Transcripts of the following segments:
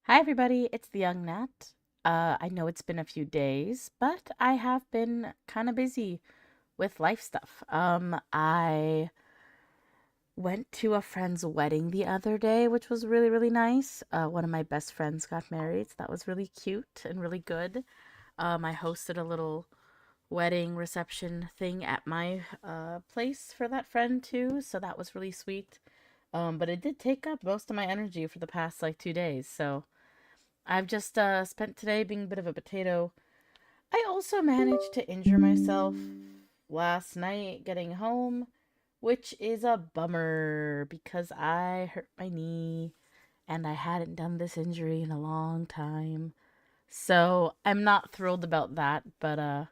Hi, everybody. It's the Young Nat. I know it's been a few days, but I have been kind of busy with life stuff. I went to a friend's wedding the other day, which was really, really nice. One of my best friends got married, so that was really cute and really good. I hosted a little wedding reception thing at my place for that friend too, so that was really sweet. But it did take up most of my energy for the past like 2 days, so. I've just spent today being a bit of a potato. I also managed to injure myself last night getting home, which is a bummer because I hurt my knee and I hadn't done this injury in a long time. So I'm not thrilled about that, but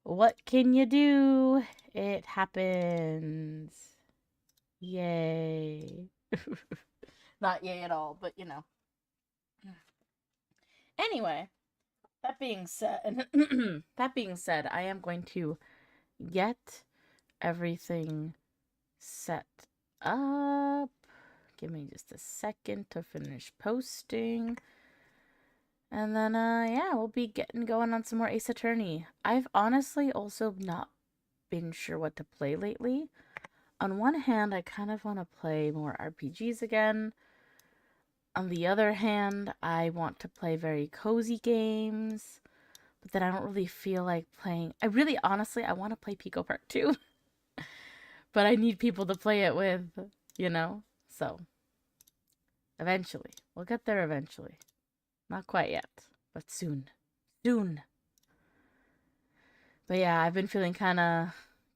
what can you do? It happens. Yay. Not yay at all, but you know. Anyway, that being said, I am going to get everything set up. Give me just a second to finish posting. And then, yeah, we'll be getting going on some more Ace Attorney. I've honestly also not been sure what to play lately. On one hand, I kind of want to play more RPGs again. On the other hand, I want to play very cozy games. But then I don't really feel like playing. I want to play Pico Park 2, but I need people to play it with, you know? So, eventually. We'll get there eventually. Not quite yet, but soon. Soon. But yeah, I've been feeling kind of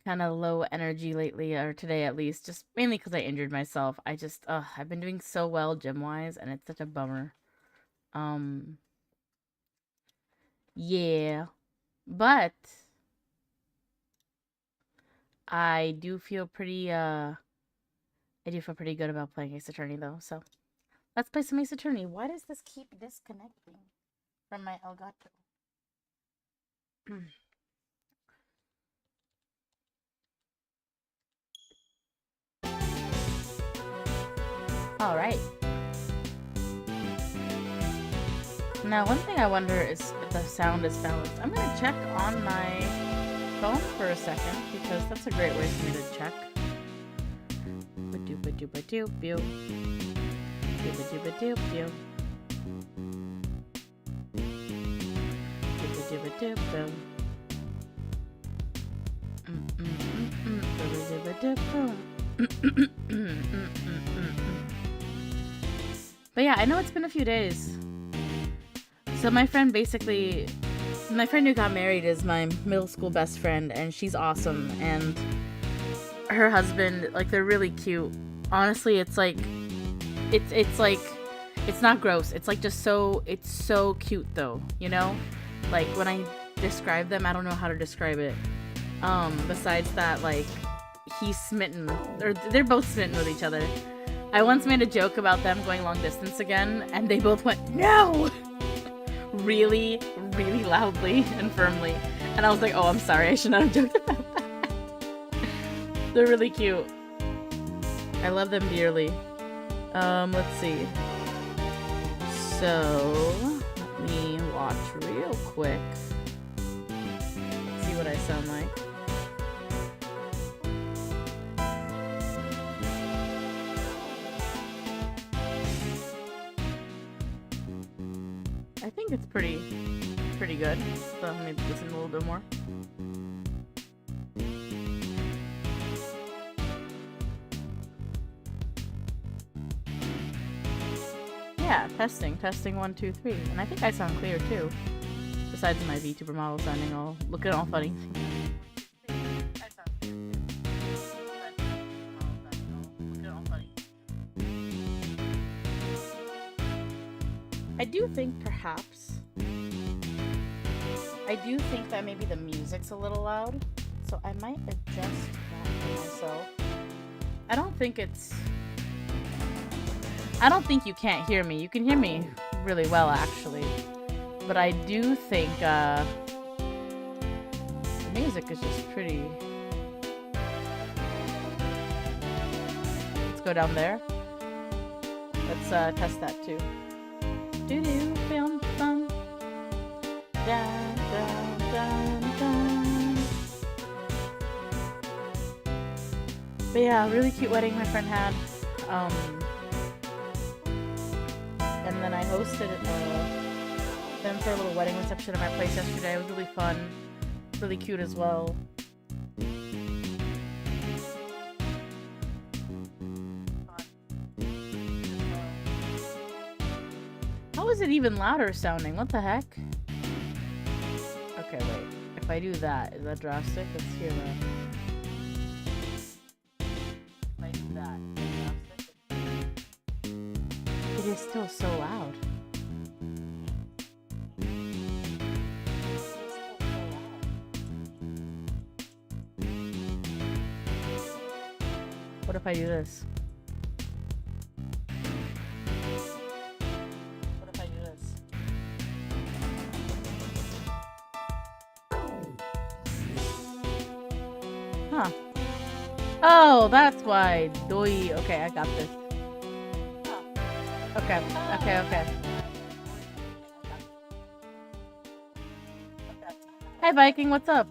low energy lately, or today at least, just mainly because I injured myself. I've been doing so well gym-wise, and it's such a bummer. Um, yeah. But I do feel pretty, I do feel pretty good about playing Ace Attorney though, so let's play some Ace Attorney. Why does this keep disconnecting from my Elgato? Alright. Now, one thing I wonder is if the sound is balanced. I'm gonna check on my phone for a second because that's a great way for me to check. Ba-doop-ba-doop-ba-doop-pew. Doop-ba-doop-ba-doop-pew. Doop-ba-doop-ba-doop-pew. But yeah, I know it's been a few days. So my friend who got married is my middle school best friend, and she's awesome. And her husband, like, they're really cute. Honestly, it's like, it's not gross. It's like it's so cute though, you know? Like when I describe them, I don't know how to describe it. Besides that, like, he's smitten, or they're both smitten with each other. I once made a joke about them going long distance again, and they both went, no! Really, really loudly and firmly. And I was like, oh, I'm sorry, I should not have joked about that. They're really cute. I love them dearly. Let's see. So, let me watch real quick. Let's see what I sound like. I think it's pretty good. So maybe listen a little bit more. Yeah, testing 1, 2, 3, and I think I sound clear too. Besides my VTuber model sounding all looking all funny. I do think that maybe the music's a little loud, so I might adjust that for myself. I don't think you can't hear me. You can hear me really well, actually. But I do think, the music is just pretty... Let's go down there. Let's, test that, too. Do do bum bum. Dun dun dun dun. But yeah, really cute wedding my friend had. And then I hosted them for a little wedding reception at my place yesterday. It was really fun, really cute as well. How is it even louder sounding? What the heck? Okay, wait. If I do that, is that drastic? Let's hear that. If I do that, is that drastic? It is still so loud. What if I do this? What if I do this? Huh. Oh, that's why. Doi. Okay, I got this. Okay, okay. Hey, Viking, what's up?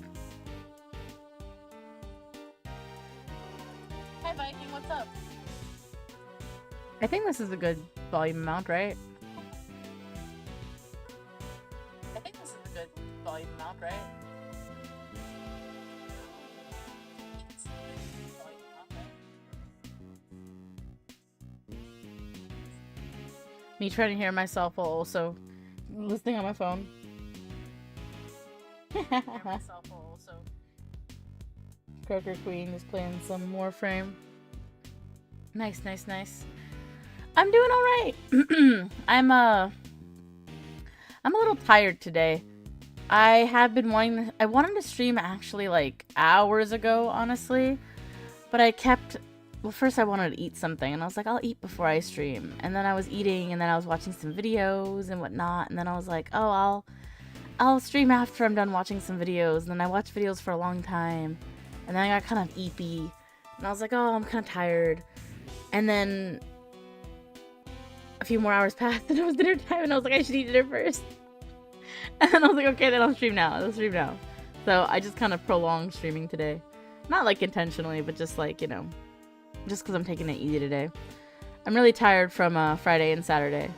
Hey, Viking, what's up? I think this is a good volume amount, right? I think this is a good volume amount, right? Me trying to hear myself while also listening on my phone. Croaker Queen is playing some Warframe. Nice. I'm doing alright. I'm a little tired today. I wanted to stream actually like hours ago, honestly. But I kept... Well, first I wanted to eat something, and I was like, I'll eat before I stream. And then I was eating, and then I was watching some videos and whatnot. And then I was like, oh, I'll stream after I'm done watching some videos. And then I watched videos for a long time. And then I got kind of eepy. And I was like, oh, I'm kind of tired. And then a few more hours passed, and it was dinner time, and I was like, I should eat dinner first. And then I was like, okay, then I'll stream now. So I just kind of prolonged streaming today. Not like intentionally, but just like, you know, just because I'm taking it easy today. I'm really tired from Friday and Saturday,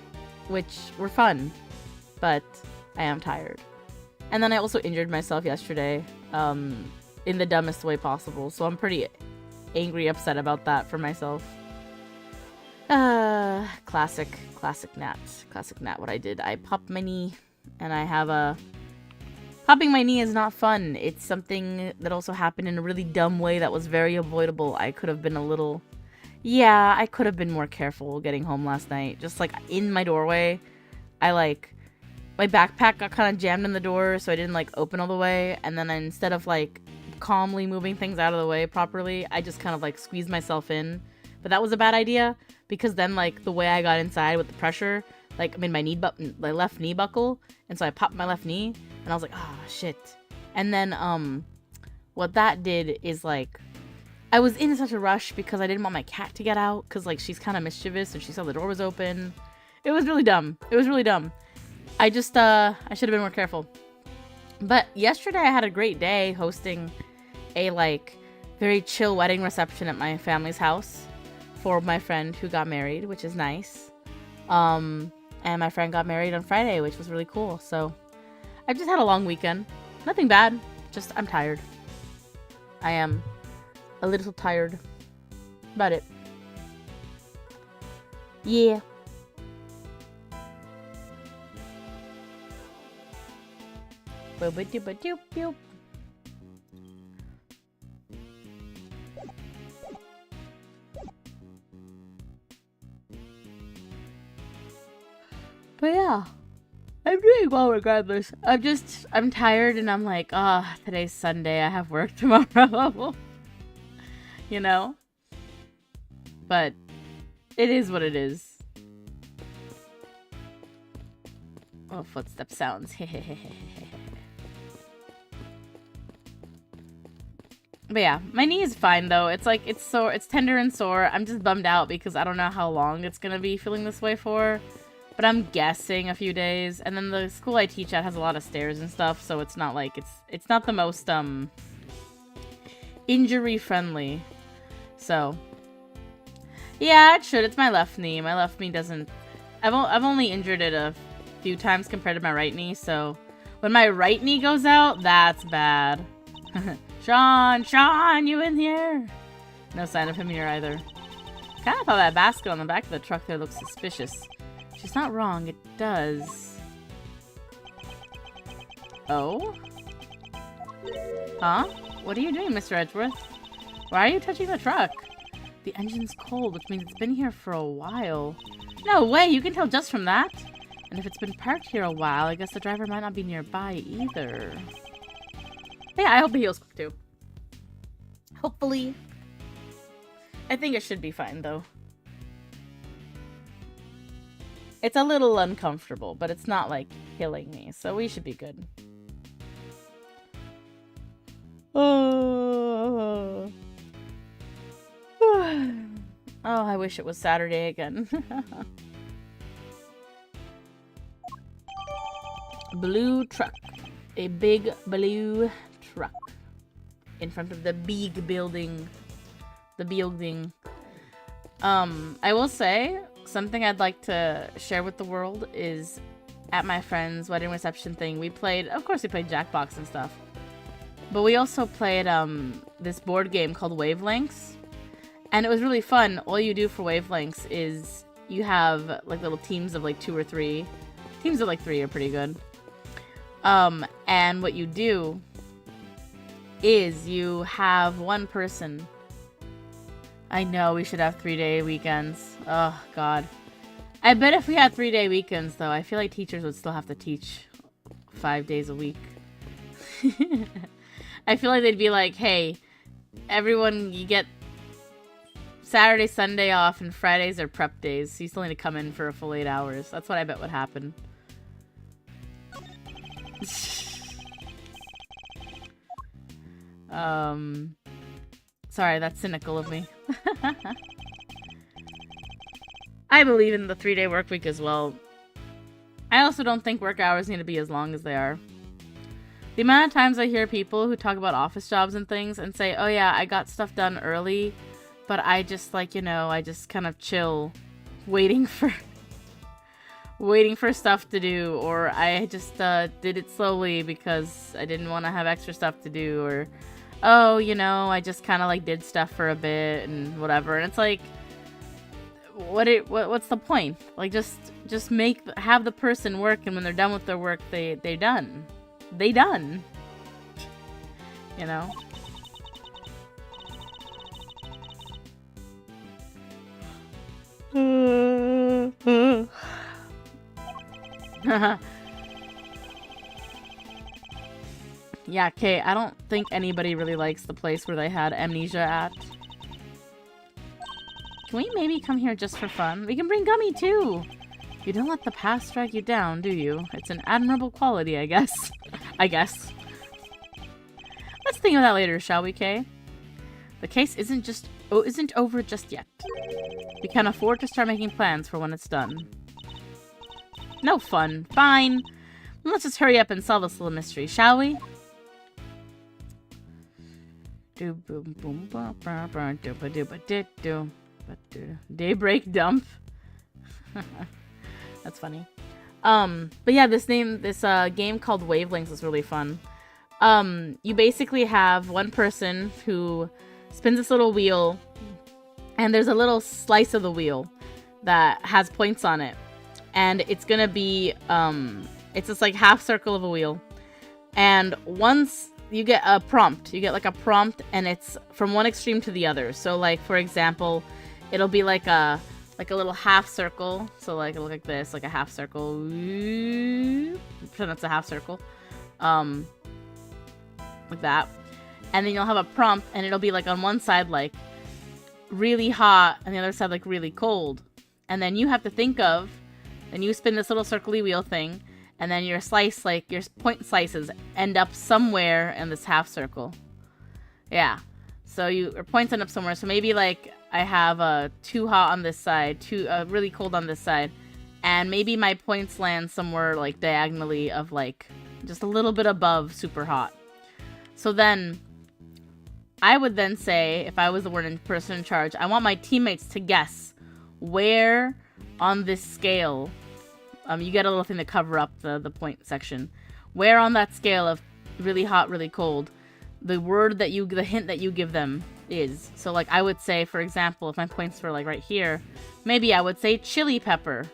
which were fun, but I am tired. And then I also injured myself yesterday, in the dumbest way possible, so I'm pretty angry, upset about that for myself. Classic Nat, what I did. I popped my knee, and I have a... Popping my knee is not fun. It's something that also happened in a really dumb way that was very avoidable. I could have been a little... Yeah, I could have been more careful getting home last night. Just, like, in my doorway, my backpack got kind of jammed in the door, so I didn't, like, open all the way. And then instead of, like, calmly moving things out of the way properly, I just kind of, like, squeezed myself in. But that was a bad idea, because then, like, the way I got inside with the pressure, like, made my left knee buckle, and so I popped my left knee, and I was like, ah, oh, shit. And then, what that did is, like, I was in such a rush because I didn't want my cat to get out, because, like, she's kind of mischievous, and she saw the door was open. It was really dumb. I just, I should have been more careful. But yesterday I had a great day hosting a, like, very chill wedding reception at my family's house for my friend who got married, which is nice. And my friend got married on Friday, which was really cool. So I've just had a long weekend. Nothing bad. Just I'm tired. I am a little tired. About it. Yeah. Boop-a-doop-a-doop-doop. But yeah, I'm doing well regardless. I'm tired, and I'm like, today's Sunday. I have work tomorrow. You know? But it is what it is. Oh, footstep sounds. But yeah, my knee is fine though. It's like, it's sore, it's tender and sore. I'm just bummed out because I don't know how long it's gonna be feeling this way for. but I'm guessing a few days. And then the school I teach at has a lot of stairs and stuff, so it's not like it's not the most injury friendly. So yeah, it should. It's my left knee. My left knee doesn't. I've only injured it a few times compared to my right knee, so when my right knee goes out, that's bad. Sean, you in here? No sign of him here either. Kinda thought that basket on the back of the truck there looks suspicious. She's not wrong, it does. Oh? Huh? What are you doing, Mr. Edgeworth? Why are you touching the truck? The engine's cold, which means it's been here for a while. No way, you can tell just from that. And if it's been parked here a while, I guess the driver might not be nearby either. But yeah, I hope the heel's quick too. Hopefully. I think it should be fine though. It's a little uncomfortable, but it's not like killing me, so we should be good. Oh, I wish it was Saturday again. Blue truck. A big blue truck. In front of the big building. The building. I will say, something I'd like to share with the world is at my friend's wedding reception thing, we played, of course we played Jackbox and stuff. But we also played this board game called Wavelengths. And it was really fun. All you do for Wavelengths is you have like little teams of like 2 or 3. Teams of like 3 are pretty good. And what you do is you have one person. I know we should have 3-day weekends. Oh, God. I bet if we had 3-day weekends, though, I feel like teachers would still have to teach 5 days a week. I feel like they'd be like, hey, everyone, you get Saturday, Sunday off, and Fridays are prep days, so you still need to come in for a full 8 hours. That's what I bet would happen. Sorry, that's cynical of me. I believe in the 3-day work week as well. I also don't think work hours need to be as long as they are. The amount of times I hear people who talk about office jobs and things and say, oh yeah, I got stuff done early, but I just like, you know, I just kind of chill waiting for stuff to do, or I just did it slowly because I didn't want to have extra stuff to do, or oh, you know, I just kind of like did stuff for a bit and whatever. And it's like, what's the point? Like, just have the person work, and when they're done with their work, they done. They done. You know? Yeah, Kay, I don't think anybody really likes the place where they had amnesia at. Can we maybe come here just for fun? We can bring Gummy, too! You don't let the past drag you down, do you? It's an admirable quality, I guess. I guess. Let's think of that later, shall we, Kay? The case isn't over just yet. We can afford to start making plans for when it's done. No fun. Fine. Let's just hurry up and solve this little mystery, shall we? Daybreak dump. That's funny. But yeah, this game called Wavelengths is really fun. You basically have one person who spins this little wheel, and there's a little slice of the wheel that has points on it. And it's gonna be, it's this like half circle of a wheel. And once you get a prompt, and it's from one extreme to the other. So like, for example, it'll be like a little half circle. So like, it'll look like this, like a half circle. Pretend that's a half circle. Like that. And then you'll have a prompt, and it'll be like on one side like really hot, and the other side like really cold. And then you have to think of, and you spin this little circly wheel thing, and then your slice, like your point slices, end up somewhere in this half circle. Yeah. So your points end up somewhere. So maybe like I have too hot on this side, too really cold on this side, And maybe my points land somewhere like diagonally of like just a little bit above super hot. So then I would then say, if I was the person in charge, I want my teammates to guess where on this scale, you get a little thing to cover up the point section, where on that scale of really hot, really cold, the hint that you give them is. So like I would say, for example, if my points were like right here, maybe I would say chili pepper.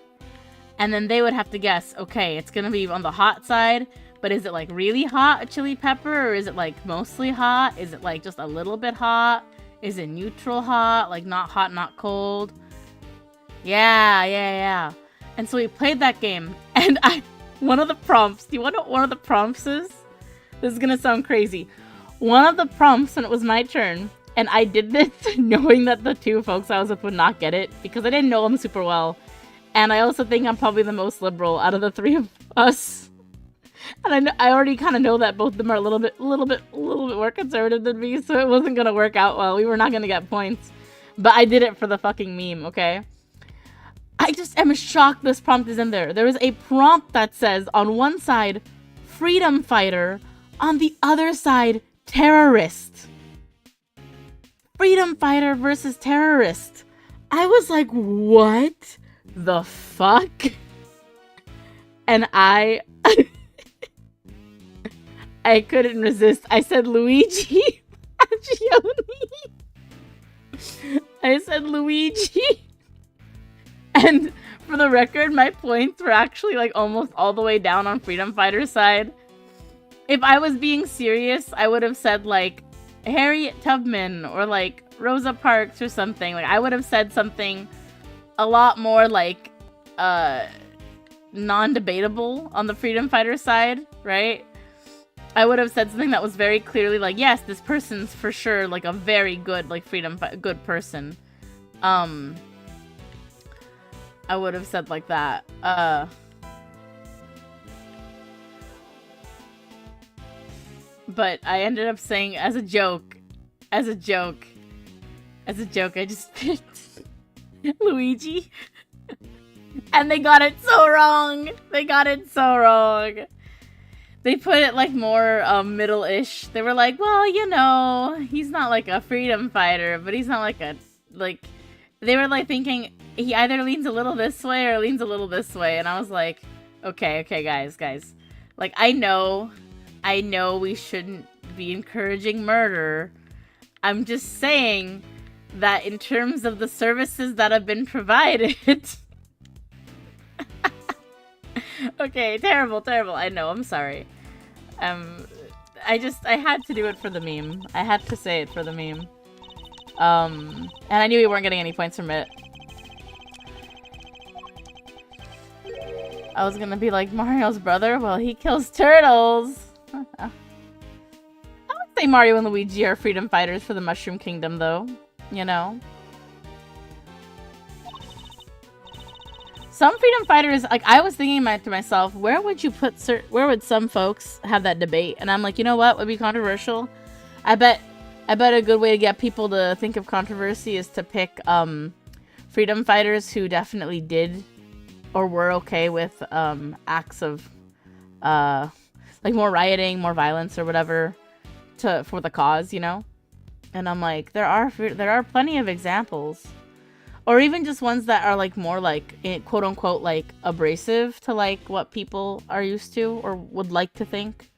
And then they would have to guess, okay, it's gonna be on the hot side, but is it like really hot chili pepper, or is it like mostly hot? Is it like just a little bit hot? Is it neutral hot, like not hot, not cold? Yeah. And so we played that game, and one of the prompts, do you want to know what one of the prompts is? This is gonna sound crazy. One of the prompts when it was my turn, and I did this knowing that the two folks I was with would not get it, because I didn't know them super well. And I also think I'm probably the most liberal out of the three of us. And I already kind of know that both of them are a little bit more conservative than me, so it wasn't gonna work out well. We were not gonna get points. But I did it for the fucking meme, okay? I just am shocked this prompt is in there. There is a prompt that says, on one side, freedom fighter, on the other side, terrorist. Freedom fighter versus terrorist. I was like, what the fuck? And I couldn't resist. I said Luigi. I said Luigi. And for the record, my points were actually like almost all the way down on Freedom Fighter's side. If I was being serious, I would have said like Harriet Tubman or like Rosa Parks or something. Like I would have said something a lot more like non-debatable on the Freedom Fighter side, right? I would have said something that was very clearly like, yes, this person's for sure like a very good like good person. I would have said like that. But I ended up saying as a joke, I just picked Luigi. And they got it so wrong. They put it like more middle-ish. They were like, well, you know, he's not like a freedom fighter, but he's not like a they were like thinking he either leans a little this way or leans a little this way. And I was like, okay, guys. Like, I know we shouldn't be encouraging murder. I'm just saying that in terms of the services that have been provided. Okay, terrible. I know, I'm sorry. I had to do it for the meme. I had to say it for the meme. And I knew we weren't getting any points from it. I was gonna be like Mario's brother. Well, he kills turtles. I would say Mario and Luigi are freedom fighters for the Mushroom Kingdom, though. You know? Some freedom fighters, like, I was thinking to myself, where would some folks have that debate? And I'm like, you know what would be controversial? I bet a good way to get people to think of controversy is to pick freedom fighters who definitely did or were okay with acts of like more rioting, more violence or whatever for the cause, you know? And I'm like, there are plenty of examples. Or even just ones that are like more like quote unquote like abrasive to like what people are used to or would like to think.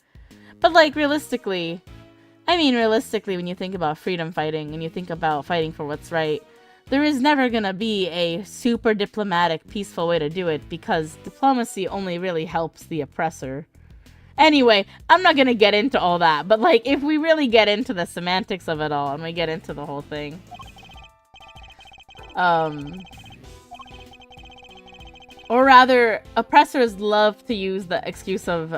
But like realistically, when you think about freedom fighting and you think about fighting for what's right, there is never gonna be a super diplomatic, peaceful way to do it because diplomacy only really helps the oppressor. Anyway, I'm not gonna get into all that, but like if we really get into the semantics of it all and we get into the whole thing. Or rather, oppressors love to use the excuse of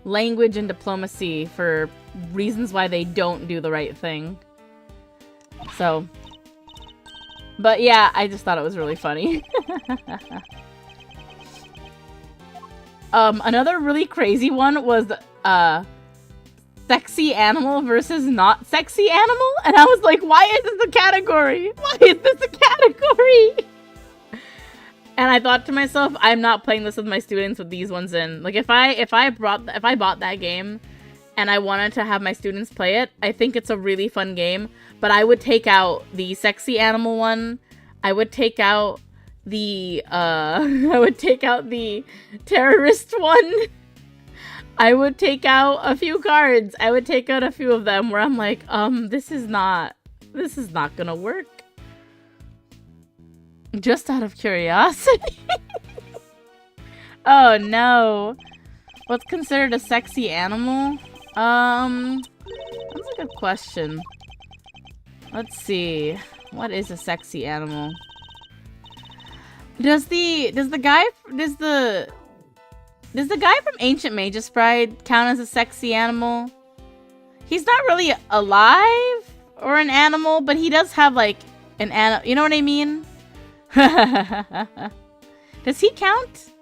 language and diplomacy for reasons why they don't do the right thing. So, but yeah, I just thought it was really funny. Another really crazy one was sexy animal versus not sexy animal, and I was like, why is this a category? And I thought to myself, I'm not playing this with my students with these ones in. Like if I bought that game and I wanted to have my students play it, I think it's a really fun game, but I would take out the sexy animal one. I would take out the I would take out the terrorist one. I would take out a few cards. I would take out a few of them where I'm like, this is not gonna work. Just out of curiosity. Oh no. What's considered a sexy animal? That's a good question. Let's see. What is a sexy animal? Does the guy from Ancient Magus Bride count as a sexy animal? He's not really alive or an animal, but he does have like an animal. You know what I mean? Does he count?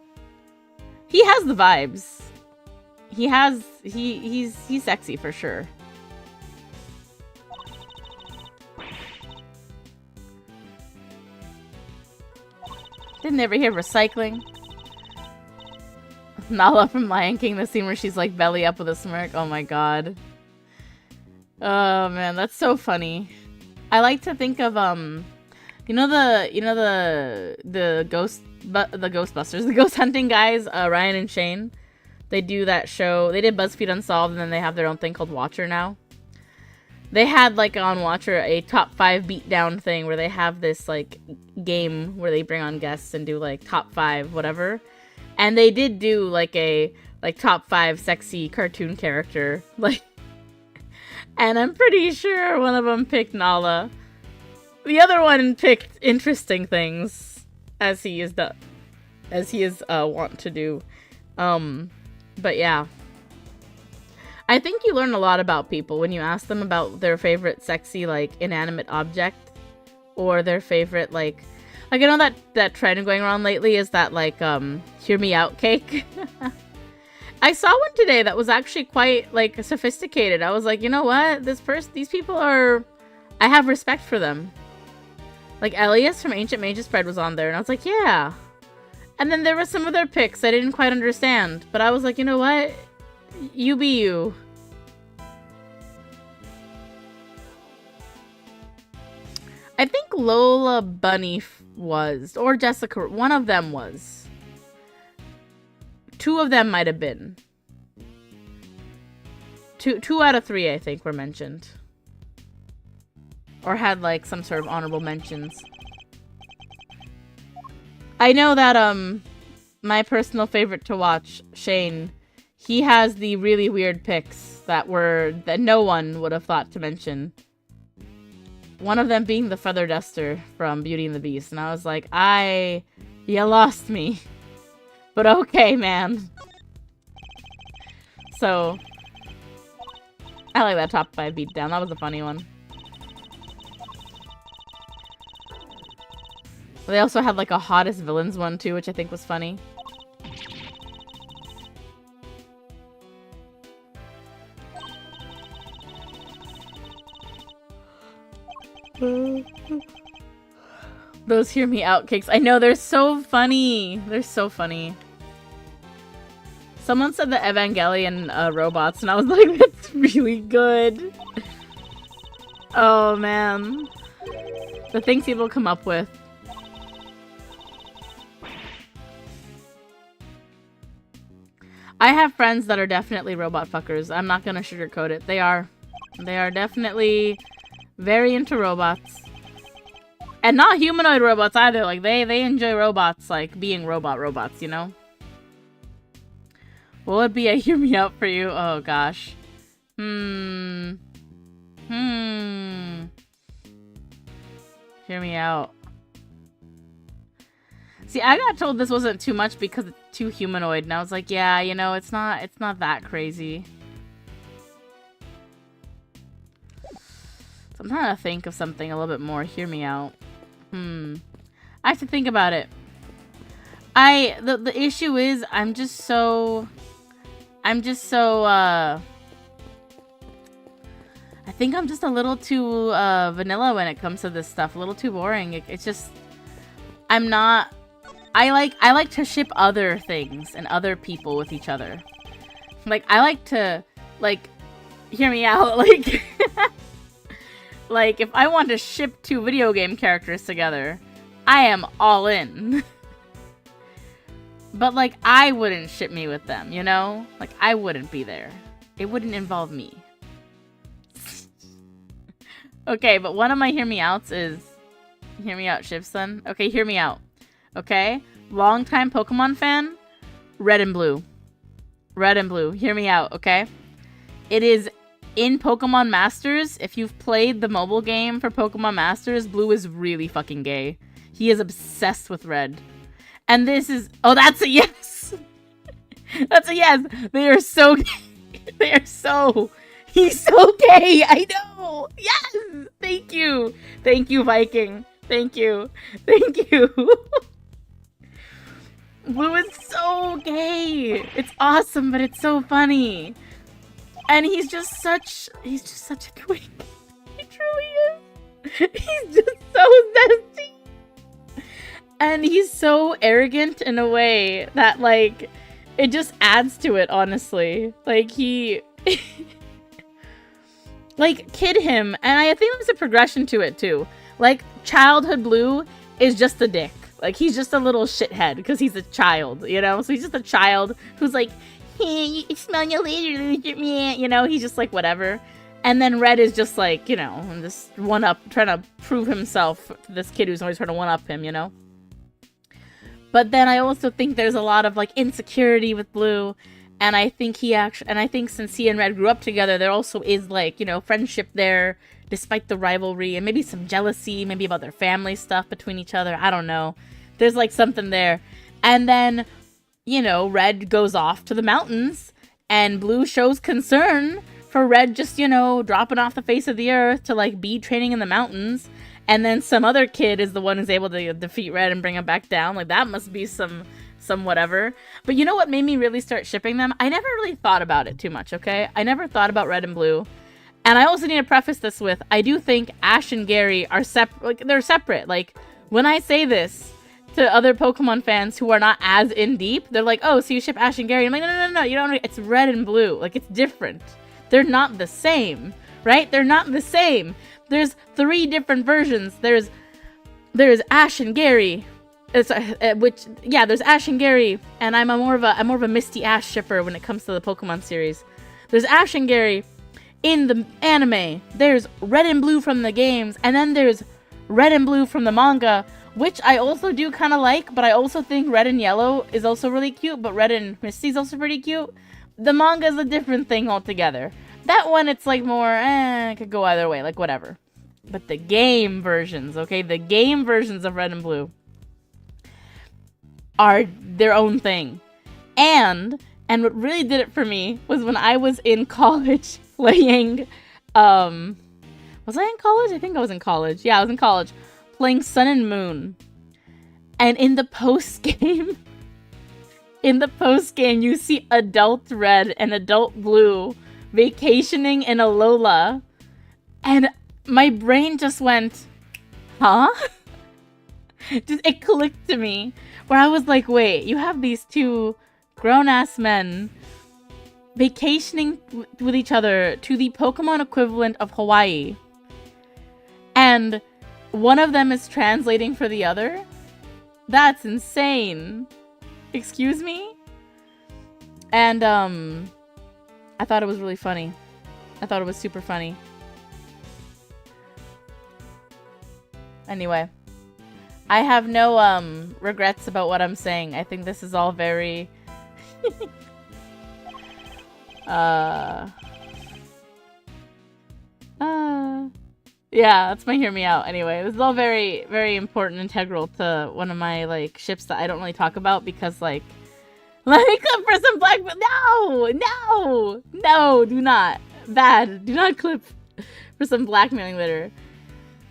He has the vibes. He's sexy for sure. Didn't ever hear recycling. Nala from Lion King, the scene where she's like belly up with a smirk. Oh my god. Oh man, that's so funny. I like to think of the Ghostbusters, the ghost hunting guys, Ryan and Shane. They do that show. They did BuzzFeed Unsolved, and then they have their own thing called Watcher now. They had like on Watcher a top 5 beatdown thing where they have this like game where they bring on guests and do like top 5 whatever. And they did do like a top 5 sexy cartoon character, like, and I'm pretty sure one of them picked Nala. The other one picked interesting things, as he is wont to do. But yeah, I think you learn a lot about people when you ask them about their favorite sexy like inanimate object, or their favorite like I know that trend going around lately is that like hear me out cake. I saw one today that was actually quite like sophisticated. I was like, you know what? These people are, I have respect for them. Like Elias from Ancient Magus Bride was on there, and I was like, yeah. And then there were some other picks I didn't quite understand, but I was like, you know what? You be you. I think Lola Bunny was, or Jessica, one of them was. 2 of them might have been. Two out of 3, I think, were mentioned. Or had, like, some sort of honorable mentions. I know that, my personal favorite to watch, Shane, he has the really weird picks that no one would have thought to mention. One of them being the Feather Duster from Beauty and the Beast. And I was like, you lost me. But okay, man. So, I like that top 5 beatdown. That was a funny one. They also had like a hottest villains one too, which I think was funny. Those hear me out cakes. I know, they're so funny. They're so funny. Someone said the Evangelion robots, and I was like, that's really good. Oh man. The things people come up with. I have friends that are definitely robot fuckers. I'm not gonna sugarcoat it. They are. They are definitely very into robots. And not humanoid robots either. Like, they enjoy robots, like, being robots, you know? What would be a hear me out for you? Oh, gosh. Hear me out. See, I got told this wasn't too much because it's too humanoid, and I was like, yeah, you know, it's not that crazy. So I'm trying to think of something a little bit more. Hear me out. I have to think about it. The issue is I'm just so I think I'm just a little too vanilla when it comes to this stuff. A little too boring. It's just I'm not I like to ship other things and other people with each other. Like, I like to, like, hear me out, like, like, if I want to ship 2 video game characters together, I am all in. But, like, I wouldn't ship me with them, you know? Like, I wouldn't be there. It wouldn't involve me. Okay, but one of my hear me outs is... Hear me out, Shivsun. Okay, hear me out. Okay? Longtime Pokemon fan, Red and Blue. Red and Blue. Hear me out, okay? It is in Pokemon Masters. If you've played the mobile game for Pokemon Masters, Blue is really fucking gay. He is obsessed with Red. And this is... Oh, that's a yes! That's a yes! They are so gay. They are so... He's so gay! I know! Yes! Thank you! Thank you, Viking. Thank you. Thank you. Blue is so gay. It's awesome, but it's so funny. And he's just such a twink. He truly is. He's just so zesty. And he's so arrogant in a way that, like, it just adds to it, honestly. Like, he... like, kid him. And I think there's a progression to it, too. Like, childhood Blue is just a dick. Like, he's just a little shithead because he's a child, you know? So he's just a child who's like, hey, you smell you later, you know? He's just like, whatever. And then Red is just like, you know, just trying to prove himself to this kid who's always trying to one-up him, you know? But then I also think there's a lot of, like, insecurity with Blue. And I think since he and Red grew up together, there also is, like, you know, friendship there, despite the rivalry, and maybe some jealousy, maybe about their family stuff between each other. I don't know. There's, like, something there. And then, you know, Red goes off to the mountains, and Blue shows concern for Red just, you know, dropping off the face of the earth to, like, be training in the mountains. And then some other kid is the one who's able to defeat Red and bring him back down. Like, that must be some whatever. But you know what made me really start shipping them? I never really thought about it too much, okay? I never thought about Red and Blue. And I also need to preface this with, I do think Ash and Gary are separate. Like, they're separate. Like, when I say this to other Pokemon fans who are not as in deep, they're like, oh, so you ship Ash and Gary? I'm like, no, you don't. It's Red and Blue. Like, it's different. They're not the same, right? They're not the same. There's 3 different versions. There's Ash and Gary. There's Ash and Gary, and I'm more of a Misty Ash shipper when it comes to the Pokemon series. There's Ash and Gary in the anime. There's Red and Blue from the games, and then there's Red and Blue from the manga, which I also do kind of like, but I also think Red and Yellow is also really cute, but Red and Misty is also pretty cute. The manga is a different thing altogether. That one, it's like more, it could go either way, like whatever. But the game versions, okay, the game versions of Red and Blue are their own thing. And what really did it for me was when I was in college playing, was I in college? I think I was in college. Yeah, I was in college playing Sun and Moon. And in the post-game, you see adult Red and adult Blue vacationing in Alola. And my brain just went, huh? It clicked to me. Where I was like, wait, you have these 2 grown-ass men vacationing with each other to the Pokemon equivalent of Hawaii. And one of them is translating for the other? That's insane. Excuse me? And, I thought it was really funny. I thought it was super funny. Anyway. I have no, regrets about what I'm saying. I think this is all very... Yeah, that's my hear me out. Anyway, this is all very, very important, integral to one of my, like, ships that I don't really talk about because, like... Let me clip for some black... No, do not. Bad. Do not clip for some blackmailing later.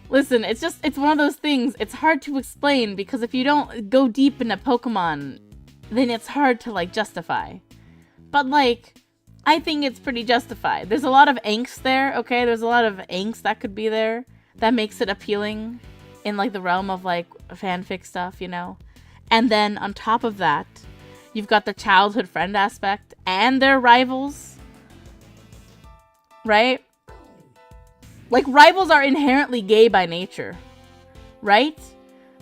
Listen, it's one of those things, it's hard to explain because if you don't go deep into Pokemon, then it's hard to, like, justify. But, like, I think it's pretty justified. There's a lot of angst there, okay? There's a lot of angst that could be there that makes it appealing in, like, the realm of, like, fanfic stuff, you know? And then on top of that, you've got the childhood friend aspect and their rivals, right? Like, rivals are inherently gay by nature, right?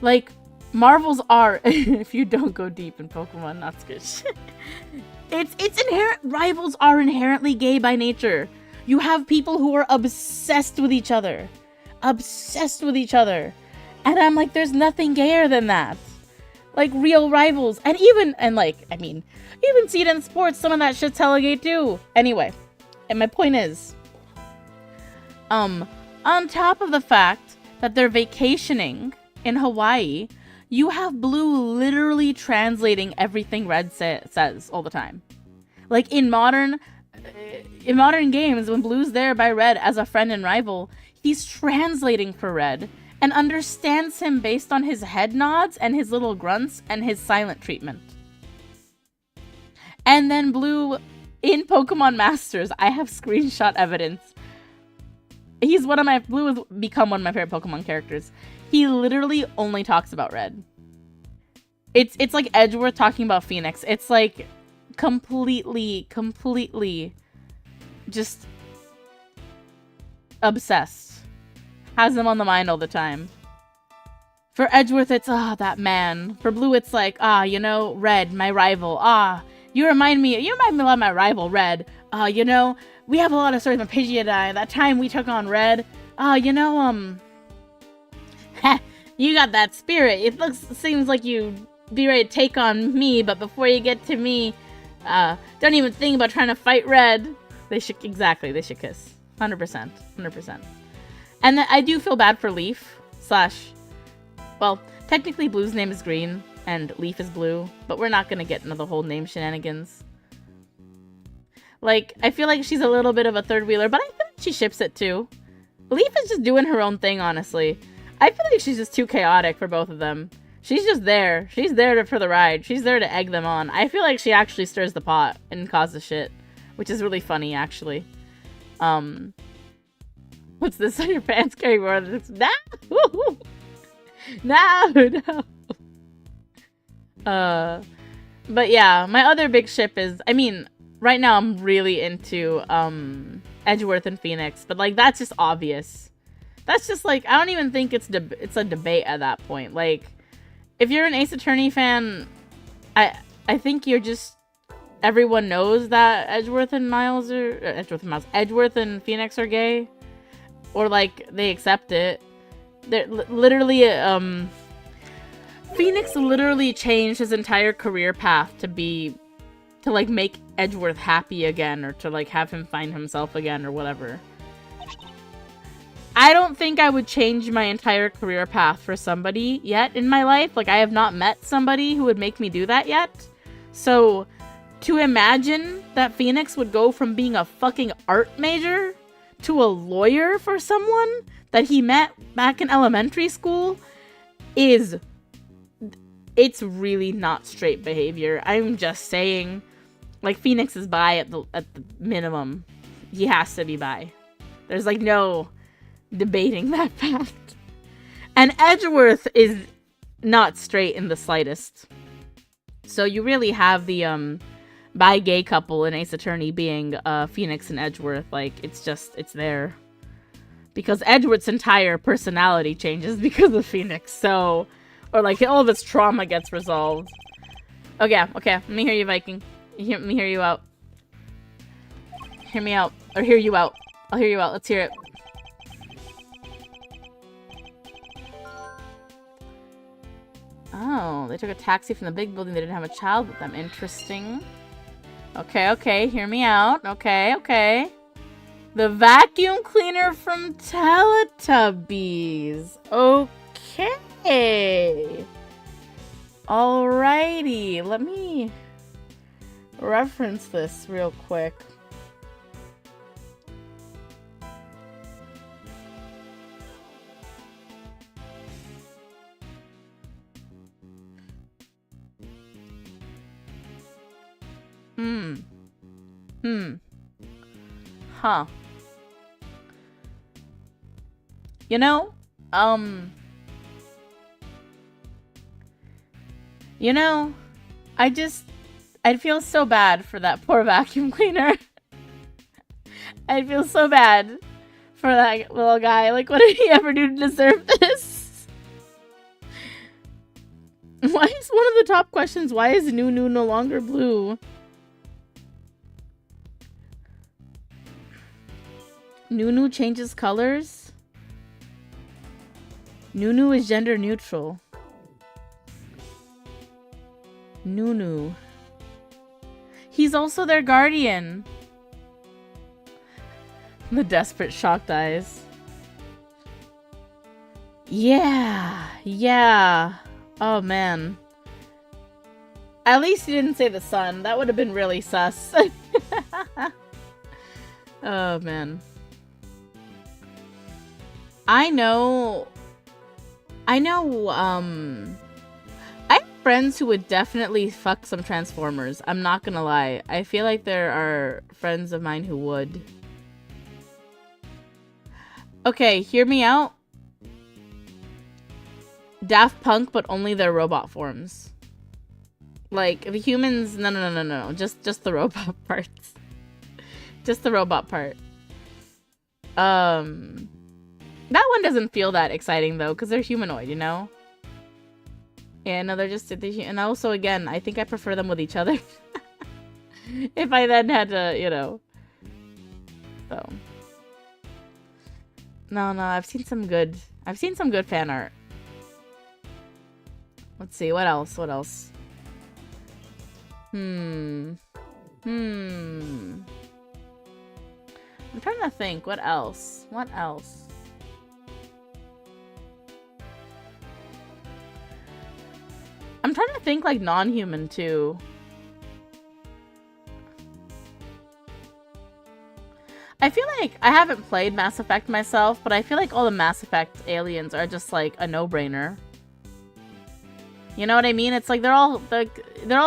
Like, Marvels are, if you don't go deep in Pokemon, that's good shit. It's inherent, rivals are inherently gay by nature. You have people who are obsessed with each other. Obsessed with each other. And I'm like, there's nothing gayer than that. Like, real rivals. And even see it in sports, some of that shit's hella gay too. Anyway, and my point is, on top of the fact that they're vacationing in Hawaii, you have Blue literally translating everything Red says all the time. Like, in modern games, when Blue's there by Red as a friend and rival, he's translating for Red and understands him based on his head nods and his little grunts and his silent treatment. And then Blue, in Pokemon Masters, I have screenshot evidence. Blue has become one of my favorite Pokemon characters. He literally only talks about Red. It's like Edgeworth talking about Phoenix. It's like completely just obsessed. Has him on the mind all the time. For Edgeworth, it's, that man. For Blue, it's like, Red, my rival. You remind me a lot of my rival, Red. We have a lot of stories with Pidgeotto. That time we took on Red. You got that spirit. It seems like you be ready to take on me, but before you get to me, don't even think about trying to fight Red. They should kiss. 100%. And then I do feel bad for Leaf / well, technically Blue's name is Green and Leaf is Blue, but we're not gonna get into the whole name shenanigans. Like, I feel like she's a little bit of a third wheeler, but I think she ships it too. Leaf is just doing her own thing, honestly. I feel like she's just too chaotic for both of them. She's just there. She's there for the ride. She's there to egg them on. I feel like she actually stirs the pot and causes shit, which is really funny, actually. What's this on your pants carrying more than this? No. But yeah, my other big ship is, right now I'm really into Edgeworth and Phoenix, but like, that's just obvious. That's just like, I don't even think it's a debate at that point. Like, if you're an Ace Attorney fan, I think you're just, everyone knows that Edgeworth and Phoenix are gay, or like they accept it. They're literally, Phoenix literally changed his entire career path to like make Edgeworth happy again, or to like have him find himself again, or whatever. I don't think I would change my entire career path for somebody yet in my life. Like, I have not met somebody who would make me do that yet. So, to imagine that Phoenix would go from being a fucking art major to a lawyer for someone that he met back in elementary school it's really not straight behavior. I'm just saying, like, Phoenix is bi at the minimum. He has to be bi. There's like no debating that fact. And Edgeworth is not straight in the slightest. So you really have the bi-gay couple in Ace Attorney being Phoenix and Edgeworth. Like, it's there. Because Edgeworth's entire personality changes because of Phoenix, so... Or, like, all of his trauma gets resolved. Okay, let me hear you, Viking. Let me hear you out. Hear me out. Or hear you out. I'll hear you out. Let's hear it. Oh, they took a taxi from the big building. They didn't have a child with them. Interesting. Okay, hear me out. Okay. The vacuum cleaner from Teletubbies. Okay. Alrighty. Let me reference this real quick. Huh. You know, You know, I'd feel so bad for that poor vacuum cleaner. I'd feel so bad for that little guy. Like, what did he ever do to deserve this? Why is one of the top questions, why is Nunu no longer blue? Nunu changes colors? Nunu is gender neutral. Nunu. He's also their guardian. The desperate shocked eyes. Yeah. Yeah. Oh, man. At least he didn't say the sun. That would have been really sus. Oh, man. I know, I have friends who would definitely fuck some Transformers. I'm not gonna lie. I feel like there are friends of mine who would. Okay, hear me out. Daft Punk, but only their robot forms. Like, the humans, no. Just the robot parts. Just the robot part. That one doesn't feel that exciting, though, because they're humanoid, you know? Yeah, no, they're just... And also, again, I think I prefer them with each other. If I then had to, you know... So... No, I've seen some good fan art. Let's see, what else? I'm trying to think, what else? I'm trying to think, like, non-human, too. I feel like I haven't played Mass Effect myself, but I feel like all the Mass Effect aliens are just, like, a no-brainer. You know what I mean? It's like they're all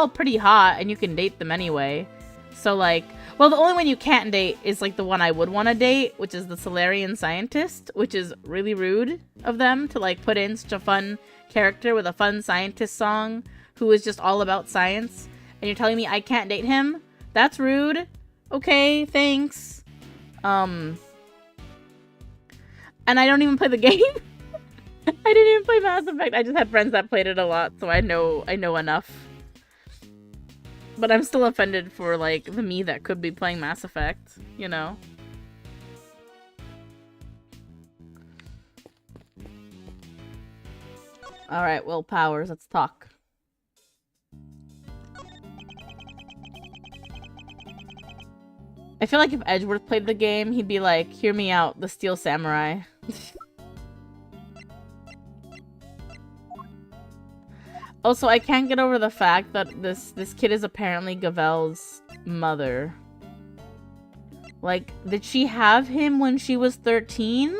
pretty hot, and you can date them anyway. So, like... Well, the only one you can't date is, like, the one I would want to date, which is the Solarian scientist, which is really rude of them to, like, put in such a fun character with a fun scientist song who is just all about science. And you're telling me I can't date him? That's rude. Okay, thanks. And I don't even play the game. I didn't even play Mass Effect. I just had friends that played it a lot, so I know enough. But I'm still offended for, like, the me that could be playing Mass Effect, you know? Alright, Will Powers, let's talk. I feel like if Edgeworth played the game, he'd be like, hear me out, the Steel Samurai. Also, I can't get over the fact that this kid is apparently Gavel's mother. Like, did she have him when she was 13?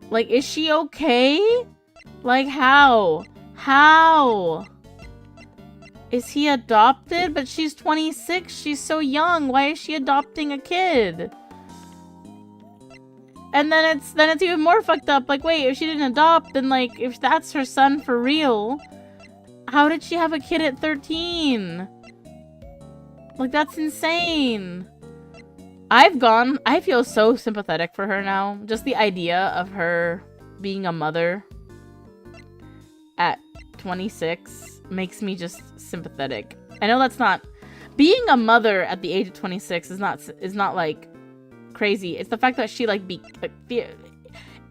Like, is she okay? Like, how? How? Is he adopted? But she's 26. She's so young. Why is she adopting a kid? And then it's even more fucked up. Like, wait, if she didn't adopt, then, like, if that's her son for real, how did she have a kid at 13? Like, that's insane. I feel so sympathetic for her now. Just the idea of her being a mother at 26 makes me just sympathetic. I know that's not... Being a mother at the age of 26 is not like, crazy. It's the fact that she, like,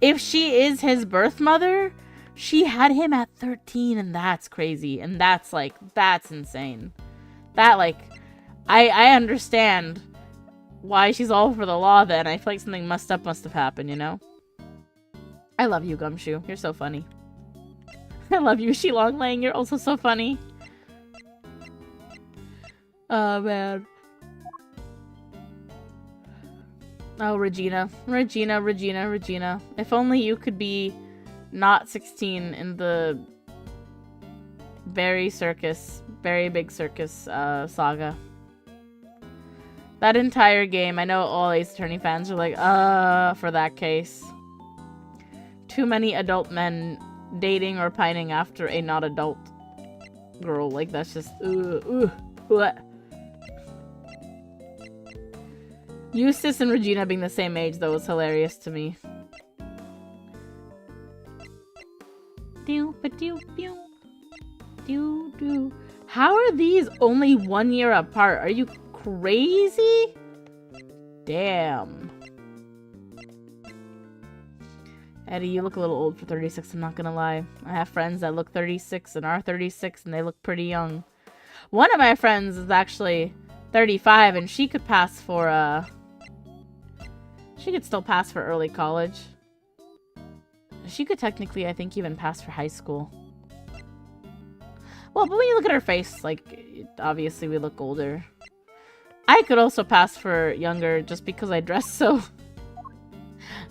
if she is his birth mother... She had him at 13, and that's crazy. And that's, like, that's insane. That, like, I understand why she's all for the law then. I feel like something messed up must have happened, you know? I love you, Gumshoe. You're so funny. I love you, Shi Longlang. You're also so funny. Oh, man. Oh, Regina. Regina. If only you could be... not 16 in the very big circus saga. That entire game, I know all Ace Attorney fans are like, for that case. Too many adult men dating or pining after a not adult. girl. Like, that's just, what? Eustace and Regina being the same age, though, is hilarious to me. How are these only 1 year apart? Are you crazy? Damn. Eddie, you look a little old for 36, I'm not gonna lie. I have friends that look 36 and are 36 and they look pretty young. One of my friends is actually 35 and she could pass for, she could still pass for early college. She could technically, I think, even pass for high school. Well, but when you look at her face, like, obviously we look older. I could also pass for younger just because I dress so...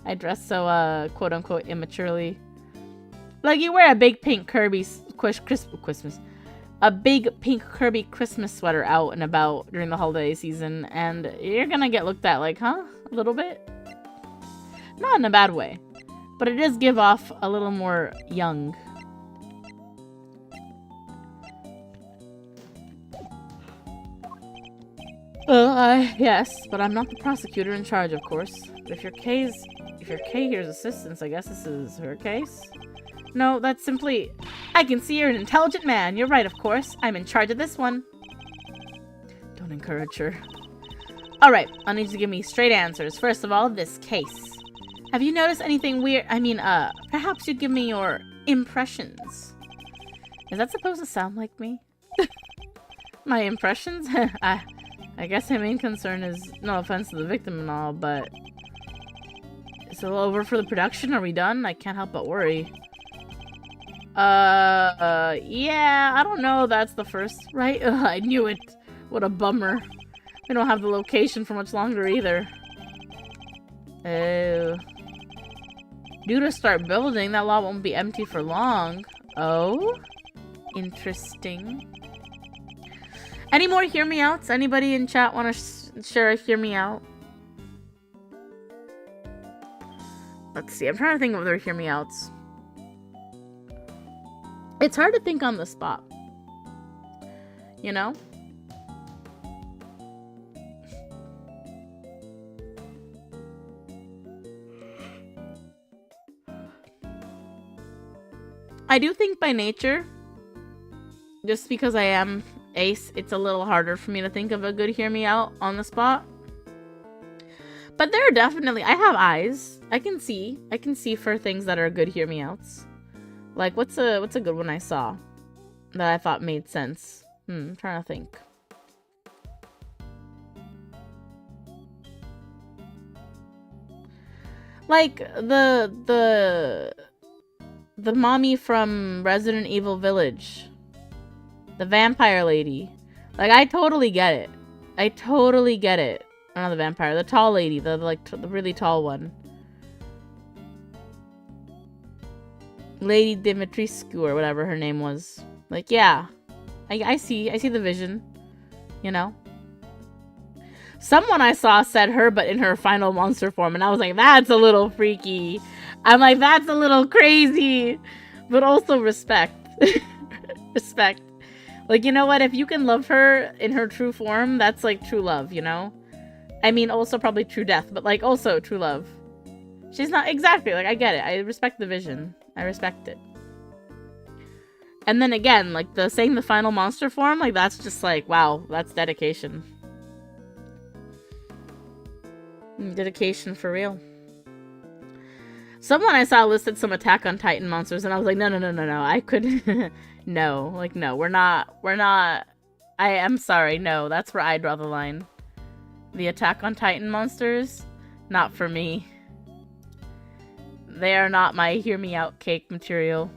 I dress so, quote-unquote, immaturely. Like, you wear a big pink Kirby Christmas... A big pink Kirby Christmas sweater out and about during the holiday season, and you're gonna get looked at like, huh? A little bit? Not in a bad way. But it does give off a little more young. Yes, but I'm not the prosecutor in charge, of course. But if your Kay here's assistance, I guess this is her case? No, that's simply... I can see you're an intelligent man. You're right, of course. I'm in charge of this one. Don't encourage her. Alright, I'll need you to give me straight answers. First of all, this case. Have you noticed anything weird? I mean, perhaps you'd give me your impressions. Is that supposed to sound like me? My impressions? I guess my main concern is, no offense to the victim and all, but... Is it all over for the production? Are we done? I can't help but worry. Yeah, I don't know. That's the first, right? Ugh, I knew it. What a bummer. We don't have the location for much longer either. Oh. Due to start building, that lot won't be empty for long. Oh? Interesting. Any more hear me outs? Anybody in chat want to share a hear me out? Let's see. I'm trying to think of other hear me outs. It's hard to think on the spot. You know? I do think by nature, just because I am ace, it's a little harder for me to think of a good hear me out on the spot. But there are definitely, I have eyes. I can see for things that are good hear me outs. Like, what's a good one I saw that I thought made sense? I'm trying to think. Like, the mommy from Resident Evil Village. The vampire lady. Like, I totally get it. I totally get it. Not the vampire, the tall lady, the really tall one. Lady Dimitrescu or whatever her name was. Like, yeah. I see the vision. You know? Someone I saw said her, but in her final monster form, and I was like, that's a little freaky. I'm like, that's a little crazy. But also respect. Respect. Like, you know what? If you can love her in her true form, that's like true love, you know? I mean, also probably true death, but like also true love. She's not exactly, like, I get it. I respect the vision. I respect it. And then again, like saying the final monster form, like that's just like, wow, that's dedication. Dedication for real. Someone I saw listed some Attack on Titan monsters, and I was like, no, I couldn't. No, like, no, we're not, I am sorry, no, that's where I draw the line. The Attack on Titan monsters, not for me. They are not my hear me out cake material.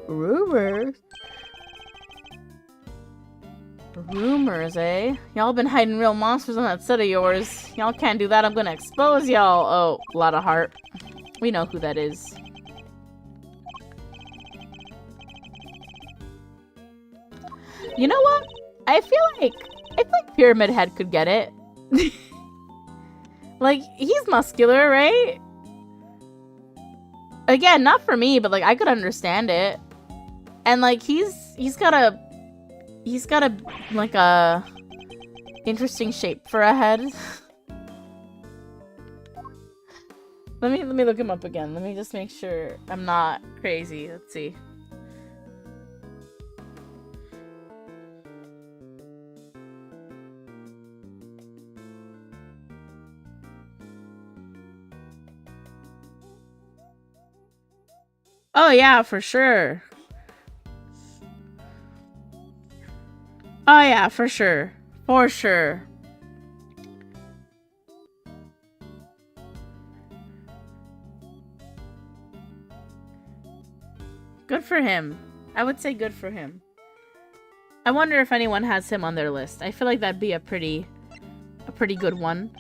Rumors? Rumors, eh? Y'all been hiding real monsters on that set of yours. Y'all can't do that, I'm gonna expose y'all. Oh, a lot of heart. We know who that is. You know what? I feel like Pyramid Head could get it. Like, he's muscular, right? Again, not for me, but like I could understand it. And like he's got a like a interesting shape for a head. let me look him up again. Let me just make sure I'm not crazy. Let's see. Oh yeah, for sure. Oh yeah, for sure. For sure. Good for him. I would say good for him. I wonder if anyone has him on their list. I feel like that'd be a pretty good one.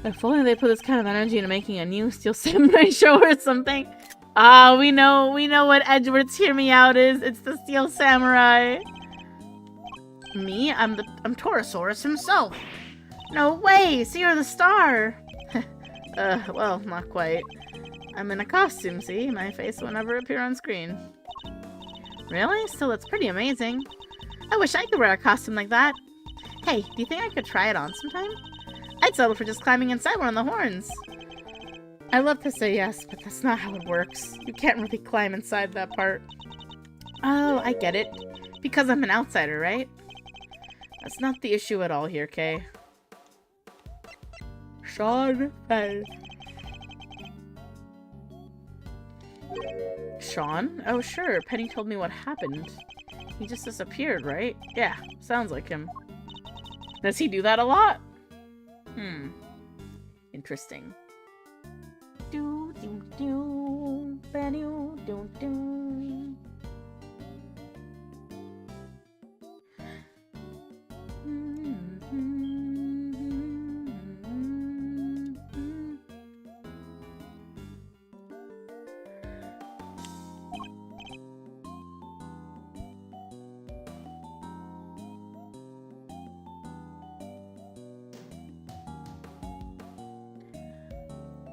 If only they put this kind of energy into making a new Steel Samurai show or something. Ah, we know what Edward's Hear Me Out is. It's the Steel Samurai. Me? I'm Torosaurus himself. No way! So you're the star! Well, not quite. I'm in a costume, see? My face will never appear on screen. Really? Still, it's pretty amazing. I wish I could wear a costume like that. Hey, do you think I could try it on sometime? I'd settle for just climbing inside one of the horns. I'd love to say yes, but that's not how it works. You can't really climb inside that part. Oh, I get it. Because I'm an outsider, right? That's not the issue at all here, Kay. Sean fell. Sean? Oh, sure. Penny told me what happened. He just disappeared, right? Yeah, sounds like him. Does he do that a lot? Interesting. Do do do do do do.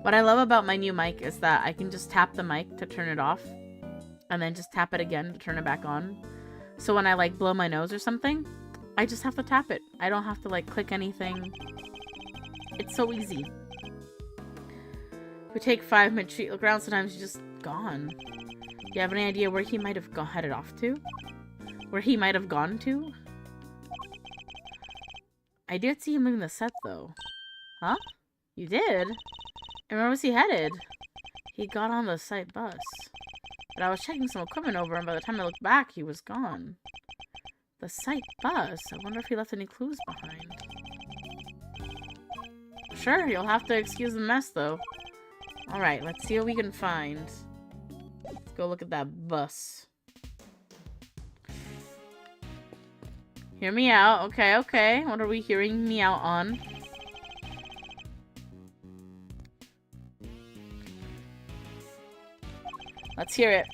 What I love about my new mic is that I can just tap the mic to turn it off and then just tap it again to turn it back on. So when I like blow my nose or something, I just have to tap it. I don't have to like click anything. It's so easy. If we take 5 mid-street, look around, sometimes he's just gone. Do you have any idea where he might have headed off to? Where he might have gone to? I did see him leaving the set though. Huh? You did? And where was he headed? He got on the site bus. But I was checking some equipment over, and by the time I looked back, he was gone. The site bus? I wonder if he left any clues behind. Sure, you'll have to excuse the mess, though. Alright, let's see what we can find. Let's go look at that bus. Hear me out. Okay, okay. What are we hearing me out on? Let's hear it.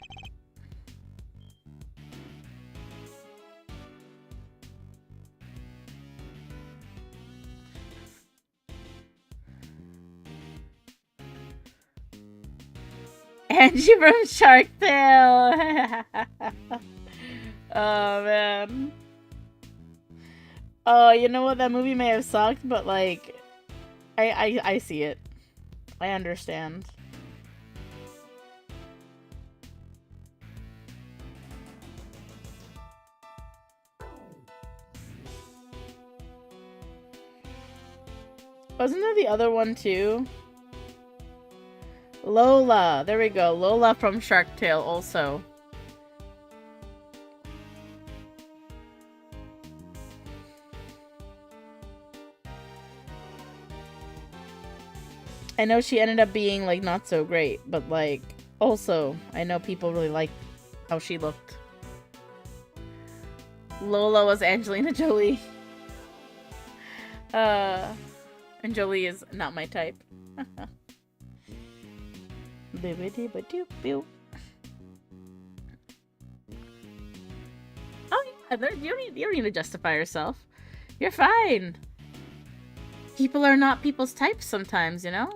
Angie from Shark Tale. Oh, man. Oh, you know what? That movie may have sucked, but, like, I see it. I understand. Wasn't there the other one, too? Lola. There we go. Lola from Shark Tale also. I know she ended up being, like, not so great, but, like, also, I know people really liked how she looked. Lola was Angelina Jolie. And Jolie is not my type. Oh You don't need to justify yourself. You're fine. People are not people's types sometimes, you know?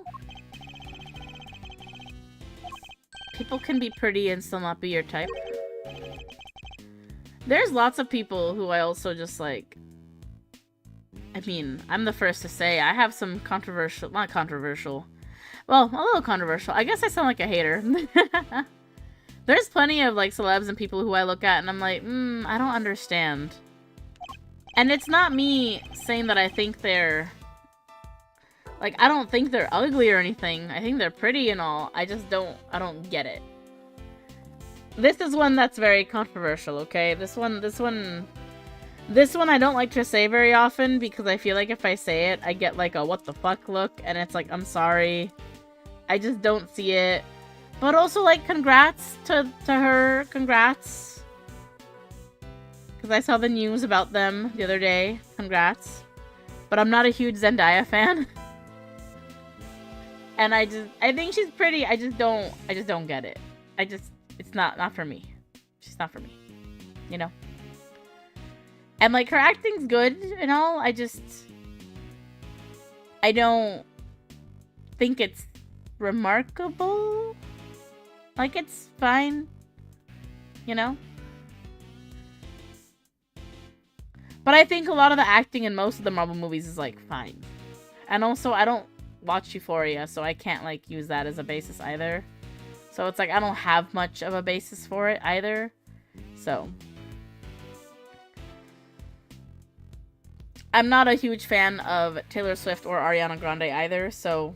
People can be pretty and still not be your type. There's lots of people who I also just like... I mean, I'm the first to say I have some controversial... Not controversial. Well, a little controversial. I guess I sound like a hater. There's plenty of like celebs and people who I look at and I'm like, I don't understand. And it's not me saying that I think they're... Like, I don't think they're ugly or anything. I think they're pretty and all. I don't get it. This is one that's very controversial, okay? This one I don't like to say very often because I feel like if I say it, I get like a what the fuck look and it's like, I'm sorry. I just don't see it. But also like, congrats to her. Congrats. Because I saw the news about them the other day. Congrats. But I'm not a huge Zendaya fan. And I think she's pretty. I just don't get it. It's not for me. She's not for me. You know? And like, her acting's good and all. I don't think it's remarkable. Like, it's fine. You know? But I think a lot of the acting in most of the Marvel movies is like, fine. And also, I don't watch Euphoria, so I can't like use that as a basis either. So it's like I don't have much of a basis for it either. So I'm not a huge fan of Taylor Swift or Ariana Grande either, so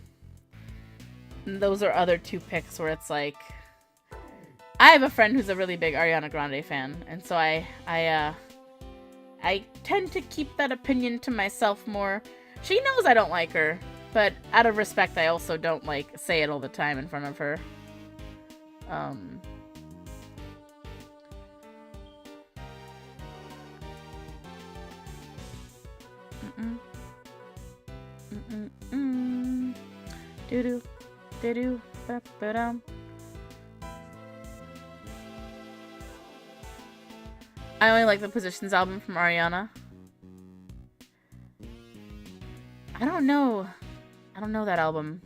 those are other two picks where it's like I have a friend who's a really big Ariana Grande fan, and so I tend to keep that opinion to myself more. She knows I don't like her. But out of respect, I also don't, like, say it all the time in front of her. Doo-doo. Doo-doo. Ba-ba-dum. I only like the Positions album from Ariana. I don't know that album.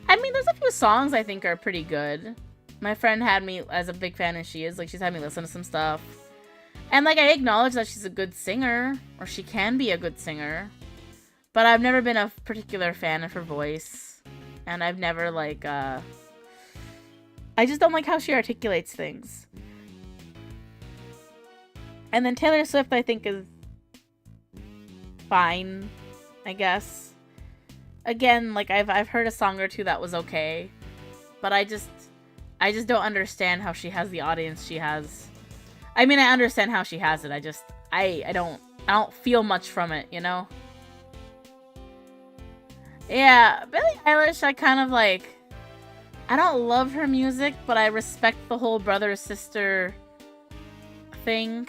I mean, there's a few songs I think are pretty good. My friend had me, as a big fan as she is, like, she's had me listen to some stuff. And, like, I acknowledge that she's a good singer, or she can be a good singer. But I've never been a particular fan of her voice. And I've never, like, I just don't like how she articulates things. And then Taylor Swift, I think, is fine, I guess. Again, like, I've heard a song or two that was okay, but I just don't understand how she has the audience she has. I mean, I understand how she has it. I don't feel much from it, you know? Yeah, Billie Eilish, I kind of like, I don't love her music, but I respect the whole brother-sister thing.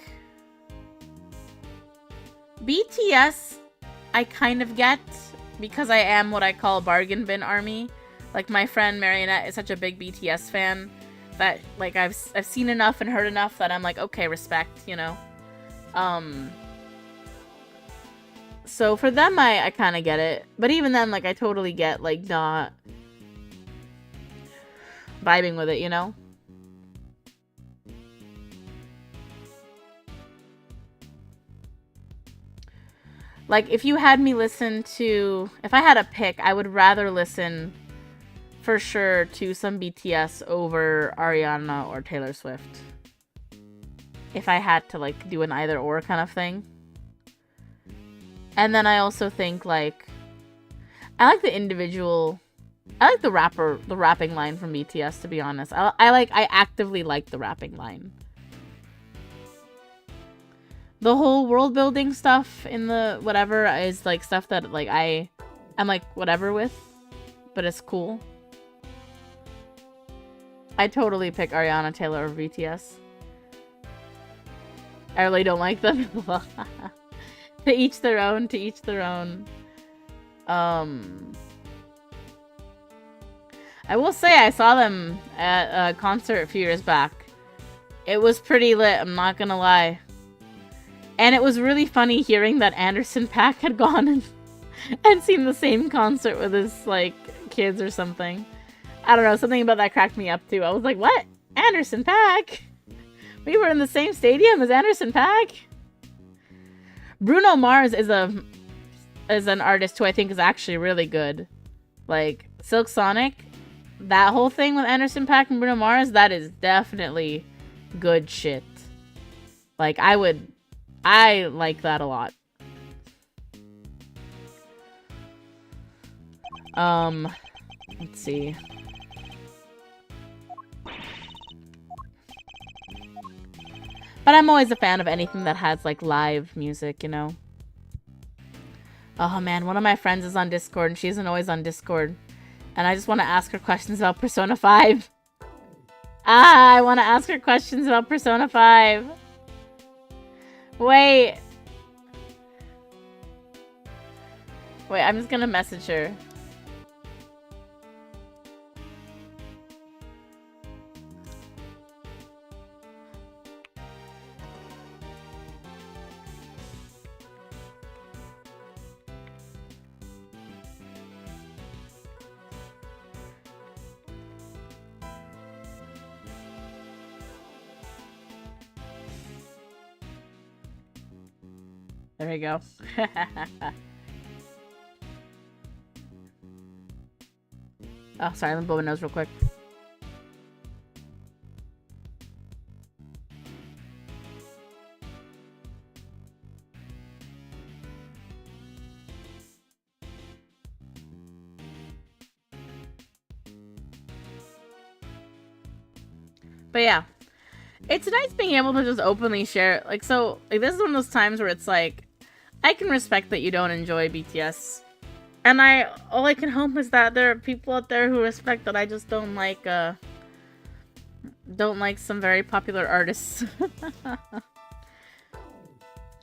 BTS, I kind of get, because I am what I call bargain bin army. Like, my friend Marionette is such a big BTS fan that, like, I've seen enough and heard enough that I'm like, okay, respect, you know? So for them, I kind of get it. But even then, like, I totally get, like, not vibing with it, you know? Like, if you had me listen to... If I had a pick, I would rather listen, for sure, to some BTS over Ariana or Taylor Swift. If I had to, like, do an either-or kind of thing. And then I also think, like... I like the individual... I like the rapping line from BTS, to be honest. I actively like the rapping line. The whole world building stuff in the whatever is like stuff that like I'm like whatever with, but it's cool. I totally pick Ariana, Taylor, or BTS. I really don't like them. To each their own, to each their own. I will say I saw them at a concert a few years back. It was pretty lit, I'm not gonna lie. And it was really funny hearing that Anderson .Paak had gone and seen the same concert with his, like, kids or something. I don't know, something about that cracked me up too. I was like, what? Anderson .Paak? We were in the same stadium as Anderson .Paak? Bruno Mars is an artist who I think is actually really good. Like, Silk Sonic, that whole thing with Anderson .Paak and Bruno Mars, that is definitely good shit. Like, I like that a lot. Let's see. But I'm always a fan of anything that has, like, live music, you know? Oh, man, one of my friends is on Discord, and she isn't always on Discord. And I just want to ask her questions about Persona 5. Ah, I want to ask her questions about Persona 5. Wait. Wait, I'm just gonna message her. There we go. Oh, sorry, let me blow my nose real quick. But yeah, it's nice being able to just openly share. Like, so, like, this is one of those times where it's like, I can respect that you don't enjoy BTS. And all I can hope is that there are people out there who respect that I just don't like some very popular artists.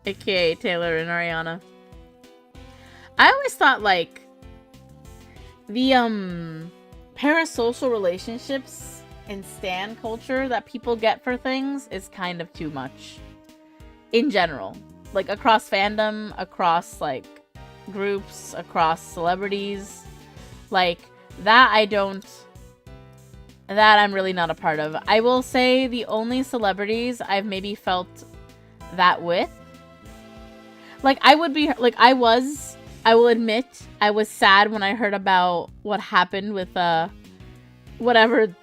AKA Taylor and Ariana. I always thought, like, the, parasocial relationships in stan culture that people get for things is kind of too much. In general. Like, across fandom, across, like, groups, across celebrities. Like, that I'm really not a part of. I will say the only celebrities I've maybe felt that with, like, I will admit, I was sad when I heard about what happened with, whatever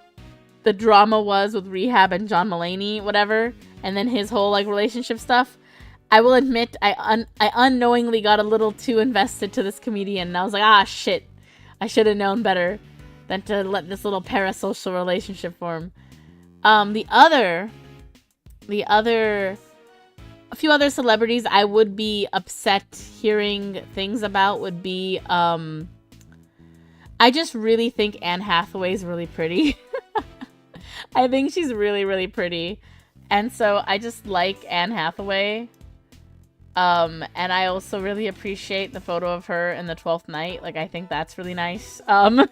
the drama was with Rehab and John Mulaney, whatever, and then his whole, like, relationship stuff. I will admit, I unknowingly got a little too invested to this comedian, and I was like, ah, shit. I should have known better than to let this little parasocial relationship form. A few other celebrities I would be upset hearing things about would be, I just really think Anne Hathaway's really pretty. I think she's really, really pretty. And so I just like Anne Hathaway. And I also really appreciate the photo of her in the 12th Night. Like, I think that's really nice. For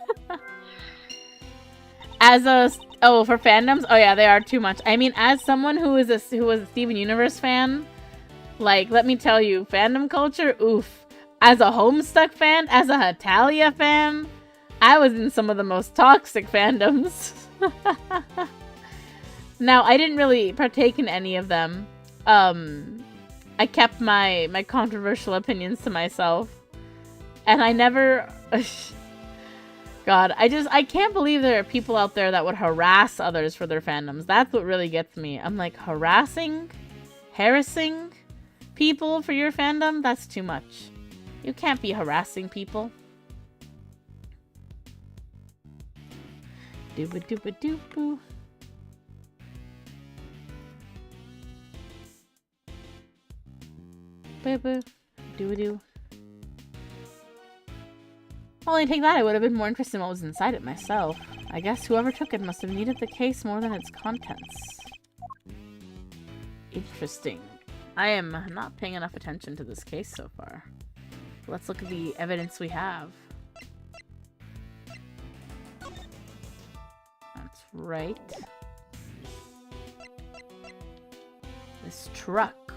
fandoms? Oh yeah, they are too much. I mean, as someone who was a Steven Universe fan, like, let me tell you, fandom culture, oof. As a Homestuck fan, as a Hatalia fan, I was in some of the most toxic fandoms. Now, I didn't really partake in any of them. I kept my controversial opinions to myself. And I never... God, I can't believe there are people out there that would harass others for their fandoms. That's what really gets me. I'm like, harassing people for your fandom? That's too much. You can't be harassing people. Dooba-dooba-dooboo. Boo-boo. Doo-doo. Only take that, I would have been more interested in what was inside it myself. I guess whoever took it must have needed the case more than its contents. Interesting. I am not paying enough attention to this case so far. Let's look at the evidence we have. That's right. This truck.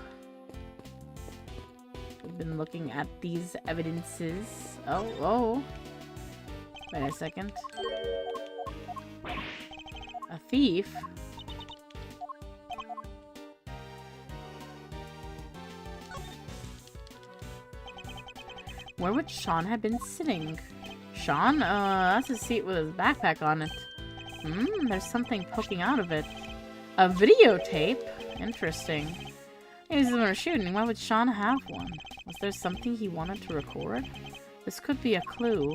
We've been looking at these evidences. Oh. Wait a second. A thief? Where would Sean have been sitting? Sean? That's his seat with his backpack on it. There's something poking out of it. A videotape? Interesting. He's the one shooting. Why would Sean have one? Was there something he wanted to record? This could be a clue.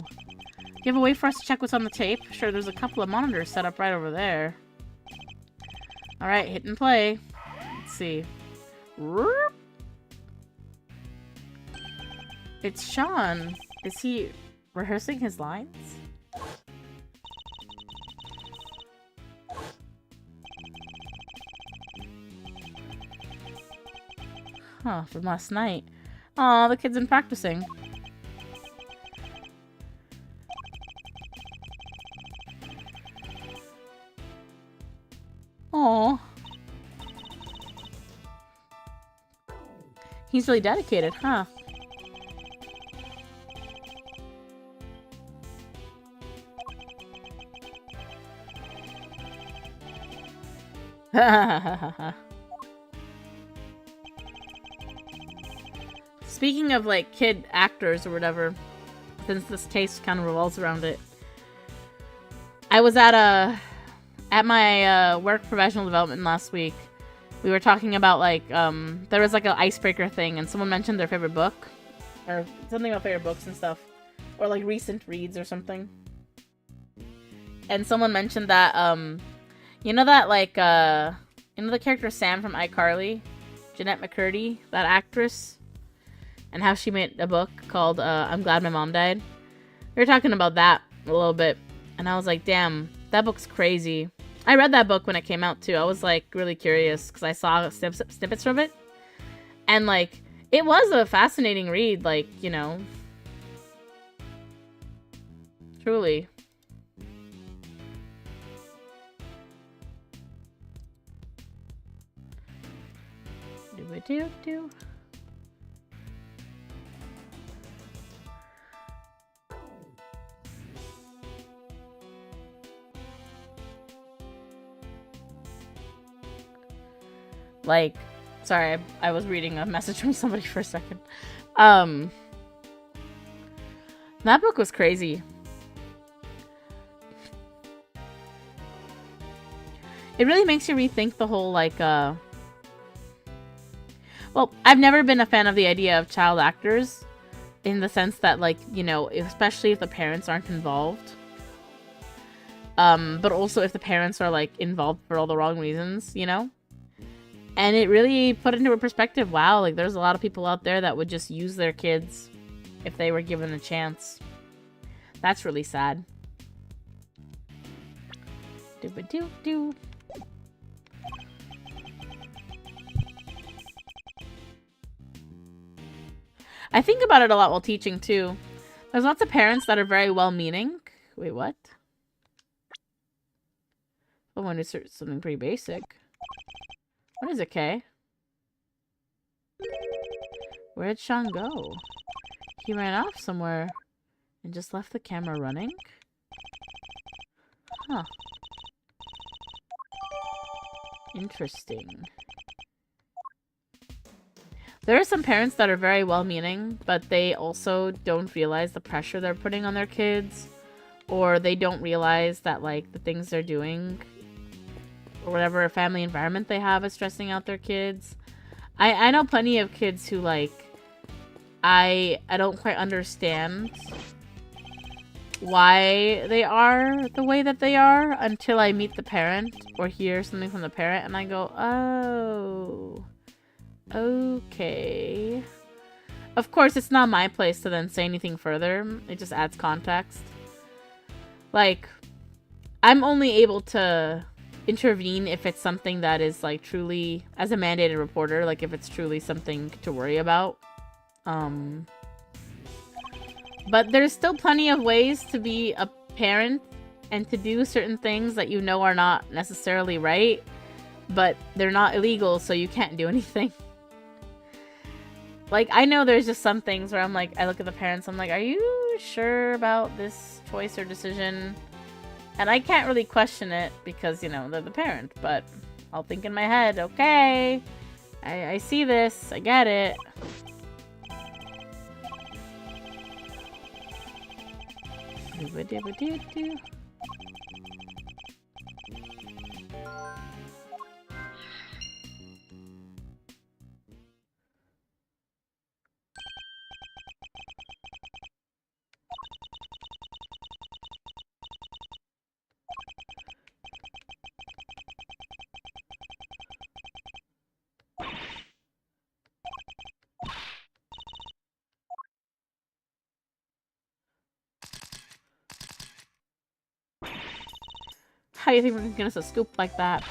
You have a way for us to check what's on the tape? Sure, there's a couple of monitors set up right over there. Alright, hit and play. Let's see. It's Sean. Is he rehearsing his lines? Huh, from last night. Aw, the kid's been practicing. Aw. He's really dedicated, huh? Speaking of, like, kid actors or whatever, since this case kind of revolves around it, I was at my work professional development last week. We were talking about, like, there was, like, an icebreaker thing, and someone mentioned their favorite book, or something about favorite books and stuff, or, like, recent reads or something. And someone mentioned that, you know that, like, you know the character Sam from iCarly? Jeanette McCurdy, that actress? And how she made a book called, I'm Glad My Mom Died. We were talking about that a little bit, and I was like, damn, that book's crazy. I read that book when it came out, too. I was, like, really curious, because I saw snippets from it. And, like, it was a fascinating read, like, you know. Truly. Do-ba-do-do. Like, sorry, I was reading a message from somebody for a second. That book was crazy. It really makes you rethink the whole, like, well, I've never been a fan of the idea of child actors, in the sense that, like, you know, especially if the parents aren't involved. But also if the parents are, like, involved for all the wrong reasons, you know? And it really put into a perspective, wow, like, there's a lot of people out there that would just use their kids if they were given a chance. That's really sad. Do-ba-do-do. I think about it a lot while teaching, too. There's lots of parents that are very well-meaning. Wait, what? I want to search something pretty basic. What is it, Kay? Where did Sean go? He ran off somewhere and just left the camera running? Huh. Interesting. There are some parents that are very well-meaning, but they also don't realize the pressure they're putting on their kids, or they don't realize that, like, the things they're doing, or whatever family environment they have is stressing out their kids. I know plenty of kids who, like, I don't quite understand why they are the way that they are until I meet the parent or hear something from the parent, and I go, oh, okay. Of course, it's not my place to then say anything further. It just adds context. Like, I'm only able to intervene if it's something that is, like, truly, as a mandated reporter, like, if it's truly something to worry about. But there's still plenty of ways to be a parent and to do certain things that you know are not necessarily right, but they're not illegal, so you can't do anything. Like, I know there's just some things where I'm like, I look at the parents, I'm like, are you sure about this choice or decision? And I can't really question it because, you know, they're the parent, but I'll think in my head, okay, I see this, I get it. How do you think we're gonna get us a scoop like that?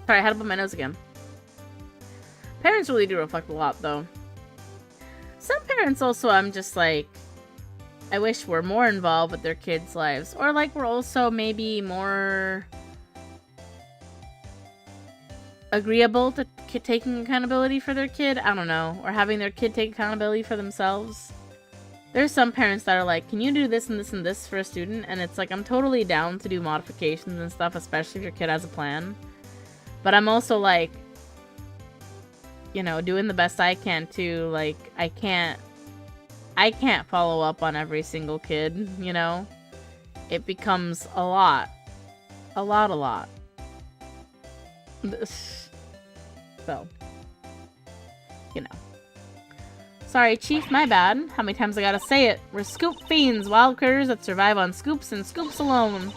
Sorry, I had to put my nose again. Parents really do reflect a lot, though. Some parents also, I'm just like, I wish were more involved with their kids' lives. Or like we're also maybe more agreeable to taking accountability for their kid. I don't know. Or having their kid take accountability for themselves. There's some parents that are like, can you do this and this and this for a student? And it's like, I'm totally down to do modifications and stuff, especially if your kid has a plan. But I'm also like, you know, doing the best I can too. Like, I can't follow up on every single kid, you know? It becomes a lot. A lot. So, you know. Sorry, Chief, my bad. How many times I gotta say it? We're scoop fiends, wild critters that survive on scoops and scoops alone.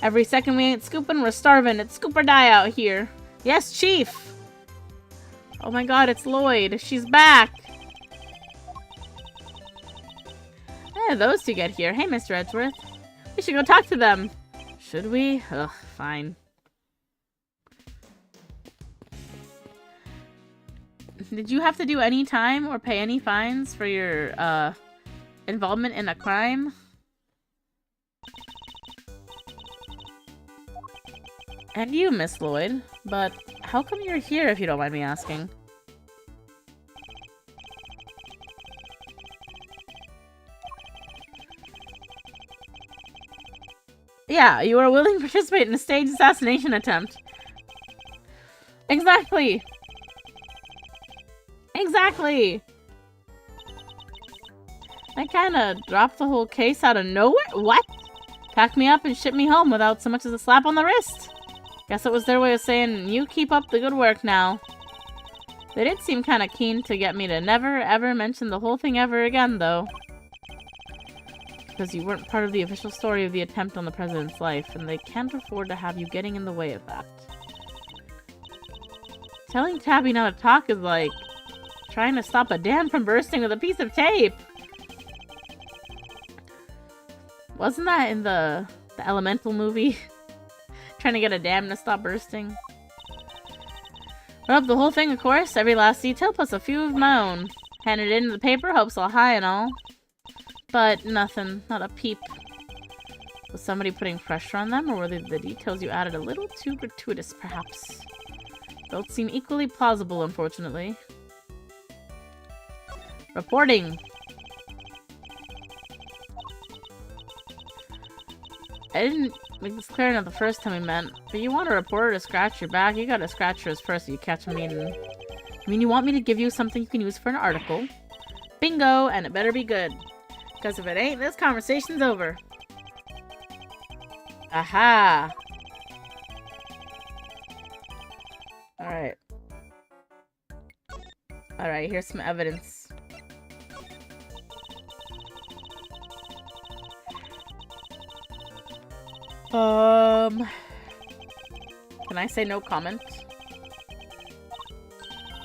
Every second we ain't scooping, we're starving. It's scoop or die out here. Yes, Chief! Oh my god, it's Lloyd. She's back! How did those two get here? Hey, Mr. Edgeworth. We should go talk to them. Should we? Ugh, fine. Did you have to do any time or pay any fines for your, involvement in a crime? And you, Miss Lloyd. But how come you're here, if you don't mind me asking? Yeah, you are willing to participate in a staged assassination attempt. Exactly! Exactly! I kinda dropped the whole case out of nowhere? What? Packed me up and shipped me home without so much as a slap on the wrist. Guess it was their way of saying, you keep up the good work now. They did seem kinda keen to get me to never ever mention the whole thing ever again, though. Because you weren't part of the official story of the attempt on the president's life, and they can't afford to have you getting in the way of that. Telling Tabby not to talk is like trying to stop a dam from bursting with a piece of tape. Wasn't that in the Elemental movie? Trying to get a dam to stop bursting. Wrote up the whole thing, of course. Every last detail, plus a few of my own. Handed it into the paper, hopes all high and all. But nothing. Not a peep. Was somebody putting pressure on them, or were the details you added a little too gratuitous, perhaps? Both seem equally plausible, unfortunately. Reporting! I didn't make this clear enough the first time we met, but you want a reporter to scratch your back, you gotta scratch yours first so you catch me. I mean, you want me to give you something you can use for an article. Bingo! And it better be good. Because if it ain't, this conversation's over. Aha! Alright. Alright, here's some evidence. Can I say no comment?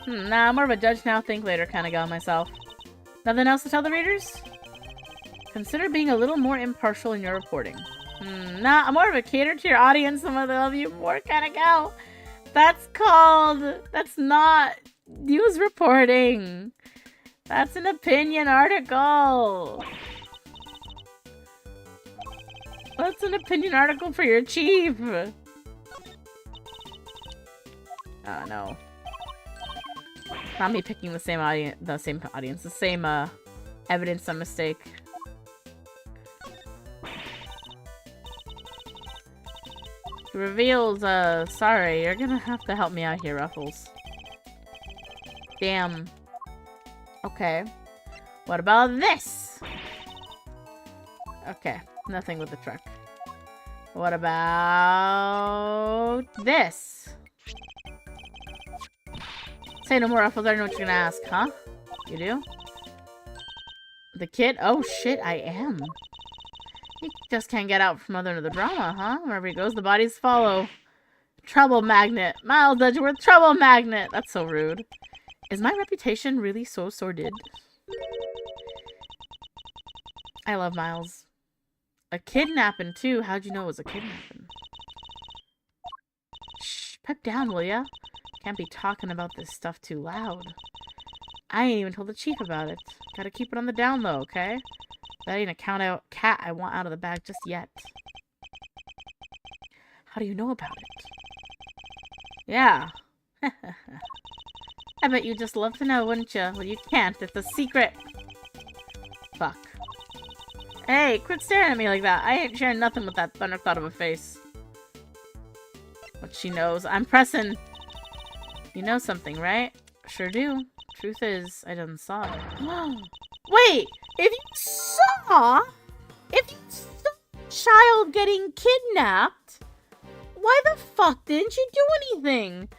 Nah, I'm more of a judge now, think later kind of guy myself. Nothing else to tell the readers? Consider being a little more impartial in your reporting. Nah, I'm more of a cater to your audience and whether they love you more kind of gal. That's not news reporting. That's an opinion article. That's an opinion article for your chief. Oh no. Not me picking the same audience, the same evidence of mistake. He reveals, sorry, you're gonna have to help me out here, Ruffles. Damn. Okay. What about this? Okay, nothing with the truck. What about this? Say no more, Ruffles. I don't know what you're gonna ask, huh? You do? The kid? Oh shit, I am. He just can't get out from under the drama, huh? Wherever he goes, the bodies follow. Trouble magnet. Miles Edgeworth, trouble magnet. That's so rude. Is my reputation really so sordid? I love Miles. A kidnapping, too. How'd you know it was a kidnapping? Shh, pipe down, will ya? Can't be talking about this stuff too loud. I ain't even told the chief about it. Gotta keep it on the down low, okay? That ain't a cat I want out of the bag just yet. How do you know about it? Yeah. I bet you'd just love to know, wouldn't you? Well, you can't. It's a secret. Fuck. Hey, quit staring at me like that. I ain't sharing nothing with that thundercloud of a face. What she knows. I'm pressing. You know something, right? Sure do. Truth is, I done saw it. Wait! If you saw a child getting kidnapped, why the fuck didn't you do anything?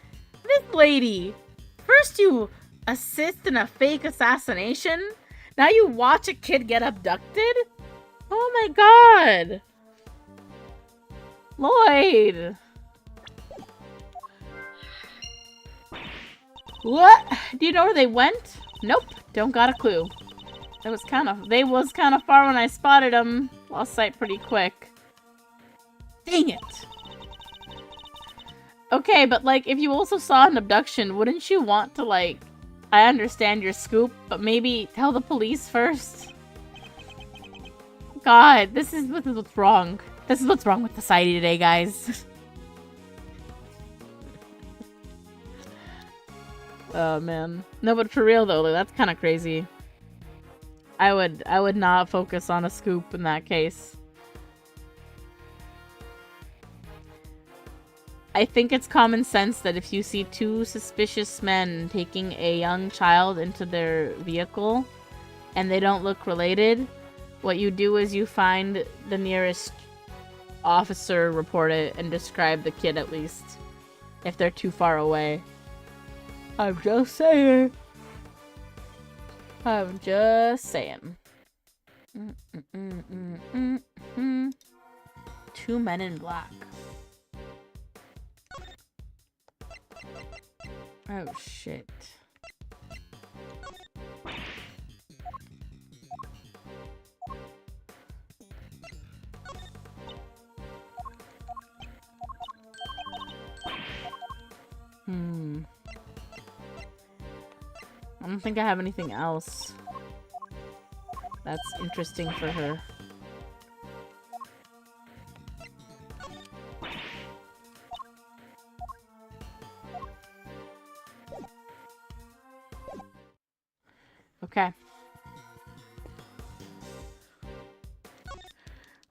This lady, first you assist in a fake assassination, now you watch a kid get abducted? Oh my god! Lloyd! What? Do you know where they went? Nope, don't got a clue. They was kind of far when I spotted them. Lost sight pretty quick. Dang it. Okay, but like, if you also saw an abduction, wouldn't you want to like, I understand your scoop, but maybe tell the police first? God, this is what's wrong. This is what's wrong with society today, guys. Oh man. No, but for real though, that's kind of crazy. I would not focus on a scoop in that case. I think it's common sense that if you see two suspicious men taking a young child into their vehicle and they don't look related, what you do is you find the nearest officer, report it, and describe the kid at least, if they're too far away. I'm just saying. I'm just saying. Two men in black. Oh shit. I don't think I have anything else that's interesting for her. Okay.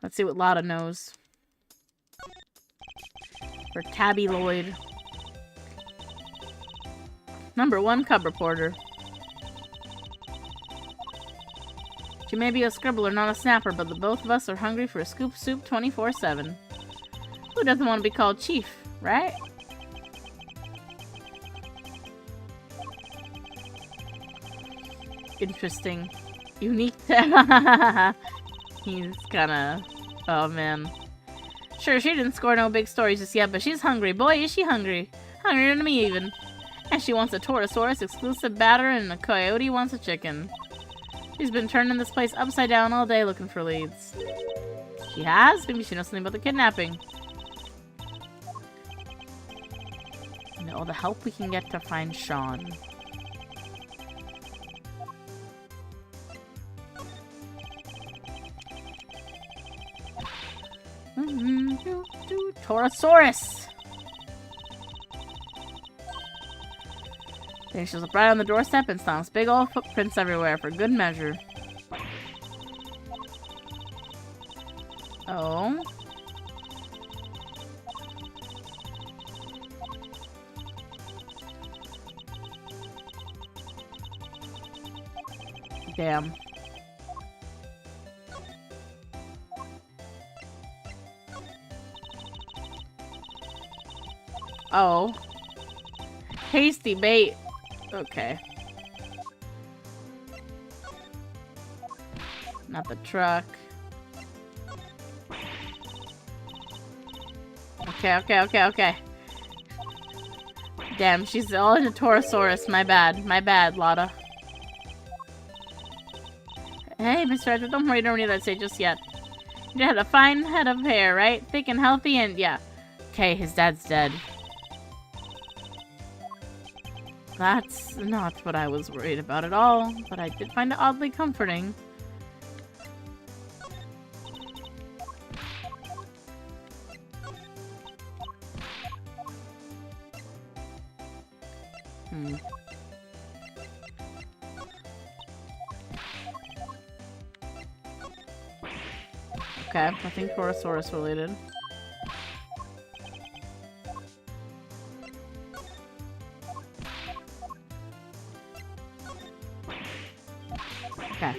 Let's see what Lotta knows. For Tabby Lloyd. #1 cub reporter. She may be a scribbler, not a snapper, but the both of us are hungry for a scoop soup 24/7. Who doesn't want to be called chief, right? Interesting. Unique. He's kinda... Oh, man. Sure, she didn't score no big stories just yet, but she's hungry. Boy, is she hungry. Hungrier than me, even. And she wants a Torosaurus exclusive batter, and a coyote wants a chicken. She's been turning this place upside down all day looking for leads. She has? Maybe she knows something about the kidnapping. And all the help we can get to find Sean. Torosaurus! There she was right on the doorstep and stomps big old footprints everywhere for good measure. Oh. Damn. Oh. Hasty bait. Okay. Not the truck. Okay. Damn, she's all in a Torosaurus. My bad, Lotta. Hey, Mr. Edward, don't worry, don't need that say just yet. You had a fine head of hair, right? Thick and healthy and yeah. Okay, his dad's dead. That's not what I was worried about at all, but I did find it oddly comforting. Okay, nothing Torosaurus related. Okay.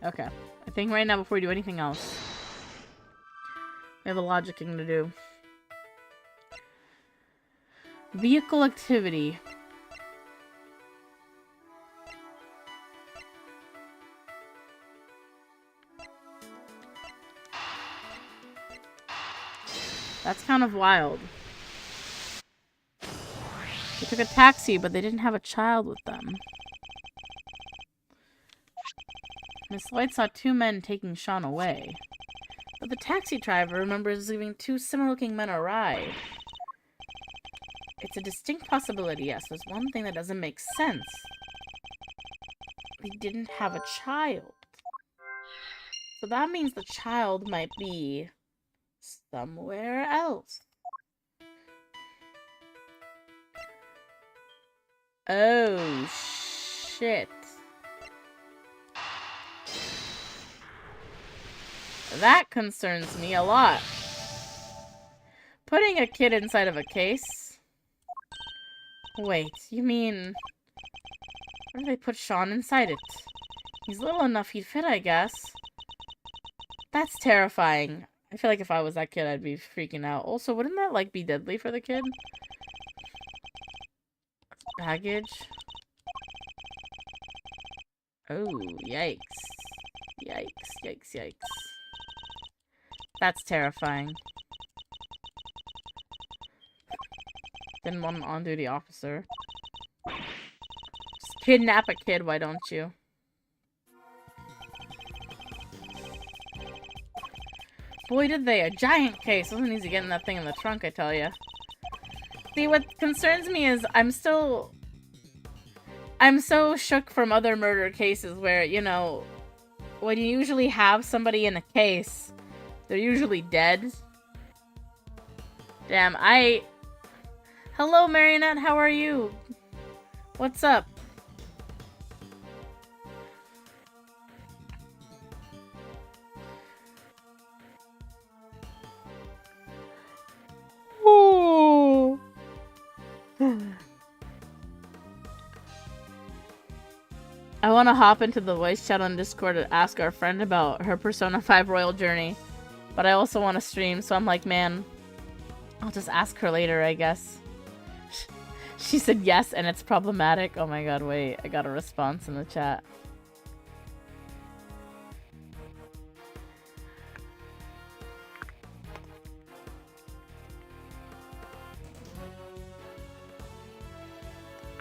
Okay. I think right now, before we do anything else, we have a logicking to do. Vehicle activity. That's kind of wild. They took a taxi, but they didn't have a child with them. Miss Lloyd saw two men taking Sean away. But the taxi driver remembers giving two similar-looking men a ride. It's a distinct possibility, yes. There's one thing that doesn't make sense. They didn't have a child. So that means the child might be somewhere else. Oh, shit. That concerns me a lot. Putting a kid inside of a case? Wait, you mean... Where did they put Sean inside it? He's little enough he'd fit, I guess. That's terrifying. I feel like if I was that kid, I'd be freaking out. Also, wouldn't that, like, be deadly for the kid? Baggage? Oh, yikes. Yikes. That's terrifying. Didn't want an on-duty officer. Just kidnap a kid, why don't you? Boy, did they. A giant case. Wasn't easy getting that thing in the trunk, I tell ya. See, what concerns me is I'm so shook from other murder cases where, you know, when you usually have somebody in a case, they're usually dead. Damn, Hello, Marionette, how are you? What's up? Ooh. I want to hop into the voice chat on Discord and ask our friend about her Persona 5 Royal journey. But I also want to stream, so I'm like, man, I'll just ask her later, I guess. She said yes, and it's problematic. Oh my god, wait. I got a response in the chat.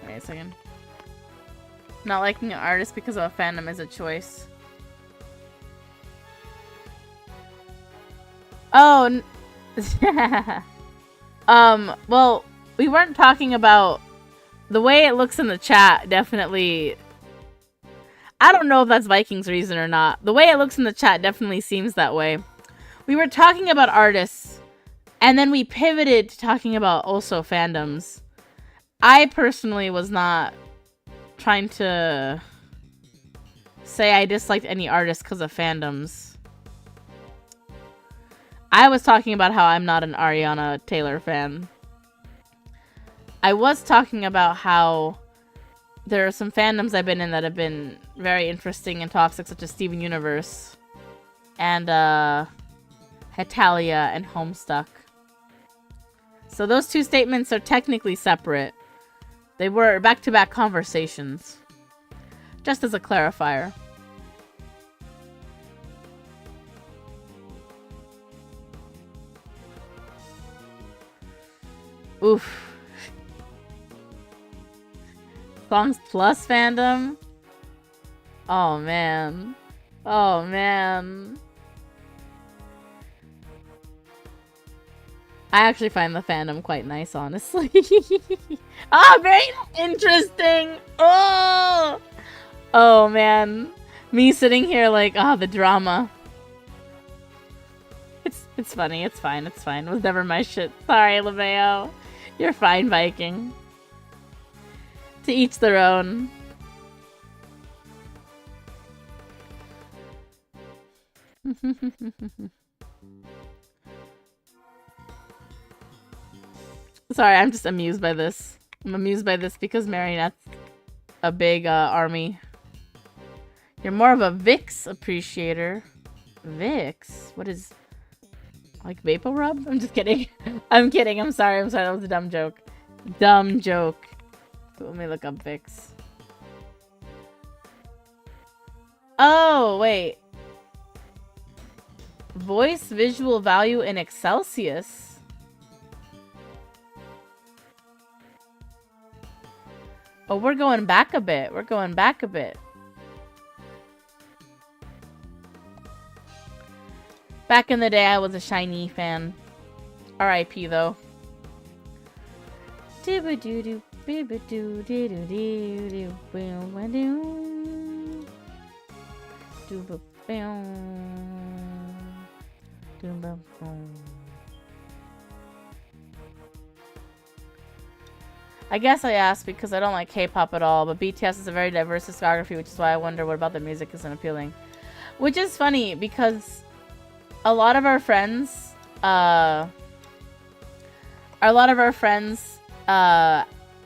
Wait a second. Not liking an artist because of a fandom is a choice. Oh, well, we weren't talking about the way it looks in the chat. Definitely, I don't know if that's Viking's reason or not. The way it looks in the chat definitely seems that way. We were talking about artists, and then we pivoted to talking about also fandoms. I personally was not trying to say I disliked any artist because of fandoms. I was talking about how I'm not an Ariana Taylor fan. I was talking about how there are some fandoms I've been in that have been very interesting and toxic, such as Steven Universe and Hetalia and Homestuck. So those two statements are technically separate. They were back-to-back conversations. Just as a clarifier. Oof. Songs Plus fandom? Oh man. Oh man. I actually find the fandom quite nice, honestly. Ah, very interesting! Oh! Oh man. Me sitting here like, the drama. It's funny, it's fine, it's fine. It was never my shit. Sorry, LeMayo. You're fine, Viking. To each their own. Sorry, I'm just amused by this. I'm amused by this because Marionette's a big army. You're more of a Vix appreciator. Vix? What is... like Vapor Rub? I'm just kidding. I'm kidding. I'm sorry. I'm sorry. That was a dumb joke. Dumb joke. Let me look up Vix. Oh, wait. Voice visual value in Excelsius. Oh, we're going back a bit. We're going back a bit. Back in the day, I was a Shiny fan. R.I.P. though. I guess I asked because I don't like K-pop at all, but BTS is a very diverse discography, which is why I wonder what about the music isn't appealing. Which is funny because a lot of our friends,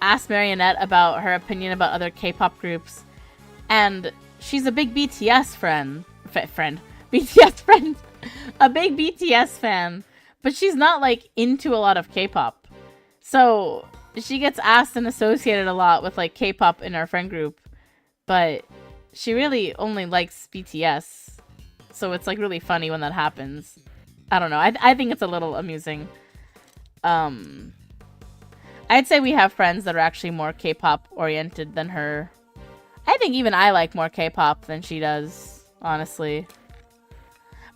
asked Marionette about her opinion about other K-pop groups, and she's a big BTS BTS friend, a big BTS fan, but she's not like into a lot of K-pop, so she gets asked and associated a lot with like K-pop in our friend group, but she really only likes BTS. So it's like really funny when that happens. I don't know. I think it's a little amusing. I'd say we have friends that are actually more K-pop oriented than her. I think even I like more K-pop than she does, honestly.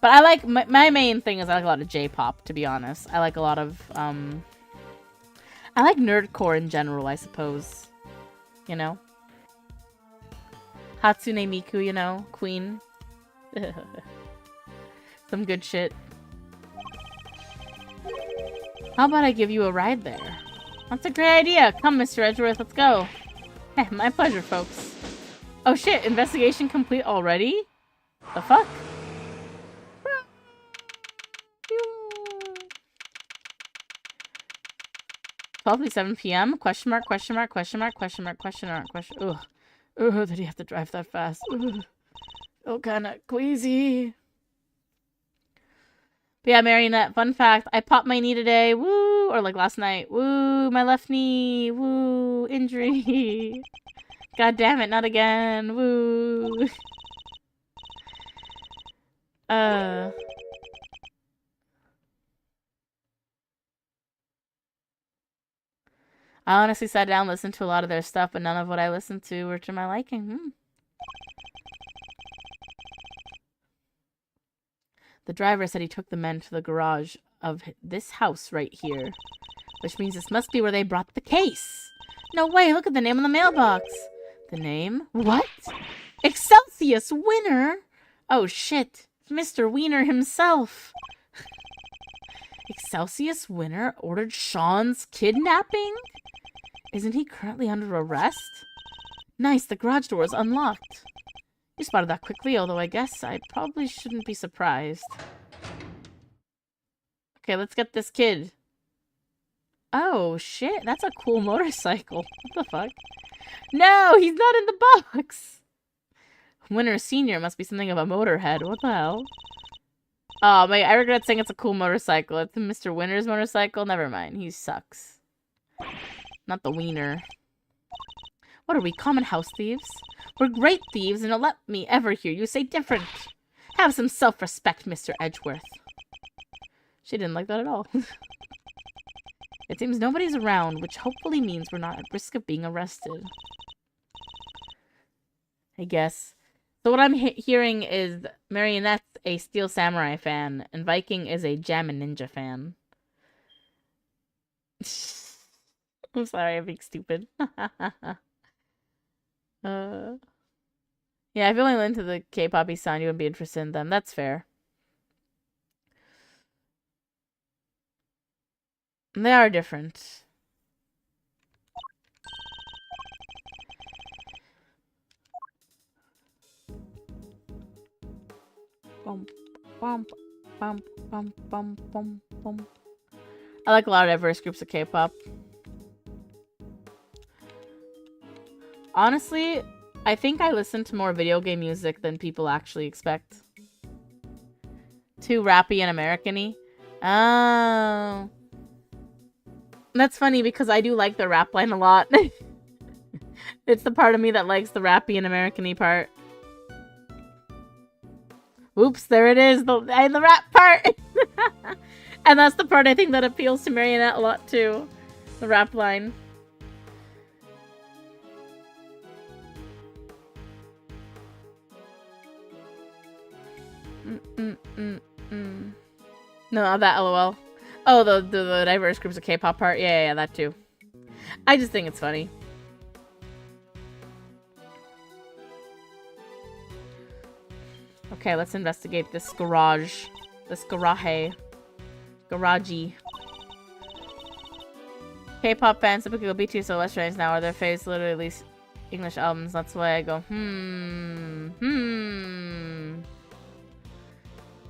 But I like my main thing is I like a lot of J-pop, to be honest. I like a lot of I like nerdcore in general, I suppose. You know? Hatsune Miku, you know, Queen. Some good shit. How about I give you a ride there? That's a great idea. Come, Mr. Edgeworth, let's go. My pleasure, folks. Oh shit, investigation complete already? The fuck? 12:37 p.m. Question mark, question mark, question mark, question mark, question mark, question. Ugh. Ugh, did he have to drive that fast? Ugh. Oh, kinda queasy. But yeah, Marionette, fun fact, I popped my knee today, woo, or like last night, woo, my left knee, woo, injury. God damn it, not again, woo. I honestly sat down and listened to a lot of their stuff, but none of what I listened to were to my liking. The driver said he took the men to the garage of this house right here, which means this must be where they brought the case. No way, look at the name on the mailbox. The name? What? Excelsius Winner? Oh shit, Mr. Wiener himself. Excelsius Winner ordered Sean's kidnapping? Isn't he currently under arrest? Nice, the garage door is unlocked. You spotted that quickly, although I guess I probably shouldn't be surprised. Okay, let's get this kid. Oh, shit. That's a cool motorcycle. What the fuck? No, he's not in the box! Winner Senior must be something of a motorhead. What the hell? Oh, my, I regret saying it's a cool motorcycle. It's Mr. Winner's motorcycle. Never mind. He sucks. Not the wiener. What are we, common house thieves? We're great thieves, and don't let me ever hear you say different. Have some self-respect, Mr. Edgeworth. She didn't like that at all. It seems nobody's around, which hopefully means we're not at risk of being arrested. I guess. So what I'm hearing is Marionette's a Steel Samurai fan, and Viking is a Jammin' Ninja fan. I'm sorry, I'm being stupid. Yeah, if you're only into the K-poppy sound, you wouldn't be interested in them. That's fair. They are different. Bump, bump, bump, bump, bump, bump, bump. I like a lot of diverse groups of K-pop. Honestly, I think I listen to more video game music than people actually expect. Too rappy and American-y. Oh. That's funny because I do like the rap line a lot. It's the part of me that likes the rappy and American-y part. Oops, there it is, the rap part! And that's the part I think that appeals to Marionette a lot too. The rap line. No, not that LOL. Oh, the diverse groups of K-pop part? Yeah, that too. I just think it's funny. Okay, let's investigate this garage. This garage. Garagey. K-pop fans typically go BTS or West Rains now are their faves literally release English albums. That's why I go,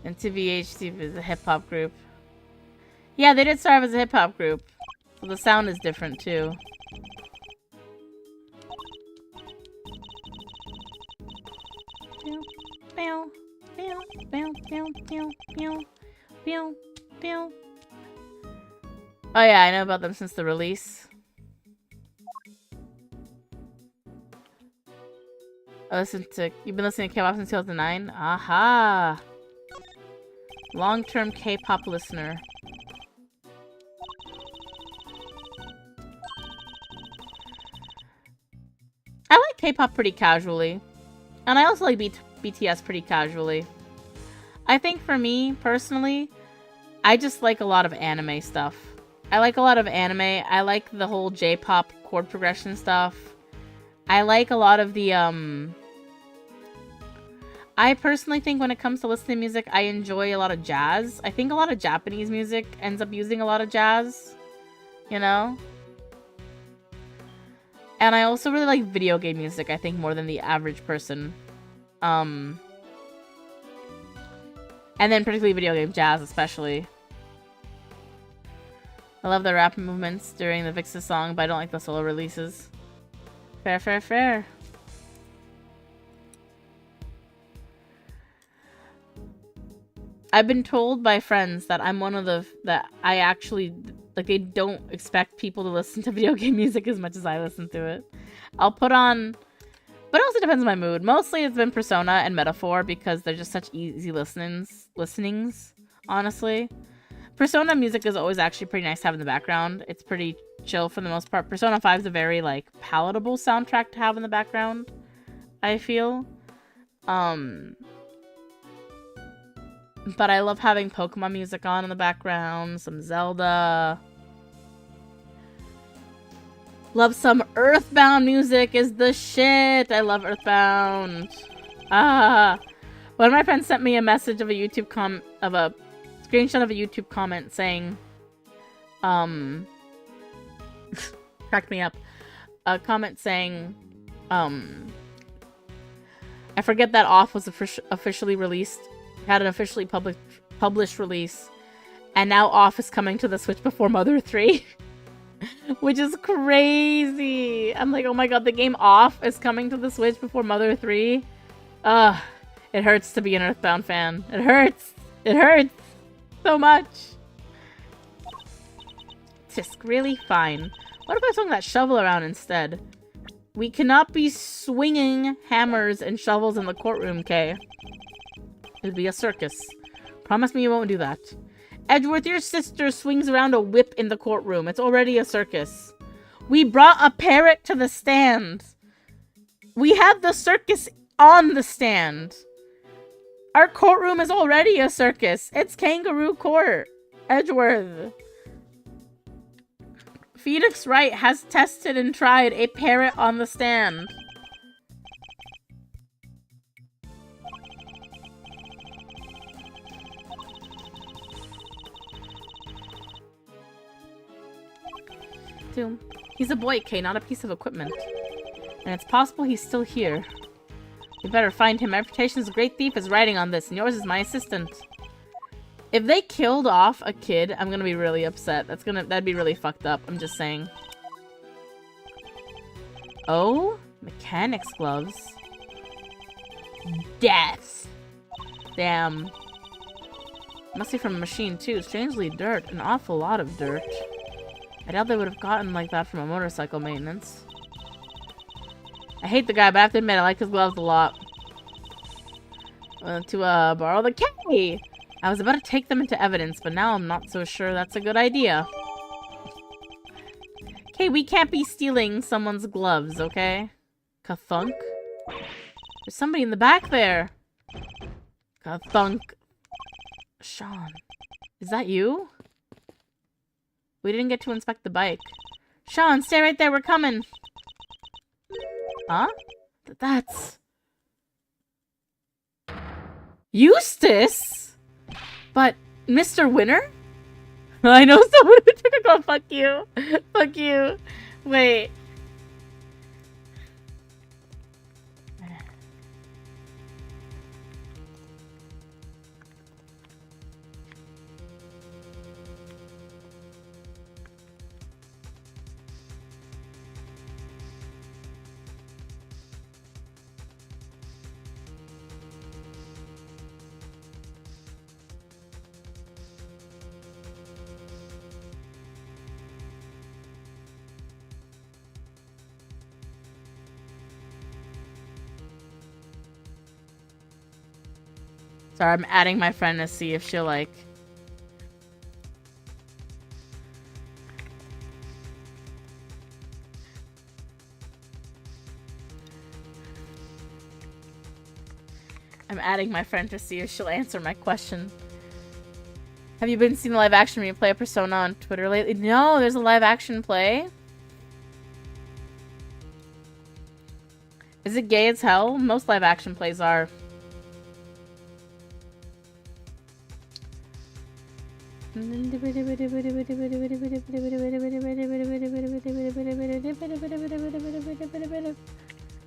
And TVH is a hip-hop group. Yeah, they did start as a hip-hop group. So the sound is different, too. Oh yeah, I know about them since the release. You've been listening to K-pop since 2009? Aha! Long-term K-pop listener. I like K-pop pretty casually. And I also like BTS pretty casually. I think for me, personally, I just like a lot of anime stuff. I like a lot of anime. I like the whole J-pop chord progression stuff. I like a lot of the, I personally think when it comes to listening to music, I enjoy a lot of jazz. I think a lot of Japanese music ends up using a lot of jazz. You know? And I also really like video game music, I think, more than the average person. And then particularly video game jazz, especially. I love the rap movements during the Vix's song, but I don't like the solo releases. Fair, fair, fair. I've been told by friends that I'm one of the that I actually like they don't expect people to listen to video game music as much as I listen to it. I'll put on, but it also depends on my mood. Mostly it's been Persona and Metaphor because they're just such easy listenings, honestly. Persona music is always actually pretty nice to have in the background. It's pretty chill for the most part. Persona 5 is a very like palatable soundtrack to have in the background, I feel. But I love having Pokemon music on in the background, some Zelda. Love some Earthbound music is the shit. I love Earthbound. One of my friends sent me a message of a screenshot of a YouTube comment saying, cracked me up. A comment saying, I forget that Off was officially released, had an officially published release, and now Off is coming to the Switch before Mother 3. Which is crazy. I'm like, oh my god, the game Off is coming to the Switch before Mother 3. Ugh. It hurts to be an Earthbound fan. It hurts. It hurts so much. Tisk, really? Fine. What if I swung that shovel around instead? We cannot be swinging hammers and shovels in the courtroom, Kay. It'd be a circus. Promise me you won't do that. Edgeworth, your sister swings around a whip in the courtroom. It's already a circus. We brought a parrot to the stand. We have the circus on the stand. Our courtroom is already a circus. It's Kangaroo Court. Edgeworth. Phoenix Wright has tested and tried a parrot on the stand. He's a boy, Kay, not a piece of equipment. And it's possible he's still here. We better find him. My reputation as a great thief is riding on this, and yours is my assistant. If they killed off a kid, I'm gonna be really upset. That'd be really fucked up. I'm just saying. Oh? Mechanics gloves. Death. Damn. Must be from a machine, too. Strangely dirt. An awful lot of dirt. I doubt they would have gotten like that from a motorcycle maintenance. I hate the guy, but I have to admit, I like his gloves a lot. To borrow the K! I was about to take them into evidence, but now I'm not so sure that's a good idea. Okay, we can't be stealing someone's gloves, okay? Kathunk? There's somebody in the back there! Kathunk. Sean. Is that you? We didn't get to inspect the bike. Sean, stay right there, we're coming! Huh? That's... Eustace? But Mr. Winner? I know someone who took a call. Fuck you. Fuck you. Wait. Sorry, I'm adding my friend to see if she'll like... I'm adding my friend to see if she'll answer my question. Have you been seeing the live action replay of Persona on Twitter lately? No, there's a live action play. Is it gay as hell? Most live action plays are.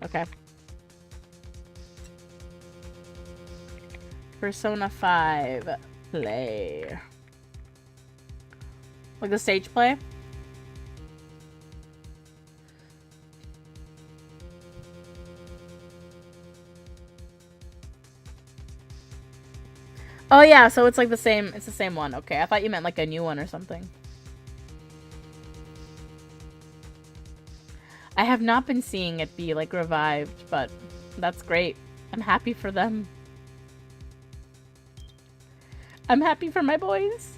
Okay. Persona 5 play. Like the stage play? Oh yeah, so it's like it's the same one. Okay, I thought you meant like a new one or something. I have not been seeing it be like revived, but that's great. I'm happy for them. I'm happy for my boys.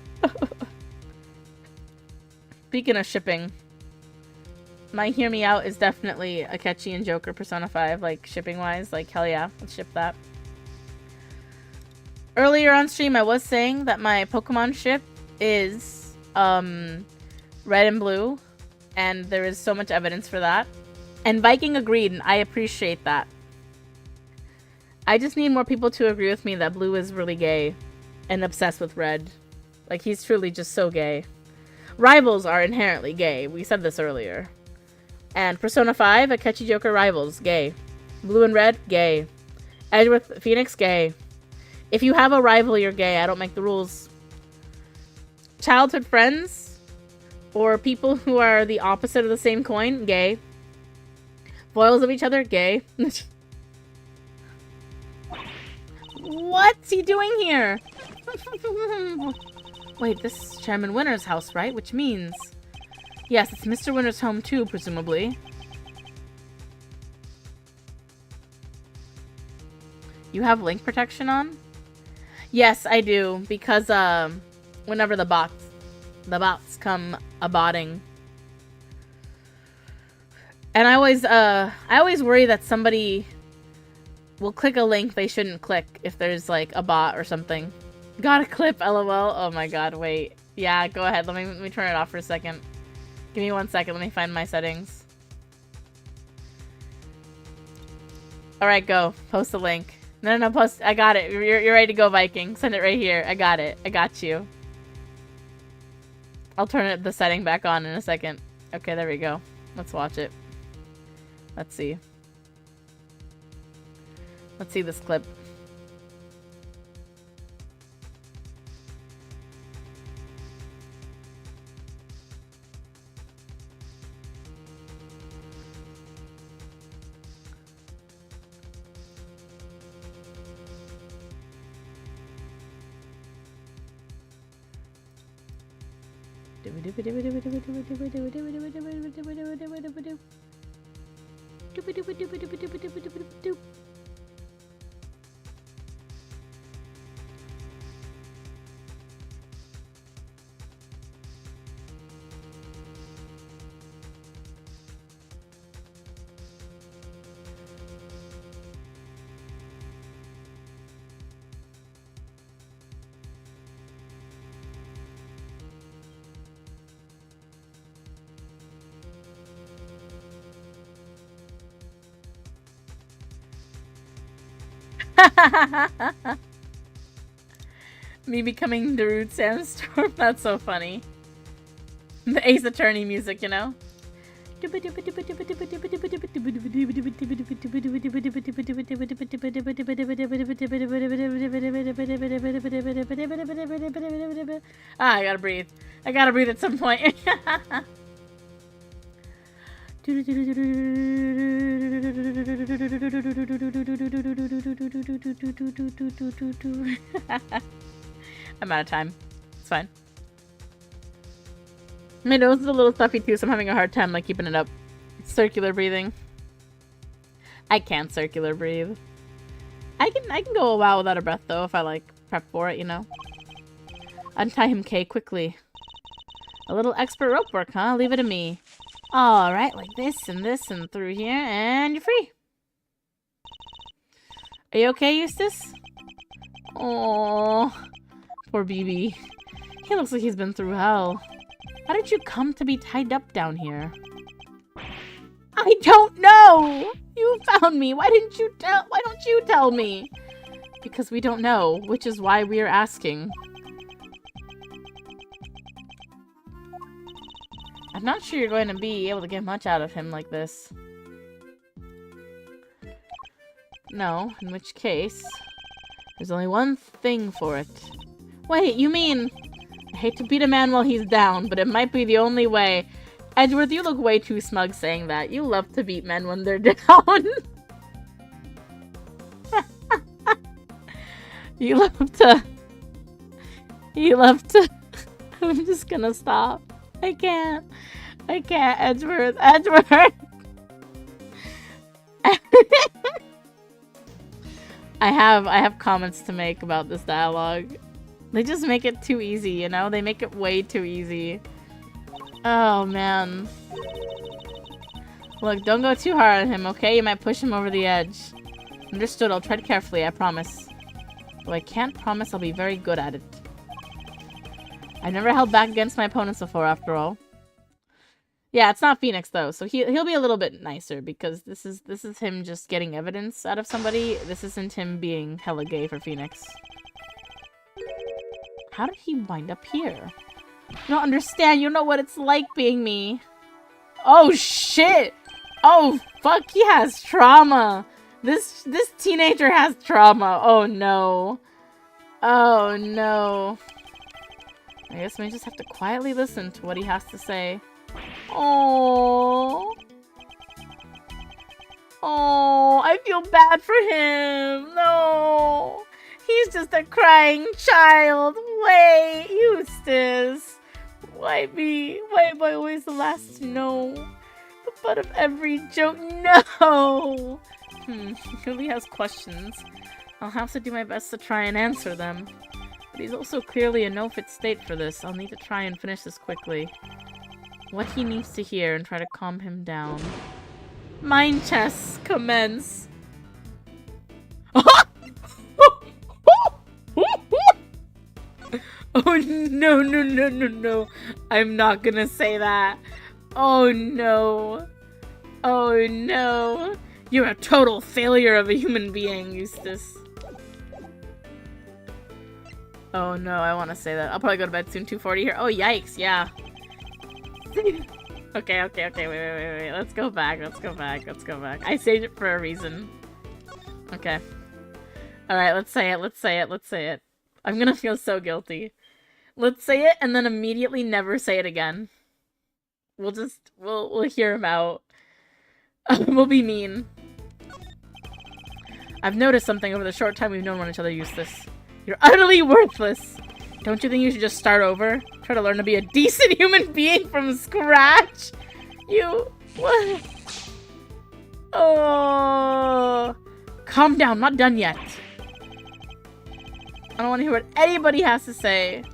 Speaking of shipping, my Hear Me Out is definitely Akechi and Joker Persona 5, like shipping wise. Like, hell yeah, let's ship that. Earlier on stream, I was saying that my Pokemon ship is red and blue, and there is so much evidence for that. And Viking agreed, and I appreciate that. I just need more people to agree with me that blue is really gay and obsessed with red. Like, he's truly just so gay. Rivals are inherently gay. We said this earlier. And Persona 5, Akechi Joker Rivals, gay. Blue and red, gay. Edgeworth Phoenix, gay. If you have a rival, you're gay. I don't make the rules. Childhood friends or people who are the opposite of the same coin, gay. Foils of each other, gay. What's he doing here? Wait, this is Chairman Winter's house, right? Which means... Yes, it's Mr. Winter's home too, presumably. You have link protection on? Yes, I do, because whenever the bots come a-botting. And I always worry that somebody will click a link they shouldn't click if there's like a bot or something. Got a clip, lol. Oh my god, wait. Yeah, go ahead. Let me turn it off for a second. Give me 1 second. Let me find my settings. Alright, go. Post the link. No, post. I got it. You're ready to go, Viking. Send it right here. I got it. I got you. I'll turn the setting back on in a second. Okay, there we go. Let's watch it. Let's see. Let's see this clip. Me becoming Darude Sandstorm. That's so funny. The Ace Attorney music, you know? Ah, I gotta breathe. I gotta breathe at some point. I'm out of time. It's fine. My nose is a little stuffy too, so I'm having a hard time like keeping it up. It's circular breathing. I can't circular breathe. I can go a while without a breath though if I like prep for it, you know. Untie him, Kay, quickly. A little expert rope work, huh? Leave it to me. Alright, like this and through here, and you're free. Are you okay, Eustace? Oh, poor BB. He looks like he's been through hell. How did you come to be tied up down here? I don't know! You found me! Why don't you tell me? Because we don't know, which is why we are asking. I'm not sure you're going to be able to get much out of him like this. No, in which case, there's only one thing for it. Wait, you mean... I hate to beat a man while he's down, but it might be the only way. Edgeworth, you look way too smug saying that. You love to beat men when they're down. You love to He left. I'm just gonna stop. I can't. Edgeworth. I have comments to make about this dialogue. They just make it too easy, you know? They make it way too easy. Oh, man. Look, don't go too hard on him, okay? You might push him over the edge. Understood, I'll tread carefully, I promise. Though I can't promise I'll be very good at it. I've never held back against my opponents before, after all. Yeah, it's not Phoenix, though, so he'll be a little bit nicer, because this is him just getting evidence out of somebody. This isn't him being hella gay for Phoenix. How did he wind up here? You don't understand. You don't know what it's like being me. Oh, shit. Oh, fuck. He has trauma. This teenager has trauma. Oh, no. Oh, no. I guess we just have to quietly listen to what he has to say. Oh. Oh, I feel bad for him. No. He's just a crying child. Wait, Eustace. Why me? Why am I always the last to know? The butt of every joke. No! He really has questions. I'll have to do my best to try and answer them. But he's also clearly in no fit state for this. I'll need to try and finish this quickly. What he needs to hear and try to calm him down. Mind chess commence. Oh, no. I'm not gonna say that. Oh, no. Oh, no. You're a total failure of a human being, Eustace. Oh, no, I want to say that. I'll probably go to bed soon. 2:40 here. Oh, yikes, yeah. Okay, wait. Let's go back. I saved it for a reason. Okay. Alright, let's say it. I'm gonna feel so guilty. Let's say it and then immediately never say it again. We'll hear him out. We'll be mean. I've noticed something over the short time we've known each other, Eustace. You're utterly worthless. Don't you think you should just start over? Try to learn to be a decent human being from scratch? What? Oh. Calm down, I'm not done yet. I don't want to hear what anybody has to say.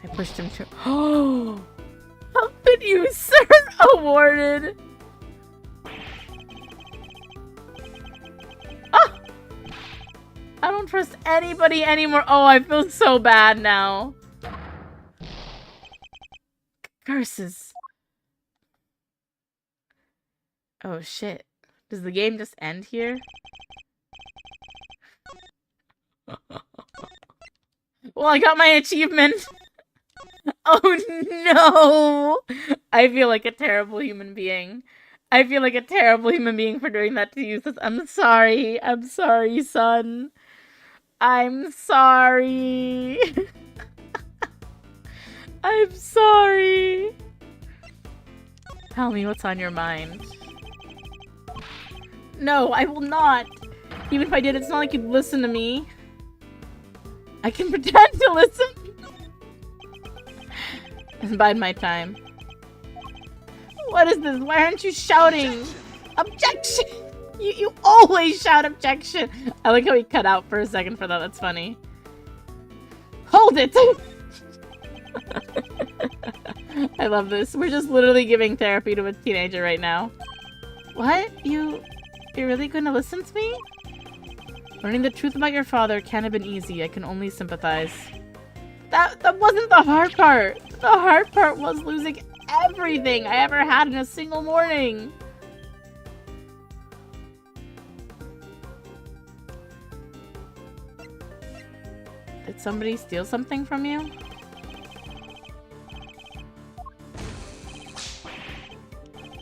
I pushed him to. Oh! How could you, sir? Awarded. Ah! I don't trust anybody anymore. Oh, I feel so bad now. Curses. Oh, shit. Does the game just end here? Well, I got my achievement. Oh, no. I feel like a terrible human being. I feel like a terrible human being for doing that to you. I'm sorry. I'm sorry, son. I'm sorry. I'm sorry. Tell me what's on your mind. No, I will not. Even if I did, it's not like you'd listen to me. I can pretend to listen. And bide my time. What is this? Why aren't you shouting? Objection! You always shout objection. I like how he cut out for a second for that. That's funny. Hold it! I love this. We're just literally giving therapy to a teenager right now. What? You're really gonna listen to me? Learning the truth about your father can't have been easy. I can only sympathize. That wasn't the hard part. The hard part was losing everything I ever had in a single morning. Did somebody steal something from you?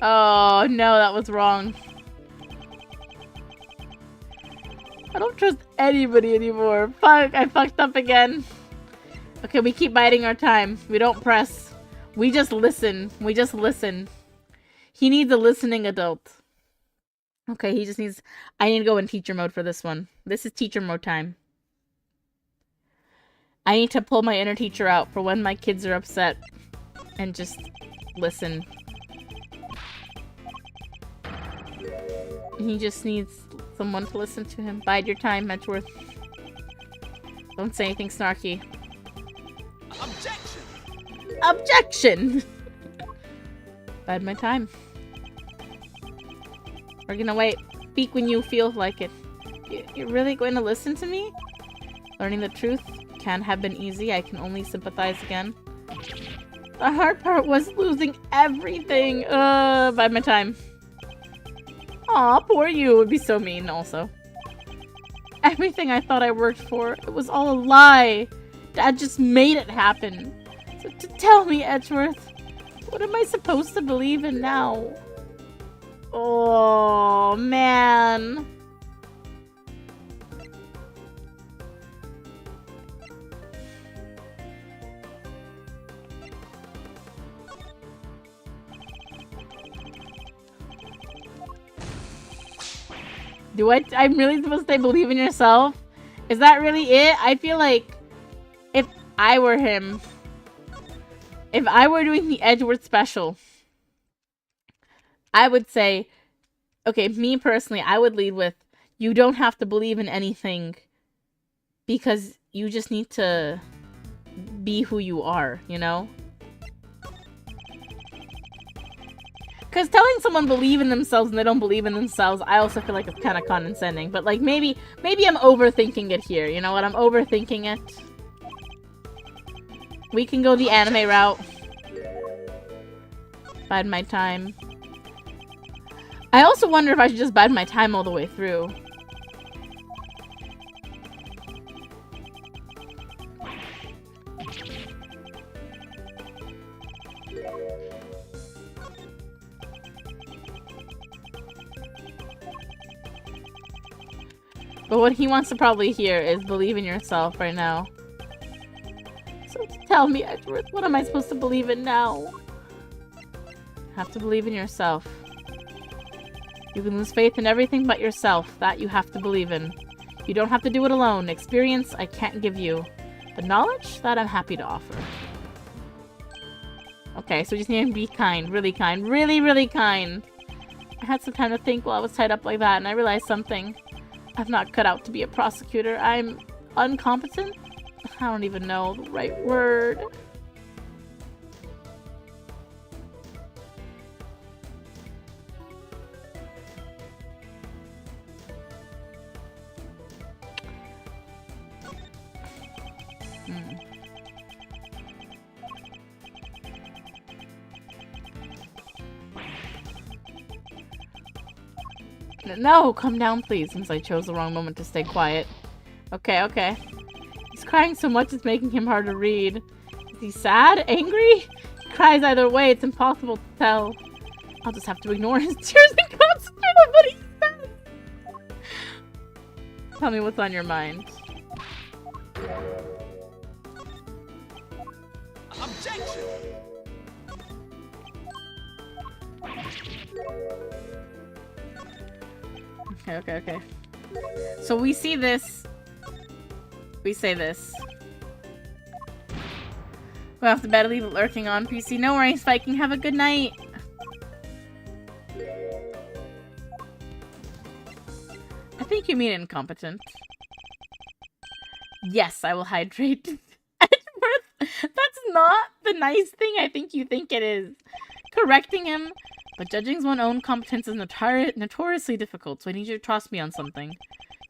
Oh, no, that was wrong. I don't trust anybody anymore. Fuck, I fucked up again. Okay, we keep biding our time. We don't press. We just listen. We just listen. He needs a listening adult. Okay, he just needs... I need to go in teacher mode for this one. This is teacher mode time. I need to pull my inner teacher out for when my kids are upset and just listen. He just needs someone to listen to him. Bide your time, Edgeworth. Don't say anything snarky. Objection! Objection! Bide my time. We're gonna wait. Speak when you feel like it. You're really going to listen to me? Learning the truth can't have been easy. I can only sympathize again. The hard part was losing everything. Bide my time. Aw, poor you. It would be so mean also. Everything I thought I worked for, it was all a lie. Dad just made it happen. So tell me, Edgeworth, what am I supposed to believe in now? Oh, man. I'm really supposed to say believe in yourself? Is that really it? I feel like if I were him, if I were doing the Edgeworth special, I would say, okay, me personally, I would lead with, you don't have to believe in anything because you just need to be who you are, you know? Because telling someone believe in themselves and they don't believe in themselves, I also feel like it's kind of condescending. But like maybe I'm overthinking it here. You know what? I'm overthinking it. We can go the anime route. Bide my time. I also wonder if I should just bide my time all the way through. But what he wants to probably hear is believe in yourself right now. So tell me, Edgeworth, what am I supposed to believe in now? Have to believe in yourself. You can lose faith in everything but yourself. That you have to believe in. You don't have to do it alone. Experience I can't give you. But knowledge, that I'm happy to offer. Okay, so we just need to be kind. Really kind. Really, really kind. I had some time to think while I was tied up like that, and I realized something. I'm not cut out to be a prosecutor. I'm incompetent? I don't even know the right word. No, calm down, please, since I chose the wrong moment to stay quiet. Okay, okay. He's crying so much it's making him hard to read. Is he sad? Angry? He cries either way, it's impossible to tell. I'll just have to ignore his tears and concentrate on what he says. Tell me what's on your mind. Objection! Okay, okay, okay. So we see this. We say this. Go off to bed, leave it lurking on PC. No worries, Viking. Have a good night. I think you mean incompetent. Yes, I will hydrate. Edgeworth, that's not the nice thing I think you think it is. Correcting him. But judging one's own competence is notoriously difficult, so I need you to trust me on something.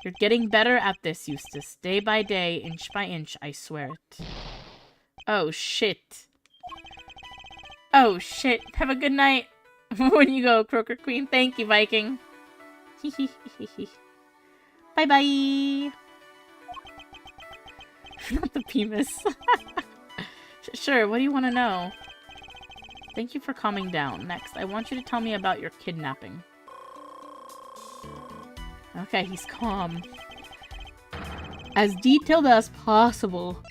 You're getting better at this, Eustace. Day by day, inch by inch, I swear it. Oh, shit. Oh, shit. Have a good night. When you go, Croaker Queen. Thank you, Viking. Bye-bye. Not the penis. Sure, what do you want to know? Thank you for calming down. Next, I want you to tell me about your kidnapping. Okay, he's calm. As detailed as possible.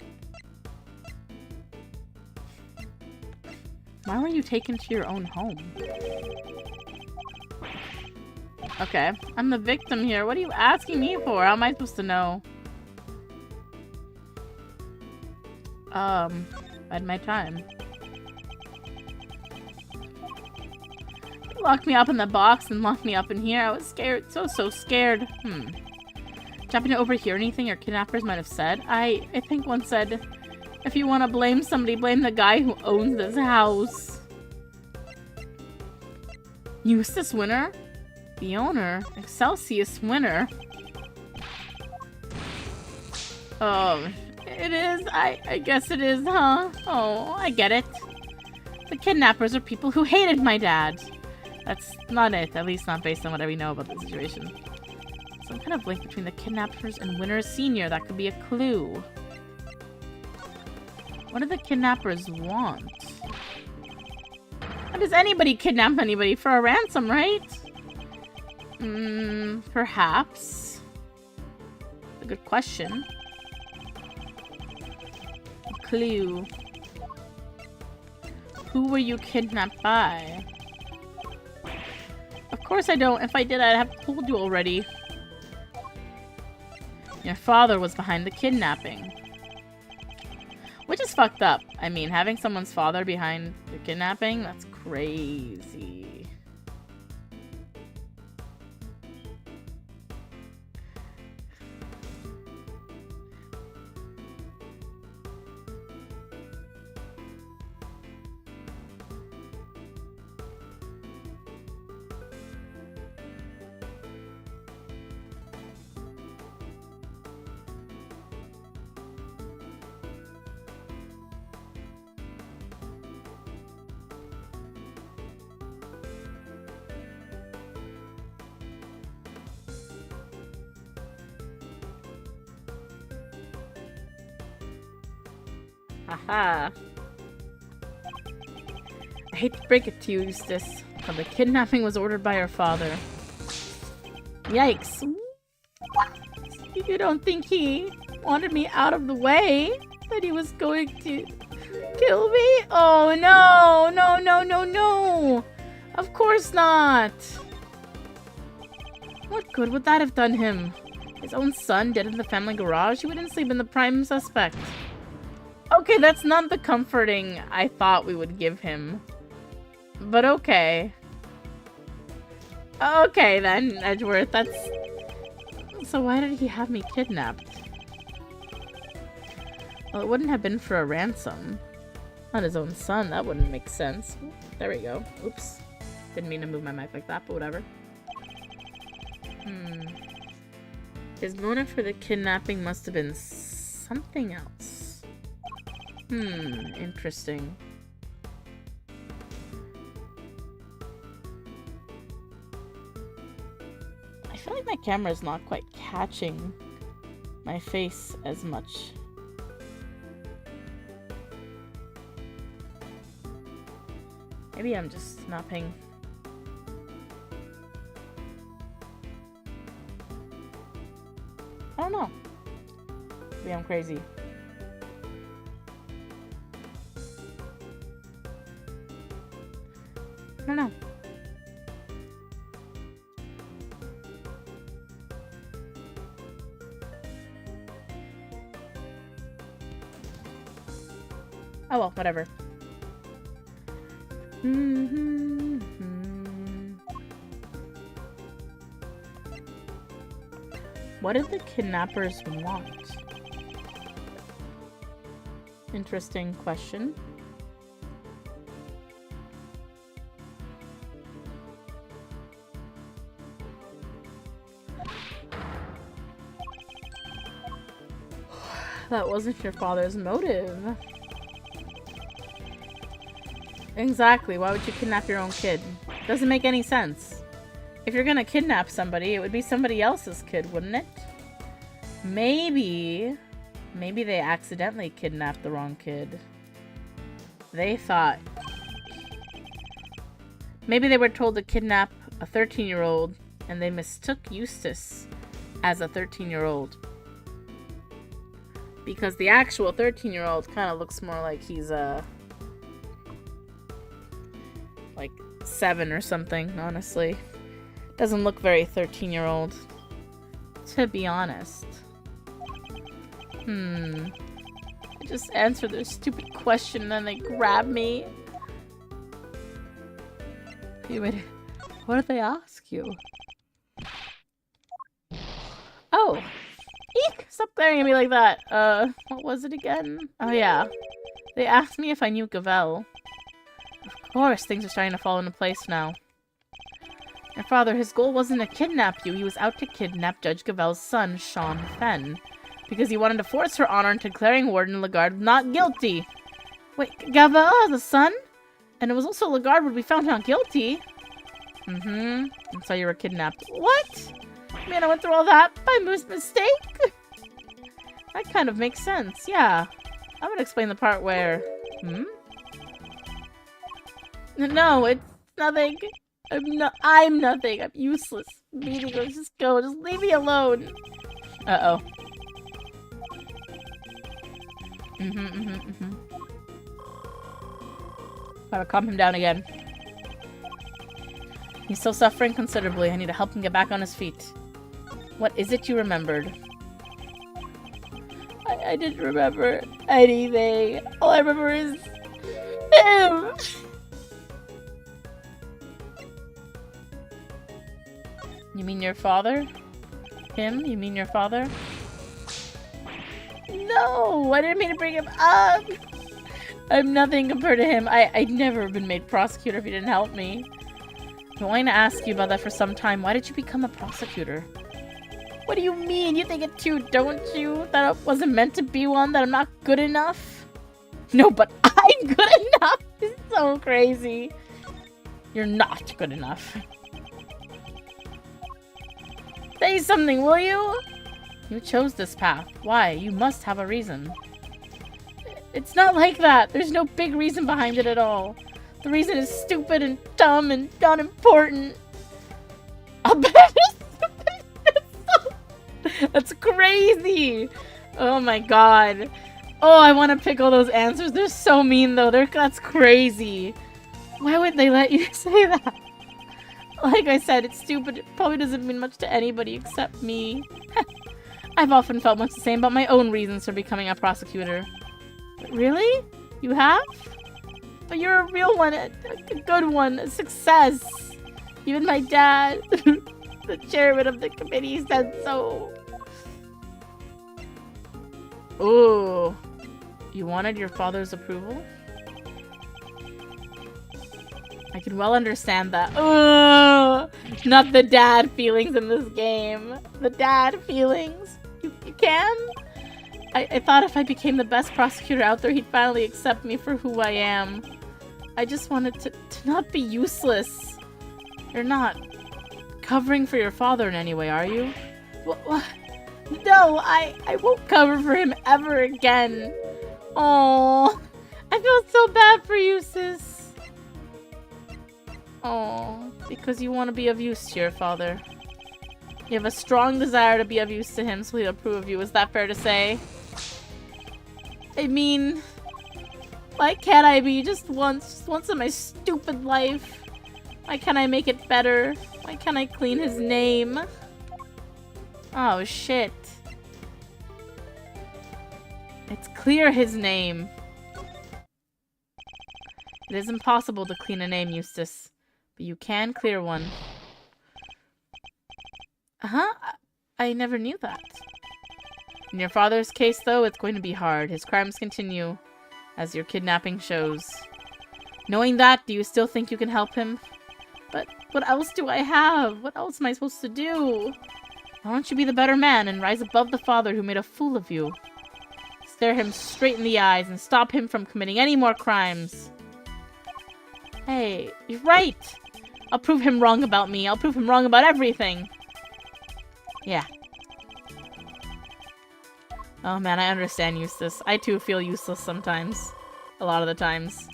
Why were you taken to your own home? Okay, I'm the victim here. What are you asking me for? How am I supposed to know? at my time. Locked me up in the box and locked me up in here. I was scared. So scared. Do you happen to overhear anything your kidnappers might have said? I think one said, if you want to blame somebody, blame the guy who owns this house. Eustace Winner? The owner? Excelsius Winner? Oh, it is? I guess it is, huh? Oh, I get it. The kidnappers are people who hated my dad. That's not it, at least not based on what we know about the situation. Some kind of link between the kidnappers and Winner Sr. That could be a clue. What do the kidnappers want? How does anybody kidnap anybody for a ransom, right? Perhaps. A good question. A clue. Who were you kidnapped by? Of course I don't. If I did, I'd have told you already. Your father was behind the kidnapping. Which is fucked up. I mean, having someone's father behind the kidnapping, that's crazy. Haha. I hate to break it to you, Eustace, but the kidnapping was ordered by your father. Yikes. What? You don't think he wanted me out of the way? That he was going to kill me? Oh, no! No, no, no, no! Of course not! What good would that have done him? His own son dead in the family garage? He would instantly been the prime suspect. Okay, that's not the comforting I thought we would give him. But okay. Okay then, Edgeworth, that's... So why did he have me kidnapped? Well, it wouldn't have been for a ransom. Not his own son, that wouldn't make sense. There we go. Oops. Didn't mean to move my mic like that, but whatever. His motive for the kidnapping must have been something else. Interesting. I feel like my camera's not quite catching my face as much. Maybe I'm just not paying. I don't know. Maybe I'm crazy. I don't know. Oh well, whatever. What did the kidnappers want? Interesting question. That wasn't your father's motive. Exactly, why would you kidnap your own kid? Doesn't make any sense. If you're gonna kidnap somebody, it would be somebody else's kid, wouldn't it? Maybe they accidentally kidnapped the wrong kid. They thought... Maybe they were told to kidnap a 13-year-old, and they mistook Eustace as a 13-year-old. Because the actual 13-year-old kind of looks more like he's like 7 or something, honestly. Doesn't look very 13-year-old, to be honest. just answer their stupid question and then they grab me. Hey, wait, what did they ask you? Oh! Eek! Stop glaring at me like that! What was it again? Oh yeah. They asked me if I knew Gavel. Of course, things are starting to fall into place now. Your father, his goal wasn't to kidnap you, he was out to kidnap Judge Gavel's son, Sean Fenn. Because he wanted to force her honor into declaring Warden Lagarde not guilty. Wait, Gavel has a son? And it was also Lagarde would be found not guilty? Mm-hmm. That's why you were kidnapped. What? Man, I went through all that by mistake? That kind of makes sense, yeah. I'm gonna explain the part where... No, it's nothing. I'm nothing. I'm useless. Meaningless. Just go. Just leave me alone. Uh-oh. Gotta calm him down again. He's still suffering considerably. I need to help him get back on his feet. What is it you remembered? I didn't remember anything. All I remember is him. You mean your father? Him? You mean your father? No! I didn't mean to bring him up! I'm nothing compared to him. I'd never been made prosecutor if you didn't help me. I've been wanting to ask you about that for some time. Why did you become a prosecutor? What do you mean? You think it too, don't you? That I wasn't meant to be one? That I'm not good enough? No, but I'm good enough! It's so crazy. You're not good enough. Say something, will you? You chose this path. Why? You must have a reason. It's not like that. There's no big reason behind it at all. The reason is stupid and dumb and not important. I'll bet That's crazy. Oh my god. Oh, I want to pick all those answers. They're so mean though. That's crazy. Why would they let you say that? Like I said, it's stupid. It probably doesn't mean much to anybody except me. I've often felt much the same about my own reasons for becoming a prosecutor. Really? You have? But you're a real one, a good one, a success. Even my dad, the chairman of the committee, said so. Ooh. You wanted your father's approval? I can well understand that. Ugh! Not the dad feelings in this game. The dad feelings? You can? I thought if I became the best prosecutor out there, he'd finally accept me for who I am. I just wanted to not be useless. You're not covering for your father in any way, are you? What? No, I won't cover for him ever again. Oh, I feel so bad for you, sis. Oh, because you want to be of use to your father. You have a strong desire to be of use to him, so he'll approve of you. Is that fair to say? I mean, why can't I be just once in my stupid life? Why can't I make it better? Why can't I clean his name? Oh, shit. It's clear his name. It is impossible to clean a name, Eustace. But you can clear one. Uh-huh. I never knew that. In your father's case, though, it's going to be hard. His crimes continue, as your kidnapping shows. Knowing that, do you still think you can help him? But what else do I have? What else am I supposed to do? Why don't you be the better man and rise above the father who made a fool of you? Stare him straight in the eyes and stop him from committing any more crimes. Hey, you're right! I'll prove him wrong about me. I'll prove him wrong about everything. Yeah. Oh man, I understand Eustace. I too feel useless sometimes. A lot of the times.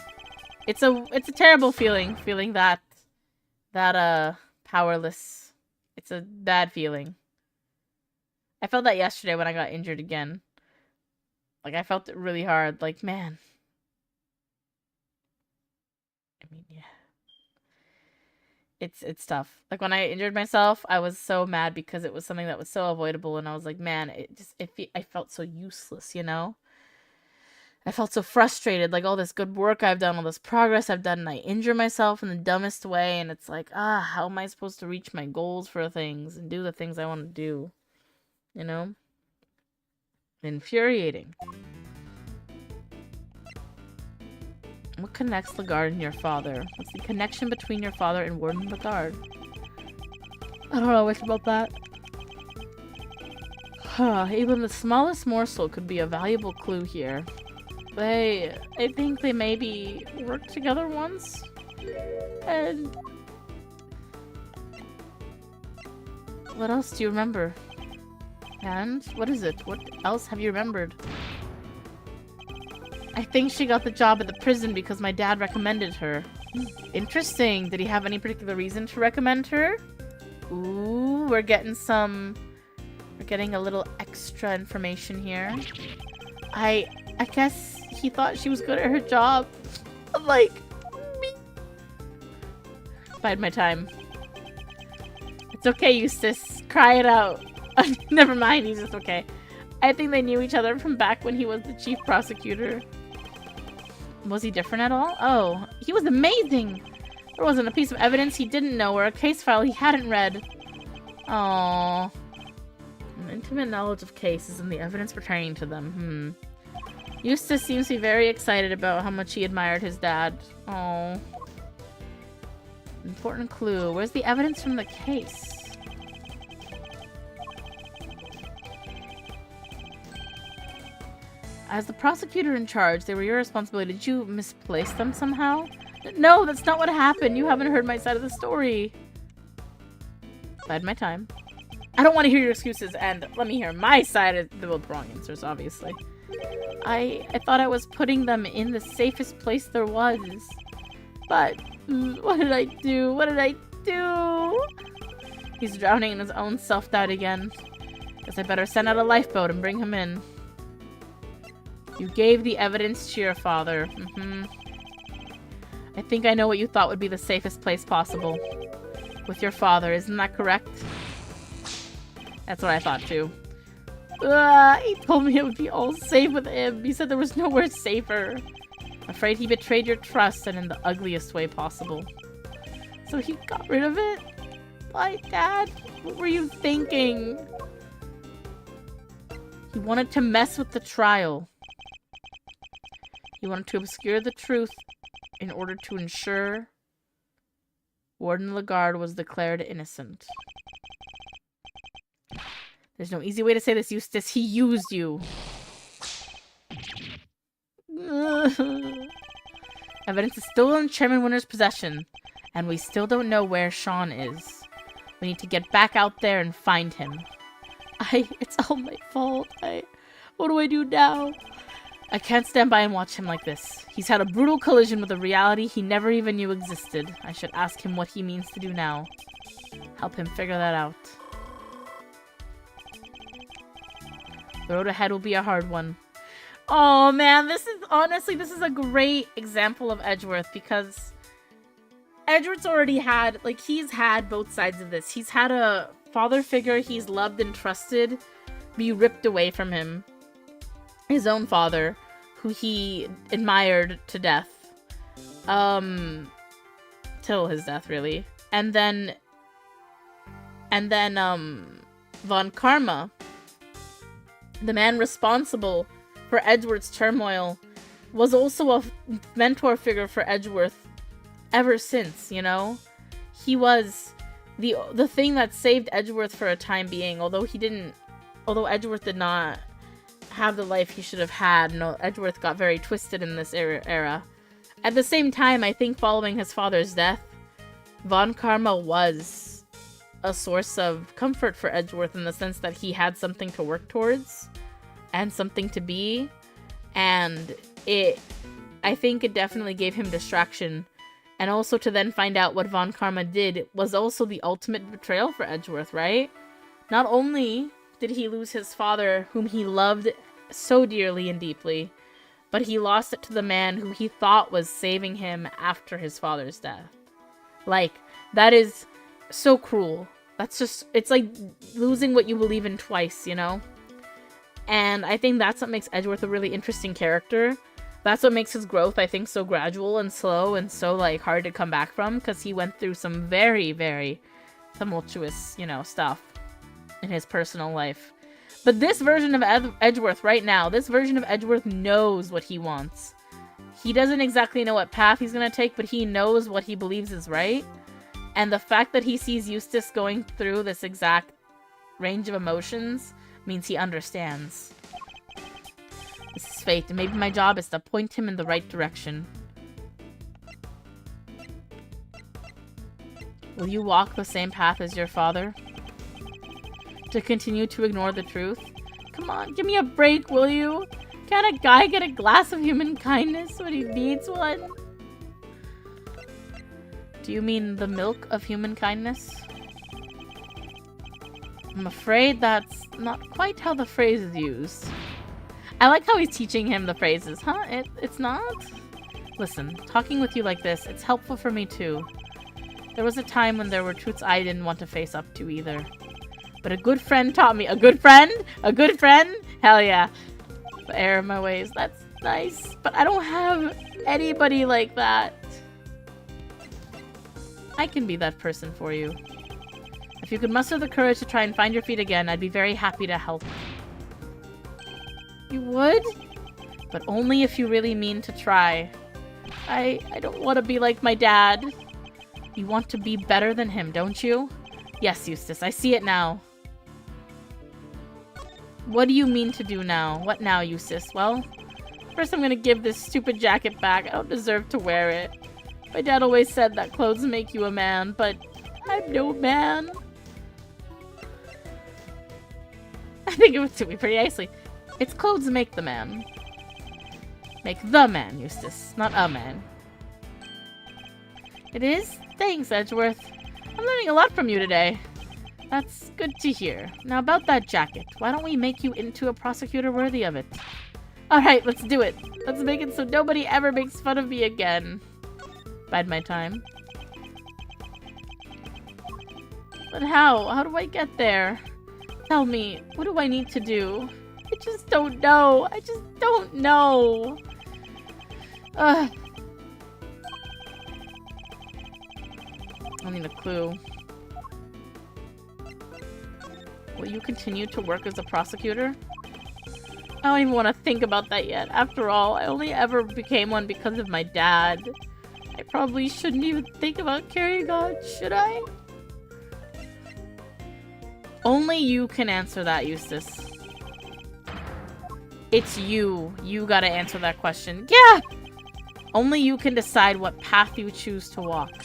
It's a terrible feeling that powerless. It's a bad feeling. I felt that yesterday when I got injured again. Like, I felt it really hard. Like, man. I mean, yeah. It's tough. Like, when I injured myself, I was so mad because it was something that was so avoidable, and I was like, man, I felt so useless, you know? I felt so frustrated, like all this good work I've done, all this progress I've done, and I injure myself in the dumbest way, and it's like, how am I supposed to reach my goals for things and do the things I want to do? You know? Infuriating. What connects Lagarde and your father? What's the connection between your father and Warden Lagarde? I don't know much about that. Even the smallest morsel could be a valuable clue here. I think they maybe worked together once? And... what else do you remember? And? What is it? What else have you remembered? I think she got the job at the prison because my dad recommended her. Interesting. Did he have any particular reason to recommend her? Ooh, we're getting a little extra information here. I guess he thought she was good at her job. Like me. Bide my time. It's okay, Eustace. Cry it out. Never mind, he's just okay. I think they knew each other from back when he was the chief prosecutor. Was he different at all? Oh, he was amazing! There wasn't a piece of evidence he didn't know or a case file he hadn't read. Aww. An intimate knowledge of cases and the evidence pertaining to them. Eustace seems to be very excited about how much he admired his dad. Aww. Important clue. Where's the evidence from the case? As the prosecutor in charge, they were your responsibility. Did you misplace them somehow? No, that's not what happened. You haven't heard my side of the story. Bide my time. I don't want to hear your excuses, and let me hear my side of the wrong answers, obviously. I thought I was putting them in the safest place there was. But, what did I do? What did I do? He's drowning in his own self-doubt again. Guess I better send out a lifeboat and bring him in. You gave the evidence to your father. I think I know what you thought would be the safest place possible. With your father, isn't that correct? That's what I thought too. He told me it would be all safe with him. He said there was nowhere safer. Afraid he betrayed your trust and in the ugliest way possible. So he got rid of it? Why, Dad? What were you thinking? He wanted to mess with the trial. He wanted to obscure the truth in order to ensure Warden Lagarde was declared innocent. There's no easy way to say this, Eustace. He used you. Evidence is still in Chairman Winter's possession, and we still don't know where Sean is. We need to get back out there and find him. It's all my fault. What do I do now? I can't stand by and watch him like this. He's had a brutal collision with a reality he never even knew existed. I should ask him what he means to do now. Help him figure that out. The road ahead will be a hard one. Oh man, this is a great example of Edgeworth, because Edgeworth's already had, he's had both sides of this. He's had a father figure he's loved and trusted be ripped away from him. His own father, who he admired to death. Till his death, really. And then, Von Karma, the man responsible for Edgeworth's turmoil, was also a mentor figure for Edgeworth ever since, you know? He was the thing that saved Edgeworth for a time being, although Edgeworth did not have the life he should have had. No, Edgeworth got very twisted in this era. At the same time, I think following his father's death, Von Karma was a source of comfort for Edgeworth in the sense that he had something to work towards and something to be, and I think it definitely gave him distraction. And also to then find out what Von Karma did was also the ultimate betrayal for Edgeworth, right? Not only did he lose his father, whom he loved so dearly and deeply, but he lost it to the man who he thought was saving him after his father's death. That is so cruel. It's like losing what you believe in twice, you know? And I think that's what makes Edgeworth a really interesting character, That's what makes his growth, I think, so gradual and slow and so, like, hard to come back from, because he went through some very, very tumultuous, you know, stuff in his personal life. But this version of Edgeworth right now, this version of Edgeworth knows what he wants. He doesn't exactly know what path he's gonna take, but he knows what he believes is right. And the fact that he sees Eustace going through this exact range of emotions means he understands. This is fate, and maybe my job is to point him in the right direction. Will you walk the same path as your father? To continue to ignore the truth? Come on, give me a break, will you? Can't a guy get a glass of human kindness when he needs one? Do you mean the milk of human kindness? I'm afraid that's not quite how the phrase is used. I like how he's teaching him the phrases. Huh? It's not? Listen, talking with you like this, it's helpful for me too. There was a time when there were truths I didn't want to face up to either. But a good friend taught me. A good friend? A good friend? Hell yeah. The error of my ways. That's nice. But I don't have anybody like that. I can be that person for you. If you could muster the courage to try and find your feet again, I'd be very happy to help. You would? But only if you really mean to try. I don't want to be like my dad. You want to be better than him, don't you? Yes, Eustace, I see it now. What do you mean to do now? What now, Eustace? Well, first I'm gonna give this stupid jacket back. I don't deserve to wear it. My dad always said that clothes make you a man, but I'm no man. I think it would suit me pretty nicely. It's clothes make the man. Make the man, Eustace, not a man. It is? Thanks, Edgeworth. I'm learning a lot from you today. That's good to hear. Now about that jacket. Why don't we make you into a prosecutor worthy of it? Alright, let's do it. Let's make it so nobody ever makes fun of me again. Bide my time. But how? How do I get there? Tell me, what do I need to do? I just don't know. I just don't know. I need a clue. Will you continue to work as a prosecutor? I don't even want to think about that yet. After all, I only ever became one because of my dad. I probably shouldn't even think about carrying on, should I? Only you can answer that, Eustace. It's you. You gotta answer that question. Yeah! Only you can decide what path you choose to walk.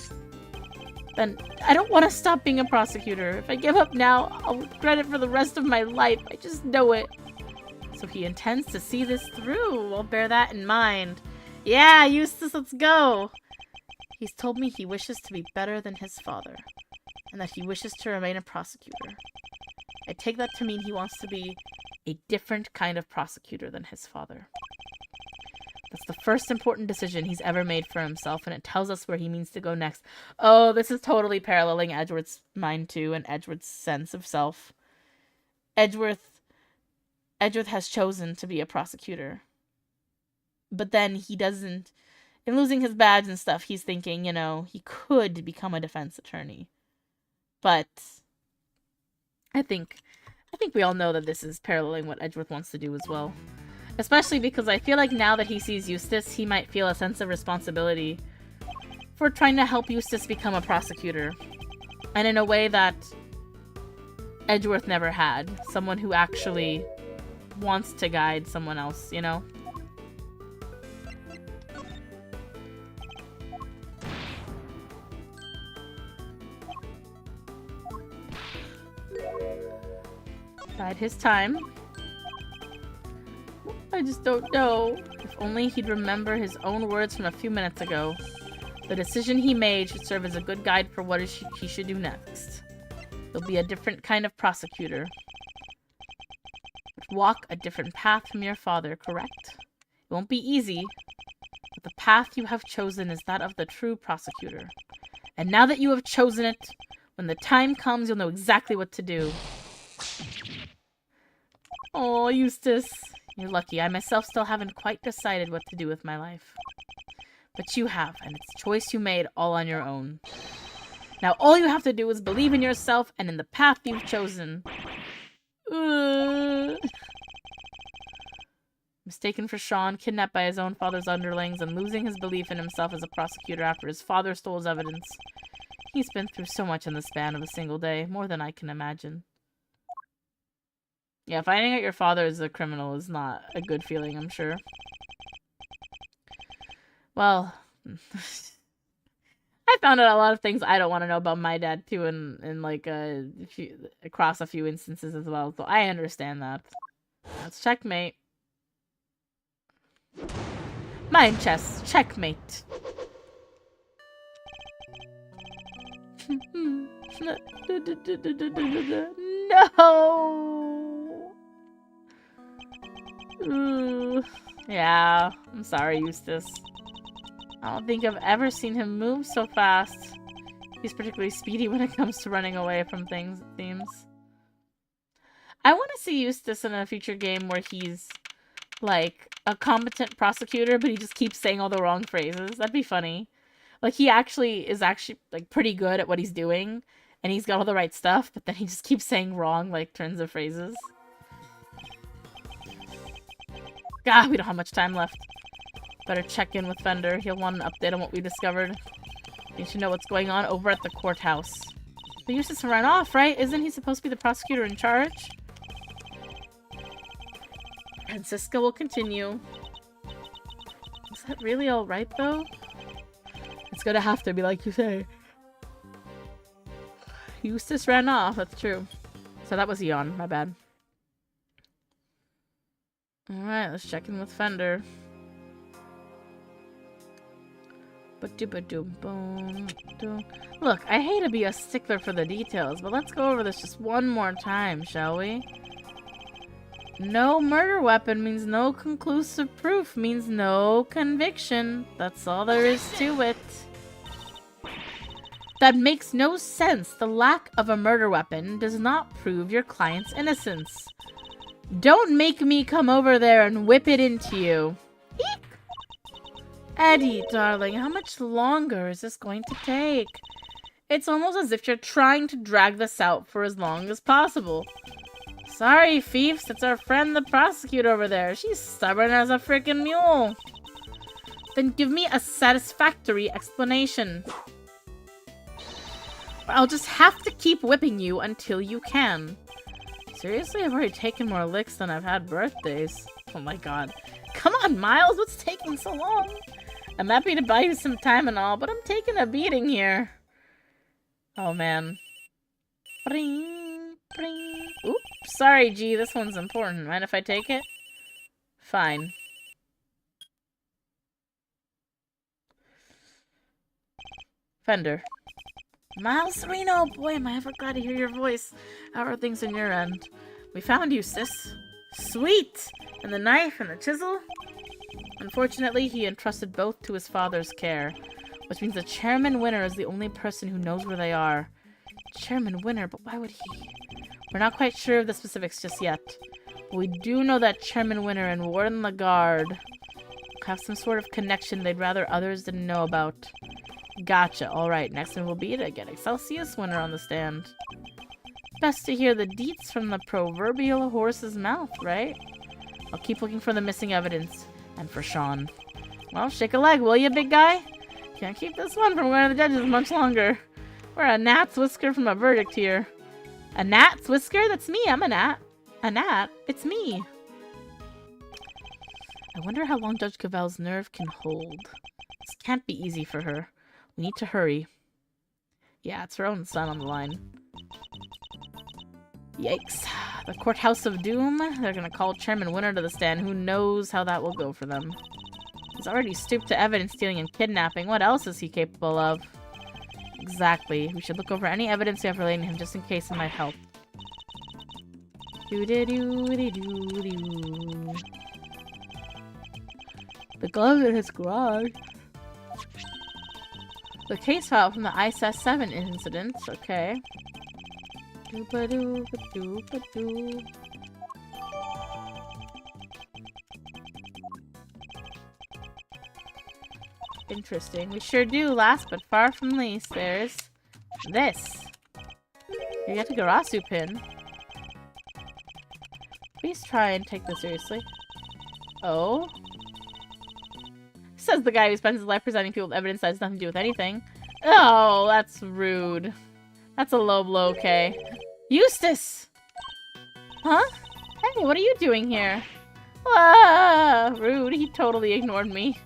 Then I don't want to stop being a prosecutor. If I give up now, I'll regret it for the rest of my life. I just know it. So he intends to see this through. I'll bear that in mind. Yeah, Eustace, let's go! He's told me he wishes to be better than his father, and that he wishes to remain a prosecutor. I take that to mean he wants to be a different kind of prosecutor than his father. That's the first important decision he's ever made for himself, and it tells us where he means to go next. Oh, this is totally paralleling Edgeworth's mind too, and Edgeworth's sense of self. Edgeworth has chosen to be a prosecutor. But then he doesn't... In losing his badge and stuff, he's thinking, you know, he could become a defense attorney. But I think we all know that this is paralleling what Edgeworth wants to do as well. Especially because I feel like now that he sees Eustace, he might feel a sense of responsibility for trying to help Eustace become a prosecutor. And in a way that Edgeworth never had. Someone who actually wants to guide someone else, you know? Bide his time. I just don't know. If only he'd remember his own words from a few minutes ago. The decision he made should serve as a good guide for what he should do next. He'll be a different kind of prosecutor. Walk a different path from your father, correct? It won't be easy, but the path you have chosen is that of the true prosecutor. And now that you have chosen it, when the time comes, you'll know exactly what to do. Oh, Eustace. You're lucky. I myself still haven't quite decided what to do with my life. But you have, and it's a choice you made all on your own. Now all you have to do is believe in yourself and in the path you've chosen. Mistaken for Sean, kidnapped by his own father's underlings, and losing his belief in himself as a prosecutor after his father stole his evidence. He's been through so much in the span of a single day, more than I can imagine. Yeah, finding out your father is a criminal is not a good feeling, I'm sure. Well, I found out a lot of things I don't want to know about my dad too, in like across a few instances as well. So I understand that. That's checkmate. Mind chess, checkmate. No. Ooh. Yeah, I'm sorry, Eustace. I don't think I've ever seen him move so fast. He's particularly speedy when it comes to running away from things, it seems. I want to see Eustace in a future game where he's, like, a competent prosecutor, but he just keeps saying all the wrong phrases. That'd be funny. Like, he is like, pretty good at what he's doing, and he's got all the right stuff, but then he just keeps saying wrong, like, turns of phrases. God, we don't have much time left. Better check in with Fender. He'll want an update on what we discovered. You should know what's going on over at the courthouse. But Eustace ran off, right? Isn't he supposed to be the prosecutor in charge? Francisca will continue. Is that really alright, though? It's gonna have to be like you say. Eustace ran off, that's true. So that was Eon, my bad. Alright, let's check in with Fender. Look, I hate to be a stickler for the details, but let's go over this just one more time, shall we? No murder weapon means no conclusive proof, means no conviction. That's all there is to it. That makes no sense. The lack of a murder weapon does not prove your client's innocence. Don't make me come over there and whip it into you. Eek! Eddie, darling, how much longer is this going to take? It's almost as if you're trying to drag this out for as long as possible. Sorry, Fiefs, it's our friend the prosecutor over there. She's stubborn as a freaking mule. Then give me a satisfactory explanation. Or I'll just have to keep whipping you until you can. Seriously, I've already taken more licks than I've had birthdays. Oh my god. Come on, Miles, what's taking so long? I'm happy to buy you some time and all, but I'm taking a beating here. Oh man. Bring, bring. Oops, sorry, G, this one's important. Mind if I take it? Fine. Fender. Miles Sereno, boy, am I ever glad to hear your voice. How are things on your end? We found you, sis. Sweet! And the knife and the chisel? Unfortunately, he entrusted both to his father's care, which means the Chairman Winner is the only person who knows where they are. Chairman Winner, but why would he? We're not quite sure of the specifics just yet, but we do know that Chairman Winner and Warden Lagarde have some sort of connection they'd rather others didn't know about. Gotcha. Alright, next one will be to get Excelsius Winner on the stand. Best to hear the deets from the proverbial horse's mouth, right? I'll keep looking for the missing evidence. And for Sean. Well, shake a leg, will you, big guy? Can't keep this one from going to the judges much longer. We're a gnat's whisker from a verdict here. A gnat's whisker? That's me, I'm a gnat. A gnat? It's me. I wonder how long Judge Cavell's nerve can hold. This can't be easy for her. We need to hurry. Yeah, it's her own son on the line. Yikes. The Courthouse of Doom? They're gonna call Chairman Winner to the stand. Who knows how that will go for them. He's already stooped to evidence stealing and kidnapping. What else is he capable of? Exactly. We should look over any evidence we have relating to him just in case it might help. Doo-dee-doo-dee-doo-doo. The glove in his garage. The case file from the ISS-7 incident. Okay. Doo-ba-doo-ba-doo-ba-doo. Interesting. We sure do. Last but far from least, there's this. You get a Garasu pin. Please try and take this seriously. Oh? Says the guy who spends his life presenting people with evidence that has nothing to do with anything. Oh, that's rude. That's a low blow, okay. Eustace! Huh? Hey, what are you doing here? Ah, rude. He totally ignored me.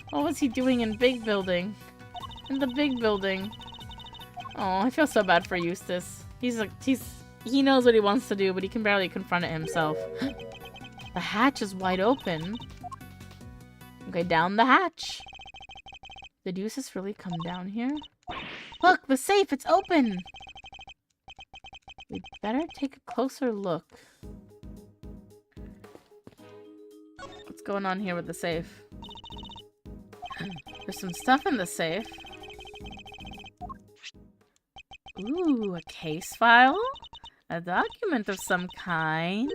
What was he doing in big building? In the big building. Oh, I feel so bad for Eustace. He knows what he wants to do, but he can barely confront it himself. The hatch is wide open. Okay, down the hatch. Did Eustace really come down here? Look, the safe, it's open! We'd better take a closer look. What's going on here with the safe? There's some stuff in the safe. Ooh, a case file? A document of some kind.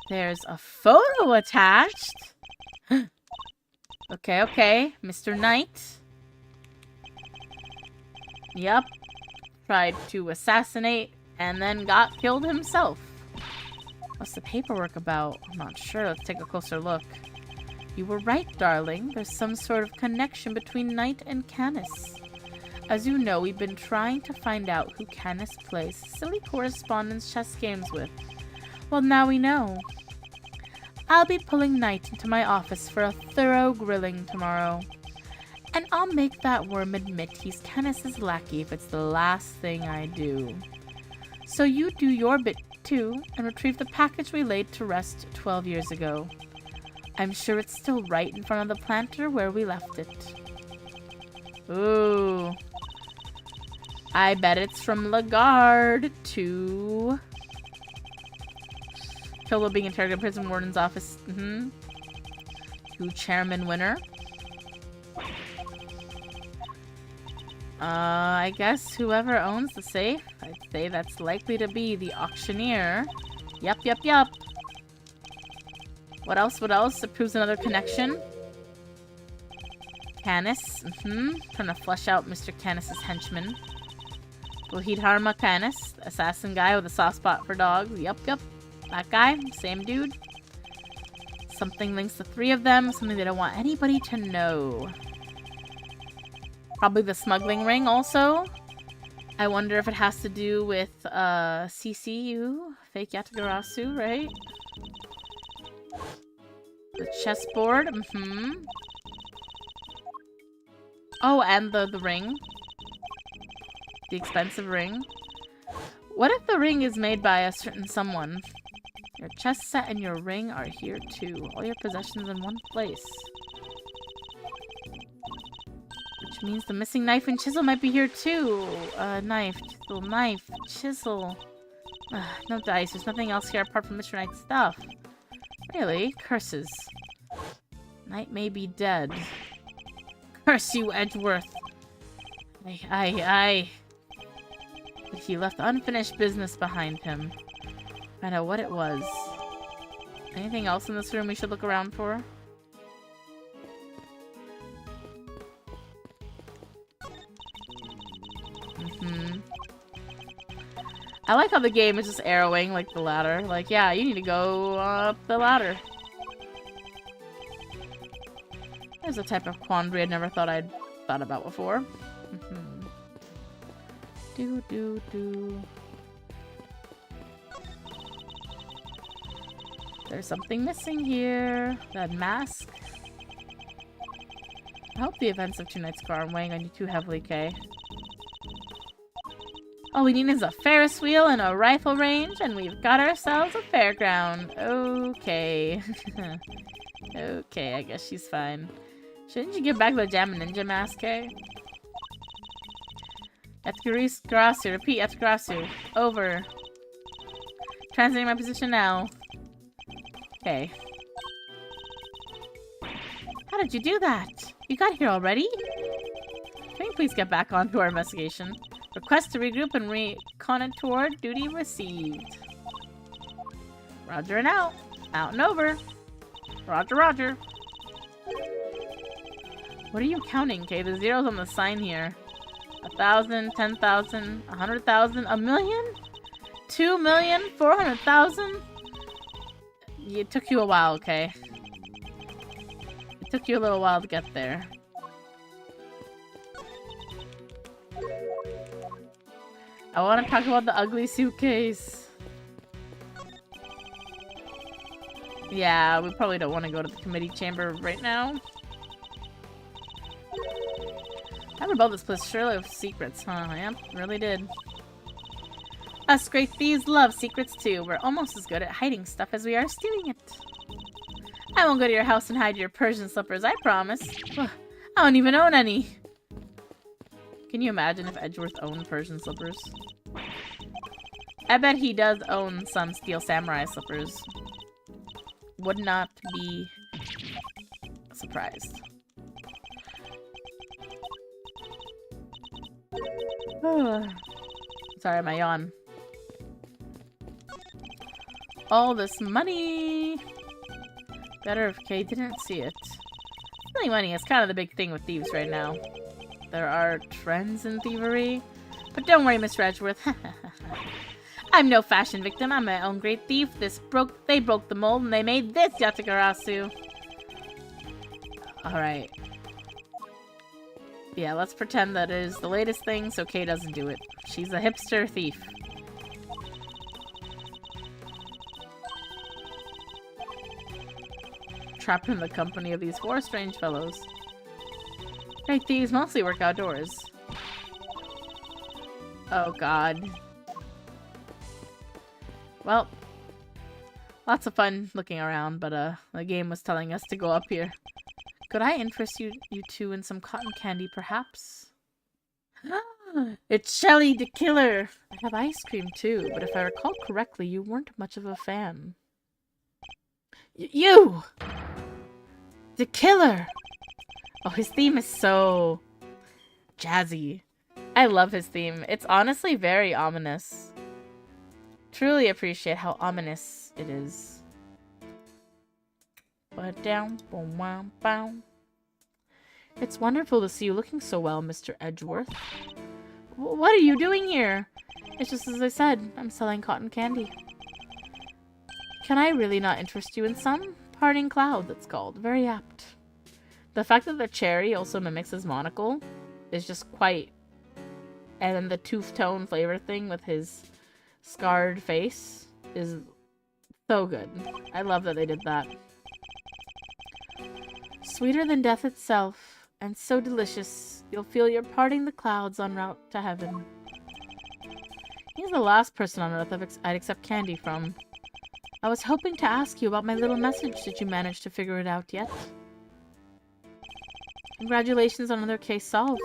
There's a photo attached. Okay, Mr. Knight. Yep. Tried to assassinate and then got killed himself. What's the paperwork about? I'm not sure. Let's take a closer look. You were right, darling. There's some sort of connection between Knight and Canis. As you know, we've been trying to find out who Canis plays silly correspondence chess games with. Well, now we know. I'll be pulling Knight into my office for a thorough grilling tomorrow. And I'll make that worm admit he's Canis's lackey if it's the last thing I do. So you do your bit too, and retrieve the package we laid to rest 12 years ago. I'm sure it's still right in front of the planter where we left it. Ooh. I bet it's from Lagarde to... Pillow being interrogated in prison warden's office. To Chairman Winner. I guess whoever owns the safe, I'd say that's likely to be the auctioneer. Yup. What else? It proves another connection. Canis. Trying to flesh out Mr. Canis's henchman. Bohidharma Canis, assassin guy with a soft spot for dogs. Yup. That guy, same dude. Something links the three of them, something they don't want anybody to know. Probably the smuggling ring also. I wonder if it has to do with CCU, fake Yatagarasu, right? The chessboard, Oh, and the ring. The expensive ring. What if the ring is made by a certain someone? Your chess set and your ring are here too. All your possessions in one place. Which means the missing knife and chisel might be here too. Knife, chisel. No dice. There's nothing else here apart from Mr. Knight's stuff. Really? Curses. Knight may be dead. Curse you, Edgeworth. But he left unfinished business behind him. Find out what it was. Anything else in this room we should look around for? I like how the game is just arrowing, like the ladder. Like, yeah, you need to go up the ladder. There's a type of quandary I'd never thought I'd thought about before. There's something missing here. That mask. I hope the events of tonight's car are weighing on you too heavily, Kay. All we need is a Ferris wheel and a rifle range, and we've got ourselves a fairground. Okay. Okay, I guess she's fine. Shouldn't you give back the Jammin' Ninja mask, Kay? Etgarasu, repeat, Etgarasu. Over. Translating my position now. Okay. How did you do that? You got here already? Can we please get back onto our investigation? Request to regroup and reconnoiter. Duty received. Roger and out. Out and over. Roger, roger. What are you counting, Kay? The zeros on the sign here. 1,000, 10,000, 100,000, a million? 2,000,000, 400,000? It took you a while, okay? It took you a little while to get there. I want to talk about the ugly suitcase. Yeah, we probably don't want to go to the committee chamber right now. I heard about this place surely with secrets, huh? Yep, really did. Us great thieves love secrets too. We're almost as good at hiding stuff as we are stealing it. I won't go to your house and hide your Persian slippers, I promise. Ugh, I don't even own any. Can you imagine if Edgeworth owned Persian slippers? I bet he does own some steel samurai slippers. Would not be surprised. Sorry, my yawn. All this money. Better if Kay didn't see it. Stealing money is kind of the big thing with thieves right now. There are trends in thievery. But don't worry, Mr. Edgeworth. I'm no fashion victim. I'm my own great thief. They broke the mold and they made this Yatakarasu. Alright. Yeah, let's pretend that it is the latest thing so Kay doesn't do it. She's a hipster thief. Trapped in the company of these four strange fellows. Great thieves mostly work outdoors. Oh god. Well, lots of fun looking around, but the game was telling us to go up here. Could I interest you two in some cotton candy, perhaps? It's Shelly the Killer! I have ice cream too, but if I recall correctly, you weren't much of a fan. You! The Killer! Oh, his theme is so jazzy. I love his theme. It's honestly very ominous. Truly appreciate how ominous it is. But down, boom, boom, boom. It's wonderful to see you looking so well, Mr. Edgeworth. What are you doing here? It's just as I said, I'm selling cotton candy. Can I really not interest you in some? Parting Cloud, it's called. Very apt. The fact that the cherry also mimics his monocle is just quite... And then the two-tone flavor thing with his scarred face is so good. I love that they did that. Sweeter than death itself, and so delicious, you'll feel you're parting the clouds en route to heaven. He's the last person on earth I'd accept candy from. I was hoping to ask you about my little message. Did you manage to figure it out yet? Congratulations on another case solved.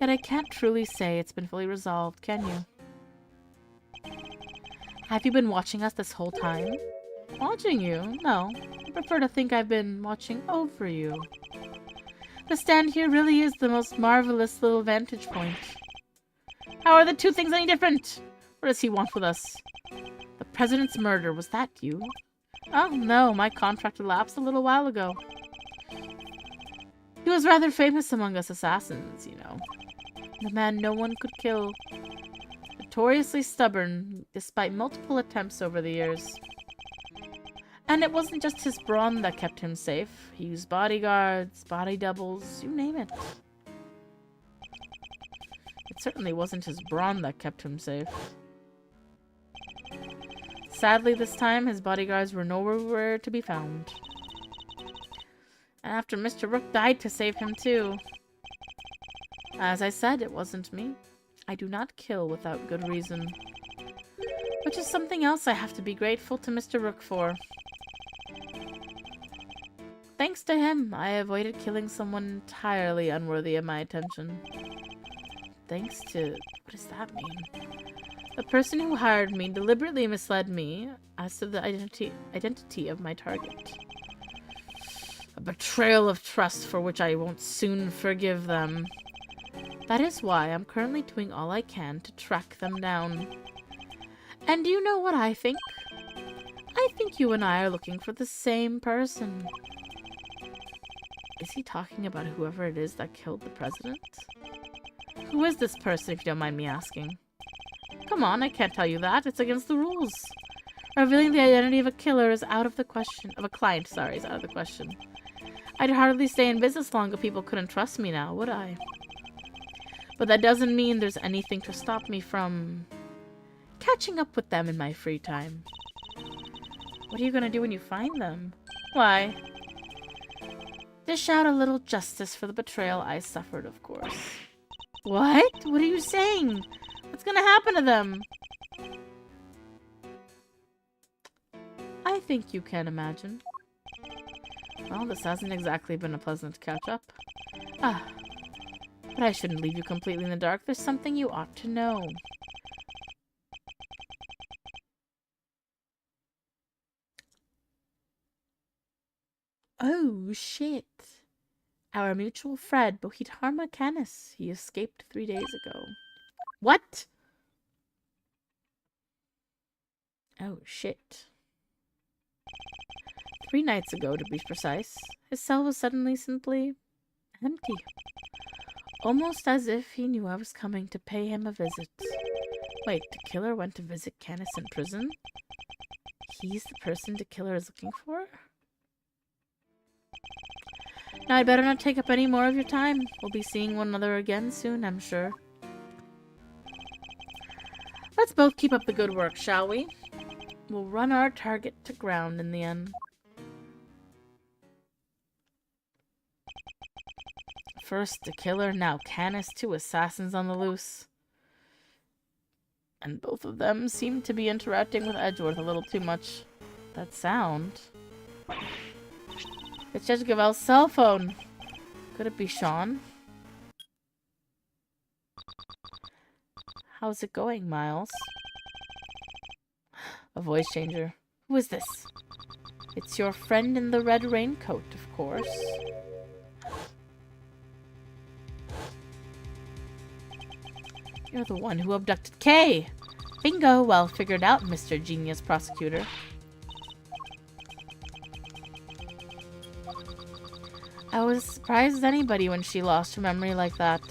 Yet I can't truly say it's been fully resolved, can you? Have you been watching us this whole time? Watching you? No. I prefer to think I've been watching over you. The stand here really is the most marvelous little vantage point. How are the two things any different? What does he want with us? The president's murder, was that you? Oh, no, my contract elapsed a little while ago. He was rather famous among us assassins, you know. The man no one could kill. Notoriously stubborn, despite multiple attempts over the years. And it wasn't just his brawn that kept him safe. He used bodyguards, body doubles, you name it. It certainly wasn't his brawn that kept him safe. Sadly, this time, his bodyguards were nowhere to be found. And after Mr. Rook died to save him too. As I said, it wasn't me. I do not kill without good reason. Which is something else I have to be grateful to Mr. Rook for. Thanks to him, I avoided killing someone entirely unworthy of my attention. Thanks to... what does that mean? The person who hired me deliberately misled me as to the identity of my target. A betrayal of trust for which I won't soon forgive them. That is why I'm currently doing all I can to track them down. And do you know what I think? I think you and I are looking for the same person. Is he talking about whoever it is that killed the president? Who is this person, if you don't mind me asking? Come on, I can't tell you that. It's against the rules. Revealing the identity of a killer is out of the question. Of a client, sorry, is out of the question. I'd hardly stay in business long if people couldn't trust me now, would I? But that doesn't mean there's anything to stop me from catching up with them in my free time. What are you gonna do when you find them? Why? Dish out a little justice for the betrayal I suffered, of course. What? What are you saying? What's gonna happen to them? I think you can imagine. Well, this hasn't exactly been a pleasant catch-up. Ah, but I shouldn't leave you completely in the dark. There's something you ought to know. Oh, shit. Our mutual friend, Bohidharma Canis. He escaped 3 days ago. What? Oh, shit. 3 nights ago, to be precise, his cell was suddenly simply empty. Almost as if he knew I was coming to pay him a visit. Wait, the killer went to visit Canis in prison? He's the person the killer is looking for? Now, I'd better not take up any more of your time. We'll be seeing one another again soon, I'm sure. Let's both keep up the good work, shall we? We'll run our target to ground in the end. First the killer, now Canis, 2 assassins on the loose. And both of them seem to be interacting with Edgeworth a little too much. That sound... It's Judge Gavel's cell phone. Could it be Sean? How's it going, Miles? A voice changer. Who is this? It's your friend in the red raincoat, of course. You're the one who abducted Kay! Bingo! Well figured out, Mr. Genius Prosecutor. I was as surprised as anybody when she lost her memory like that.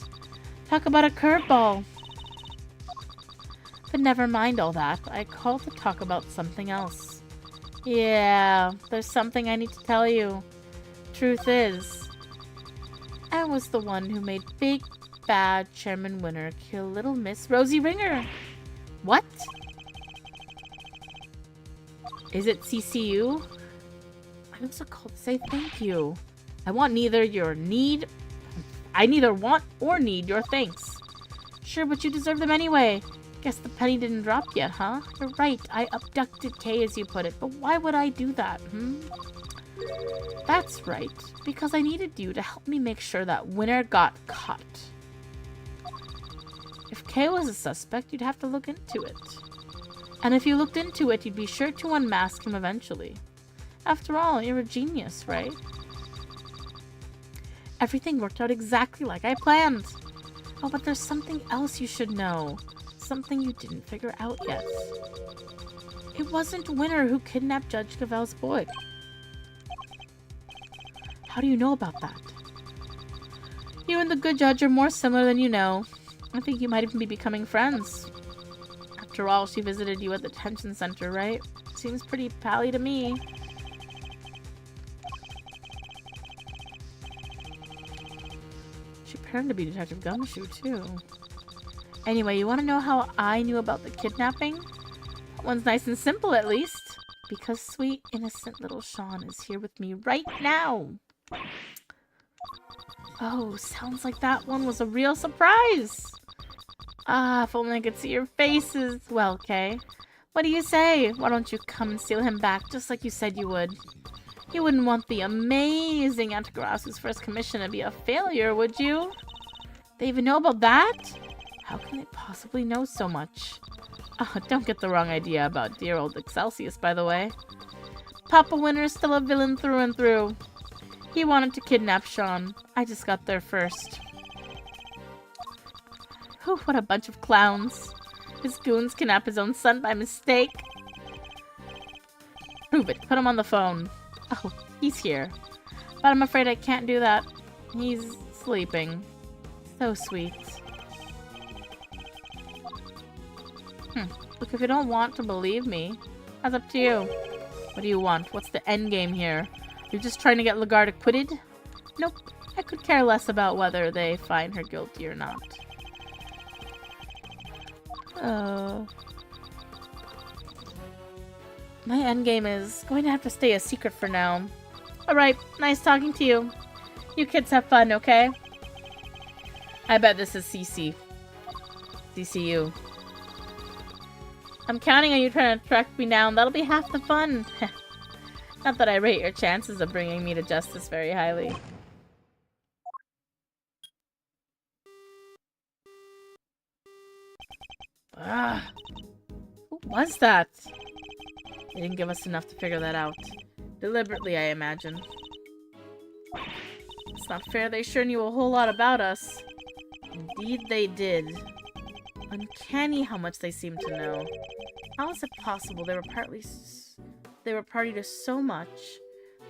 Talk about a curveball! But never mind all that. I called to talk about something else. Yeah, there's something I need to tell you. Truth is, I was the one who made big, bad Chairman Winner kill little Miss Rosie Ringer. What? Is it CCU? I also called to say thank you. I neither want or need your thanks. Sure, but you deserve them anyway. Guess the penny didn't drop yet, huh? You're right, I abducted Kay as you put it, but why would I do that, That's right, because I needed you to help me make sure that Winner got caught. If Kay was a suspect, you'd have to look into it. And if you looked into it, you'd be sure to unmask him eventually. After all, you're a genius, right? Everything worked out exactly like I planned. Oh, but there's something else you should know. Something you didn't figure out yet. It wasn't Winner who kidnapped Judge Gavel's boy. How do you know about that? You and the good judge are more similar than you know. I think you might even be becoming friends. After all, she visited you at the detention center, right? Seems pretty pally to me. She appeared to be Detective Gumshoe, too. Anyway, you want to know how I knew about the kidnapping? That one's nice and simple, at least. Because sweet, innocent little Sean is here with me right now. Oh, sounds like that one was a real surprise. Ah, if only I could see your faces. Well, Kay, what do you say? Why don't you come and steal him back, just like you said you would? You wouldn't want the amazing Antigrassu's first commission to be a failure, would you? They even know about that? How can they possibly know so much? Oh, don't get the wrong idea about dear old Excelsius, by the way. Papa Winner's still a villain through and through. He wanted to kidnap Sean. I just got there first. Whew, what a bunch of clowns. His goons kidnapped his own son by mistake. Prove it. Put him on the phone. Oh, he's here. But I'm afraid I can't do that. He's sleeping. So sweet. Look, if you don't want to believe me, that's up to you. What do you want? What's the end game here? You're just trying to get Lagarde acquitted? Nope. I could care less about whether they find her guilty or not. My endgame is going to have to stay a secret for now. Alright, nice talking to you. You kids have fun, okay? I bet this is CC. CCU. I'm counting on you trying to track me down. That'll be half the fun. Not that I rate your chances of bringing me to justice very highly. Ah, who was that? They didn't give us enough to figure that out. Deliberately, I imagine. It's not fair. They sure knew a whole lot about us. Indeed they did. Uncanny how much they seem to know. How is it possible they were party to so much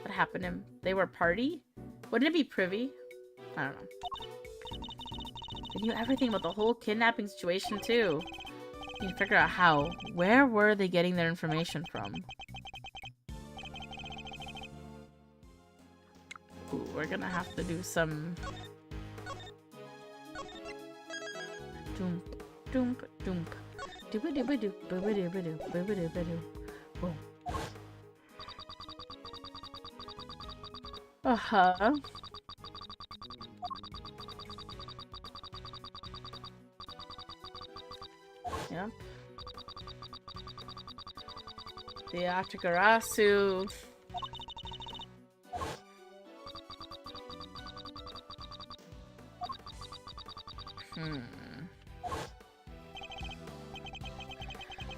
that happened to him? They were party? Wouldn't it be privy? I don't know. They knew everything about the whole kidnapping situation too. You can figure out how. Where were they getting their information from? Ooh, we're gonna have to do some... Doomp, doomp, doomp. Dooba-dooba-doo, booba-dooba-doo, booba-dooba-doo. Boom. Uh-huh. Yep. The Atakarasu.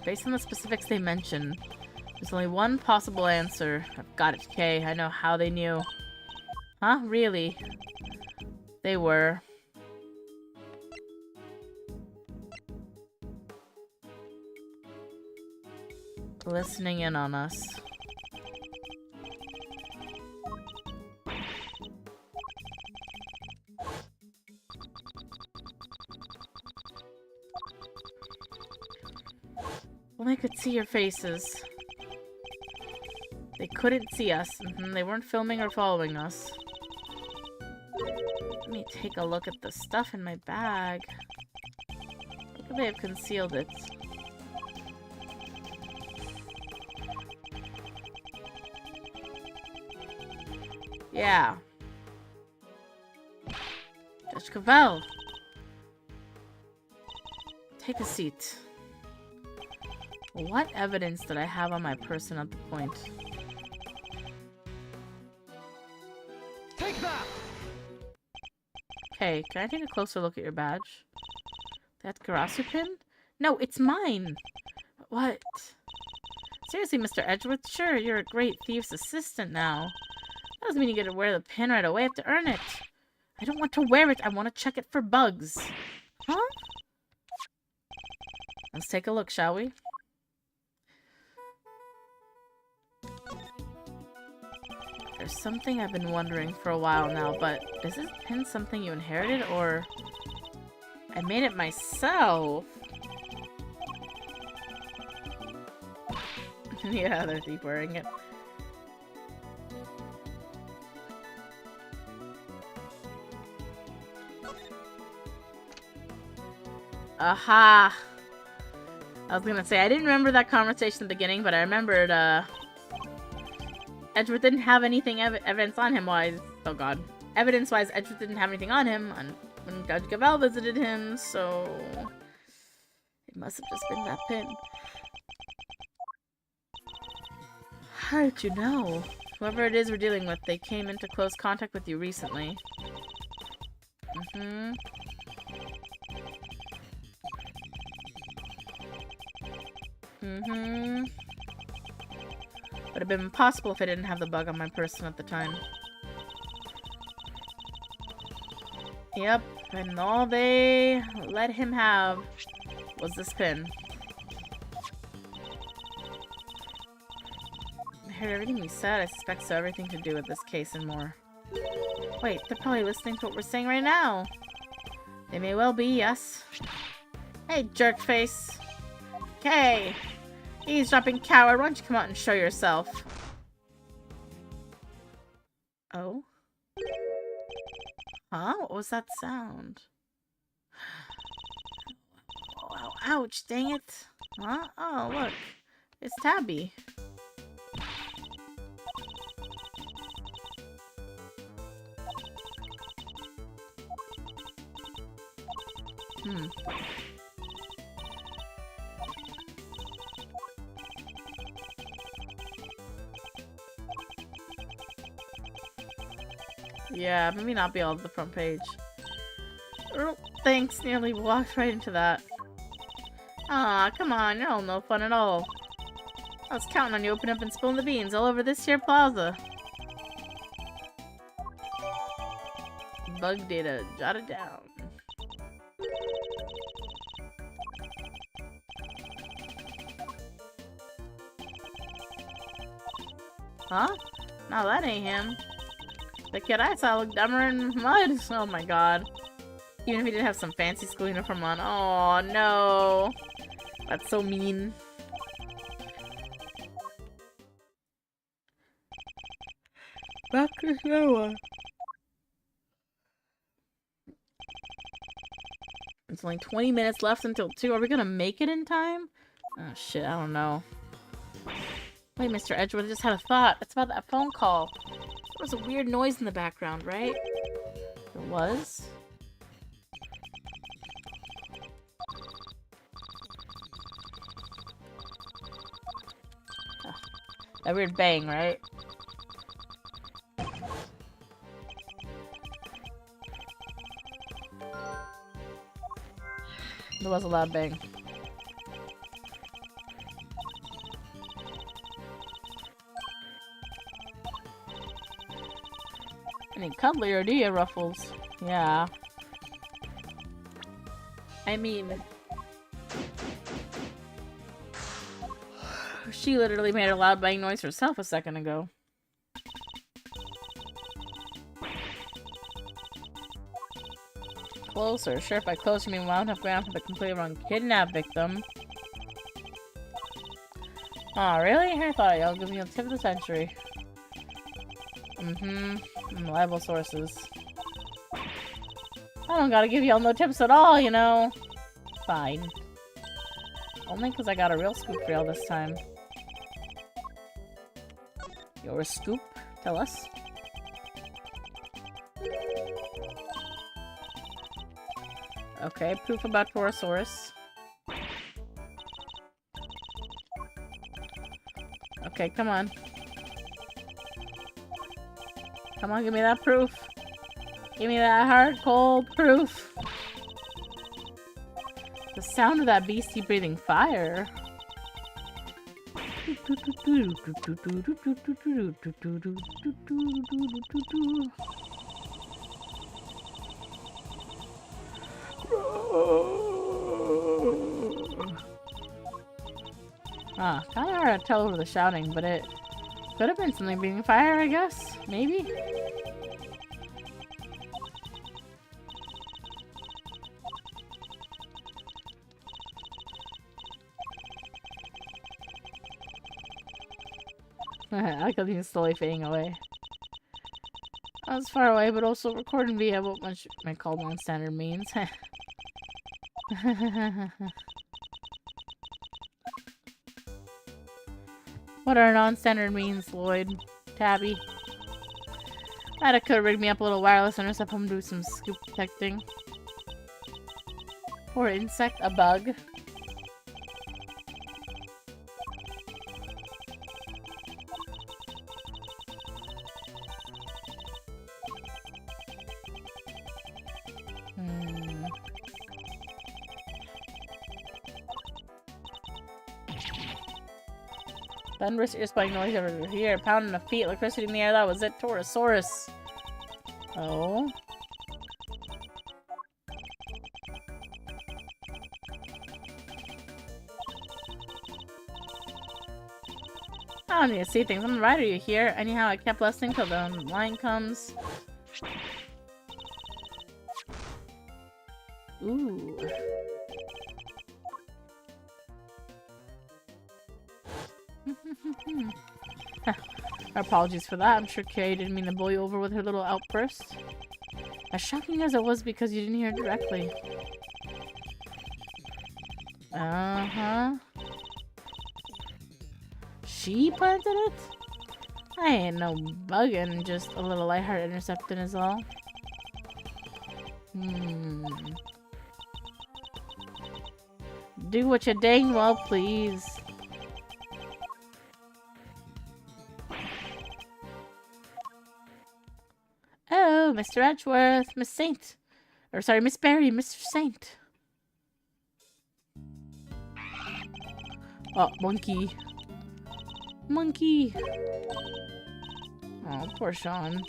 Based on the specifics they mention, there's only one possible answer. I've got it, Kay. I know how they knew. Huh? Really? They were. Listening in on us. Well, they could see your faces. They couldn't see us. They weren't filming or following us. Let me take a look at the stuff in my bag. How could they have concealed it? Yeah. Judge Cavell. Take a seat. What evidence did I have on my person at the point? Take that! Okay, can I take a closer look at your badge? That Garasu pin? No, it's mine! What? Seriously, Mr. Edgeworth? Sure, you're a great thief's assistant now. That doesn't mean you get to wear the pin right away. I have to earn it. I don't want to wear it. I want to check it for bugs. Huh? Let's take a look, shall we? There's something I've been wondering for a while now, but is this pin something you inherited, or I made it myself? Yeah, they're thief wearing it. Aha! I was gonna say, I didn't remember that conversation at the beginning, but I remembered, Edgeworth didn't have anything evidence on him wise. Oh god. Evidence-wise, Edgeworth didn't have anything on him when Judge Cavell visited him, so... It must have just been that pin. How did you know? Whoever it is we're dealing with, they came into close contact with you recently. Would have been impossible if I didn't have the bug on my person at the time. Yep, and all they let him have was this pin. I heard everything he said. I suspect so everything to do with this case and more. Wait, they're probably listening to what we're saying right now. They may well be, yes. Hey, jerk face. Okay. Eavesdropping coward, why don't you come out and show yourself? Oh? Huh? What was that sound? Oh, ouch, dang it. Huh? Oh, look. It's Tabby. Yeah, maybe not be all of the front page. Oh, thanks, nearly walked right into that. Aw, come on, you're all no fun at all. I was counting on you opening up and spilling the beans all over this here plaza. Bug data, jot it down. Huh? No, that ain't him. The kid I saw looked dumber in mud. Oh my god. Even if he didn't have some fancy school uniform on. Oh no. That's so mean. Back to Noah. It's only 20 minutes left until 2. Are we gonna make it in time? Oh shit, I don't know. Wait, Mr. Edgewood, I just had a thought. It's about that phone call. There was a weird noise in the background, right? There was? Oh, that weird bang, right? There was a loud bang. Any cuddlier, do you, Ruffles? Yeah. I mean... she literally made a loud bang noise herself a second ago. Closer. Sure, if by closer, you mean wound up going for the completely wrong kidnap victim. Aw, really? I thought I'll give you a tip of the century. Reliable sources. I don't gotta give y'all no tips at all, you know. Fine. Only because I got a real scoop for y'all this time. Your scoop? Tell us. Okay, proof about Torosaurus. Okay, come on. Come on, give me that proof. Give me that hard, cold proof. The sound of that beastie breathing fire. Ah, kinda hard to tell over the shouting, but it could have been something breathing fire, I guess? Maybe? I like how he's slowly fading away. I was far away, but also recording via what much might call non-standard means. What are non-standard means, Lloyd? Tabby? I could have rigged me up a little wireless and just have him do some scoop detecting. Poor insect, a bug. Thunderous ear-splitting noise over here. Pounding of feet, electricity in the air. That was it. Torosaurus. Oh. I don't need to see things. I'm the rider, you hear? Anyhow, I kept listening till the line comes. Ooh. Our apologies for that. I'm sure Carrie didn't mean to blow you over with her little outburst. As shocking as it was because you didn't hear it directly. Uh-huh. She planted it? I ain't no buggin', just a little lighthearted intercepting is all. Do what you dang well please. Oh, Mr. Edgeworth, Miss Saint. Or sorry, Miss Barry, Mr. Saint. Oh, monkey. Monkey. Oh, poor Sean.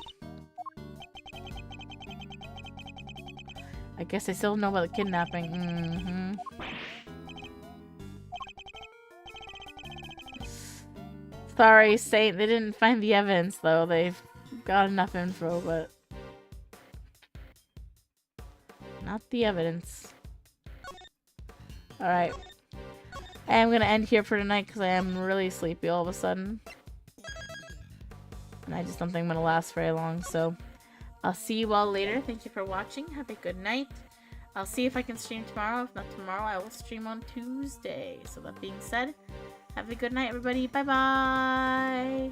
I guess I still know about the kidnapping. Sorry, Saint. They didn't find the evidence, though. They've got enough info, but not the evidence. Alright. I'm gonna end here for tonight because I am really sleepy all of a sudden. And I just don't think I'm gonna last very long, so I'll see you all later. Thank you for watching. Have a good night. I'll see if I can stream tomorrow. If not tomorrow, I will stream on Tuesday. So that being said, have a good night, everybody. Bye-bye.